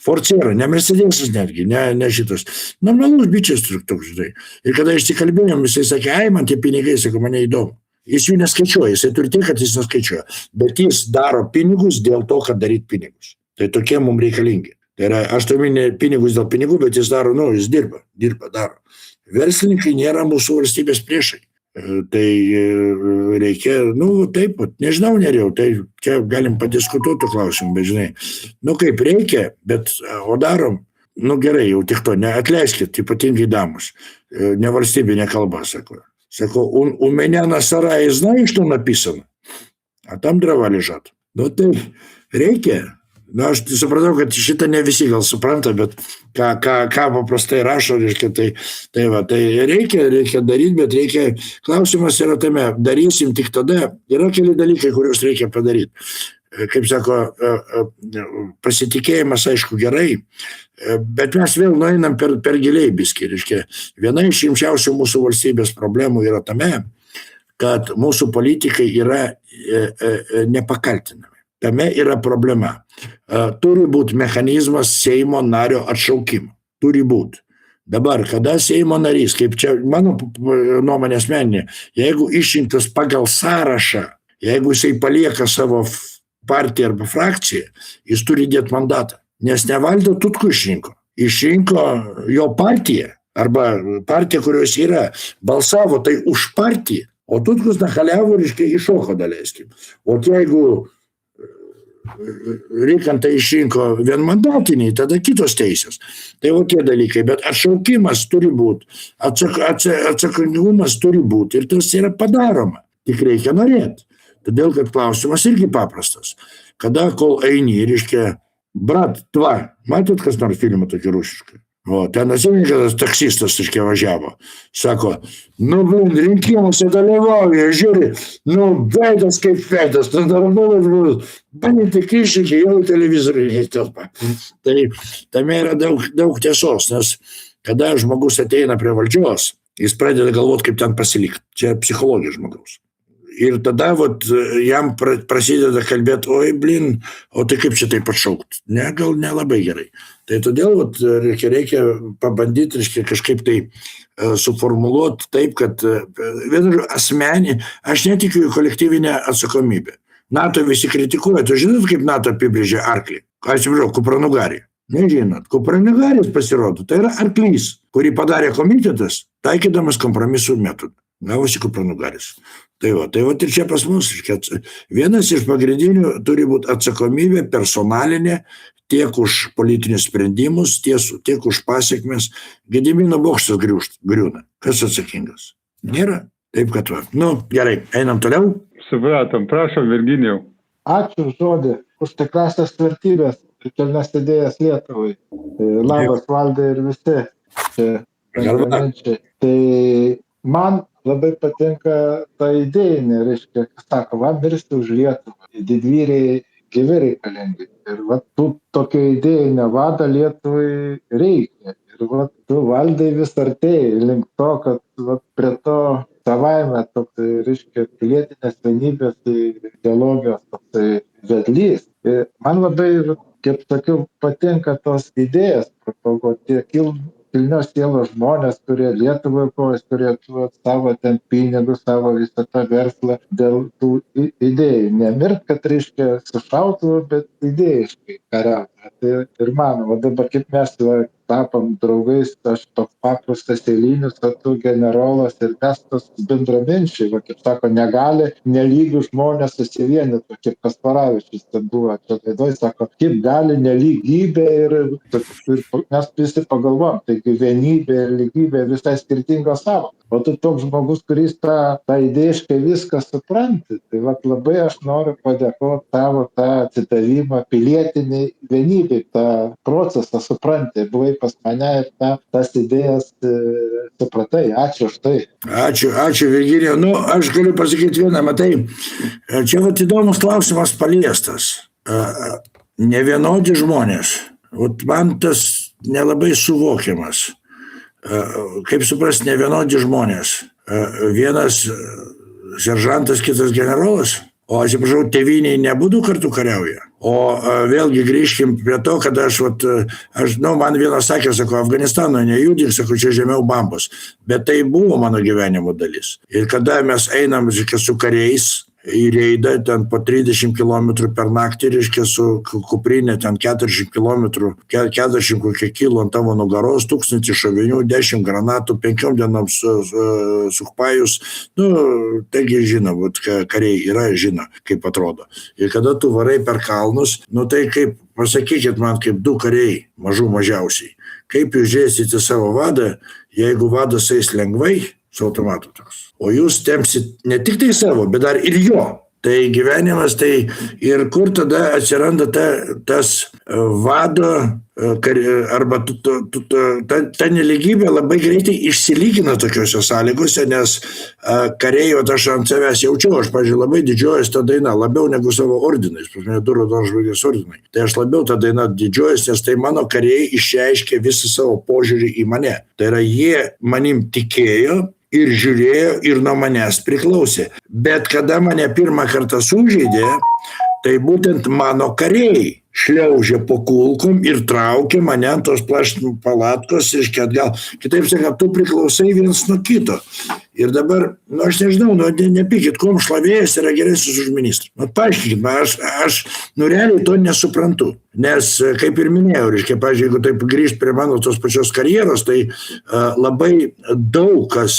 Forciera, ne Mercedesas netgi, ne šitas. Normalus bičias toks, žinai. Ir kada išsikalbėjom, jisai sakė, man tie pinigai, sako, mane įdomu. Jis jų neskaičiuoja, jisai turi tiek, kad jis neskaičiuoja. Bet jis daro pinigus dėl to, kad daryti pinigus. Tai tokie mums reikalingi. Tai yra, aš turiu ne pinigus dėl pinigų, bet jis daro, jis dirba, daro. Verslininkai nėra mūsų valstybės priešai. Tai reikia, taip, nežinau, Neriau, tai čia galim padiskutuoti klausimų, bet žinai, kaip reikia, bet, o darom, gerai, jau tik to, neatleiskit, ypatingai damus, nevalstybinė kalba, sako. Sako, у меня на сарае знаешь, что написано? А там дрова лежат. Tai reikia. Aš supratau, kad šitą ne visi gal supranta, bet ką paprastai rašo, reiškia, tai reikia daryti, bet reikia, klausimas yra tame, darysim tik tada, yra keli dalykai, kuriuos reikia padaryti. Kaip sako, pasitikėjimas, aišku, gerai, bet mes vėl nueinam per giliai biskį, reiškia, viena iš rimčiausių mūsų valstybės problemų yra tame, kad mūsų politikai yra nepakaltinami. Tame yra problema. Turi būti mechanizmas Seimo nario atšaukimo. Turi būti. Dabar, kada Seimo narys, kaip čia mano nuomonė asmeninė, jeigu išrinktas pagal sąrašą, jeigu jisai palieka savo partiją arba frakciją, jis turi dėti mandatą. Nes ne Valdą Tutkų išrinko. Išrinko jo partiją, arba partija, kurios yra, balsavo tai už partiją, o Tutkus nachaliavo, reiškia, iššoko daleiskim. O jeigu Rikantai išrinko vienmandatiniai, tada kitos teisės. Tai tie dalykai, bet atšaukimas turi būti, atsakingumas turi būti ir tas yra padaroma. Tik reikia norėti. Todėl, kad klausimas irgi paprastas. Kada, kol eini, reiškia, brat, matėt kas nors filmą tokį rusišką? Ten atsimeni, kad taksistas, reiškia, važiavo. Sako, rinkimuose dalyvauja, žiūri, veidas kaip veidas, bandyti kryščiai, jau televizorių netelpa. Tai tame yra daug tiesos, nes kada žmogus ateina prie valdžios, jis pradeda galvoti, kaip ten pasilikti. Čia psichologija žmogaus. Ir tada jam prasideda kalbėti, oi, blin, o tai kaip čia taip atšaukti? Ne, gal nelabai gerai. Tai todėl reikia pabandyti, kažkaip tai suformuluoti taip, kad asmenį, aš netikiu į kolektyvinę atsakomybę. NATO visi kritikuoja, tu žinot, kaip NATO apibrėžė arklį? Atsiprašau, kupranugarį. Nežinot, kupranugaris pasirodo, tai yra arklys, kurį padarė komitetas, taikydamas kompromisų metodą. Gavosi kupranugaris. Tai ir čia pas mus, vienas iš pagrindinių turi būti atsakomybė personalinė tiek už politinius sprendimus, tiek už pasiekmes. Gedimino bokštas griūna. Kas atsakingas? Nėra. Taip kad gerai, einam toliau. Supratom, prašom, Virginijau. Ačiū žodį už tikrasias vertybės ir kilnias idėjas Lietuvai. Labas, Valdai ir visi. Tai man labai patinka ta idėjinė, reiškia, kas sako, mirsti už Lietuvą. Didvyriai gyvi reikalingi. Ir tokio idėjinio vado Lietuvai reikia. Ir tu, Valdai, vis artėjai link to, kad prie to savaime toksai, reiškia, pilietinės vienybės ideologijos toksai vedlys. Ir man labai, kaip sakiau, patinka tos idėjas propaguoti kilnios sielos žmonės, kurie Lietuvai kojas turėtų savo ten pinigus, savo visą tą verslą dėl tų idėjų. Nemirt, kad reiškia sušautų, bet idėjiškai kariauti. Ir man, dabar kaip mes tapom draugais, aš toks paprastas eilinis, o tu generolas ir mes tos bendraminčiai, kaip sako, negali nelygių žmonės susivienyti, kaip Kasparavičius ten buvo, čia laidoj sako, kaip gali nelygybė ir mes visi pagalvom, taigi vienybė ir lygybė visai skirtingos sąvokos. O tu toks žmogus, kuris tą idėjiškai viską supranti. Tai labai aš noriu padėkoti tavo tą atsidavimą pilietiniai vienybei, tą procesą supranti. Buvai pas mane ir tas idėjas supratai. Ačiū už tai. Ačiū, Virginijau. Aš galiu pasakyti vieną, matai, čia įdomus klausimas paliestas. Nevienodi žmonės. Man tas nelabai suvokiamas. Kaip suprast, nevienodi žmonės. Vienas seržantas, kitas generolas, o atsiprašau, tėvyniai nebūtų kartu kariauja. O vėlgi grįžkim prie to, kad man vienas sakė, sako, Afganistano nejudink, sako, čia žemiau bambos. Bet tai buvo mano gyvenimo dalis. Ir kada mes einam su kariais į reidą, ten po 30 km per naktį, reiškia, su kuprinė, ten 40 km, 40 kokie kilo ant tavo nugaros, 1000 šovinių, 10 granatų, 5 dienom sukpajus. Taigi žino, kariai yra, žino, kaip atrodo. Ir kada tu varai per kalnus, tai kaip, pasakykit man, kaip du kariai, mažiausiai, kaip jūs žiūrėsite savo vadą, jeigu vadas eis lengvai, su automatu toks. O jūs tempsit ne tik tai savo, bet dar ir jo. Tai gyvenimas, tai ir kur tada atsiranda tas vado, arba ta neligybė labai greitai išsilygina tokiuose sąlygose, nes kariai, aš ant savęs jaučiau, aš, pavyzdžiui, labai didžiuojas tą dainą, labiau negu savo ordinais, pas mane du raudonos žvaigždės ordinai. Tai aš labiau tą dainą didžiuojas, nes tai mano kariai išreiškė visą savo požiūrį į mane. Tai yra, jie manim tikėjo ir žiūrėjo ir nuo manęs priklausė. Bet kada mane pirmą kartą sužeidė, tai būtent mano kariai šliaužė po kulkom ir traukė mane ant tos plaštinų palatkos, reiškia atgal. Kitaip sakant, tu priklausai vienas nuo kito. Ir dabar, aš nežinau, nepykit, kuom šlavėjas yra geresnis už ministrą. Paaiškinkit, aš realiai to nesuprantu. Nes, kaip ir minėjau, reiškia, pavyzdžiui, jeigu taip grįžt prie mano tos pačios karjeros, tai labai daug kas,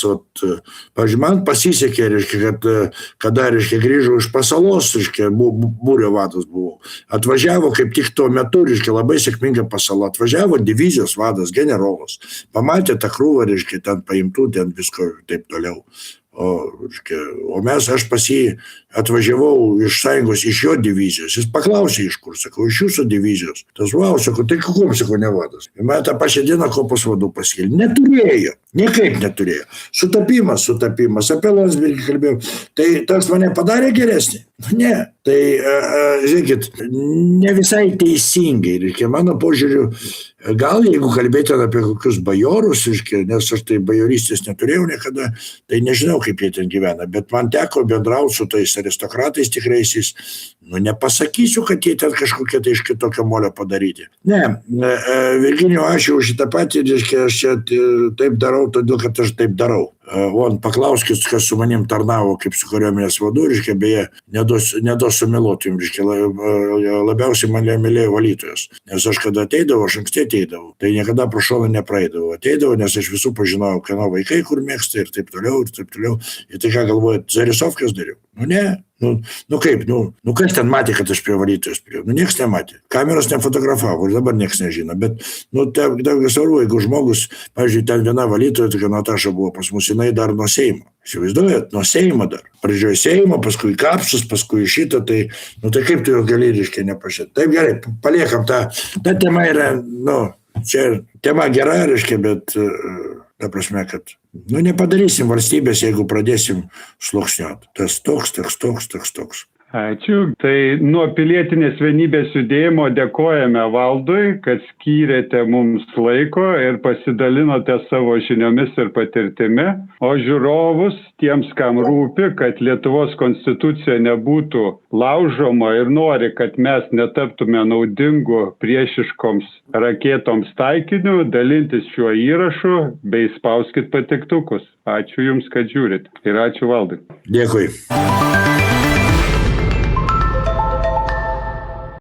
pavyzdžiui, man pasisekė, reiškia, kad kada, reiškia, grįžau iš Pasalos, reiškia, būrio vadas buvau. Atvažiavo kaip tik tuo metu, reiškia, labai sėkminga Pasala. Atvažiavo divizijos vadas, generolas. Pamatė tą krūvą, reiškia, ten paimtų, ten visko taip toliau. O aš pas jį atvažiavau iš sąjungos, iš jo divizijos. Jis paklausė iš kur, sakau, iš jūsų divizijos. Tas, sakau, tai kuom, sakau, ne vadas. Ir man tą pačią dieną kopos vadų paskėlė. Neturėjo, niekaip neturėjo. Sutapimas, apie Landsbergį kalbėjau. Tai tas mane padarė geresnį? Ne. Tai, žiūrėkit, ne visai teisingai. Reikia, mano požiūriu, Gal jeigu kalbėti apie kokius bajorus, nes aš tai bajorystės neturėjau niekada, tai nežinau, kaip jie ten gyvena, bet man teko bendrauti su tais aristokratais tikraisiais, nepasakysiu, kad jie ten kažkokie tai iš kitokio molio padaryti. Ne, Virginijau, aš jau šitą patį, aš čia taip darau, todėl kad aš taip darau. Paklauskit, kas su manim tarnavo kaip su kariuomenės vadu, beje, neduos sumeluoti jums, labiausiai mane mylėjo valytojas. Nes aš kada ateidavau, aš anksti ateidavau, tai niekada pro šoną nepraeidavau. Ateidavau, nes aš visų pažinojau, kieno vaikai kur mėgsta ir taip toliau, ir taip toliau. Ir tai ką galvojat, Zarisovkės dariau? Ne. Kaip, kas ten matė, kad aš prie valytojos priėjau? Nieks nematė. Kameros nefotografavo ir dabar nieks nežino. Bet, svarbu, jeigu žmogus, pavyzdžiui, ten viena valytoja, tokia Nataša buvo pas mus, jinai dar nuo Seimo. Įsivaizduojat, nuo Seimo dar. Pradžioje Seimo, paskui Kapsus, paskui šitą, tai kaip tu jau gali, nepažiūrėti. Taip, gerai, paliekam tą. Ta tema yra, čia tema gera, bet ta prasme, kad nepadarysim valstybės, jeigu pradėsim sluoksniuoti. Tas toks. Ačiū. Tai nuo pilietinės vienybės judėjimo dėkojame Valdui, kad skyrėte mums laiko ir pasidalinote savo žiniomis ir patirtimi. O žiūrovus, tiems, kam rūpi, kad Lietuvos konstitucija nebūtų laužoma ir nori, kad mes netaptume naudingų priešiškoms raketoms taikiniu, dalintis šiuo įrašu bei spauskit patiktukus. Ačiū Jums, kad žiūrit. Ir ačiū Valdui. Dėkui.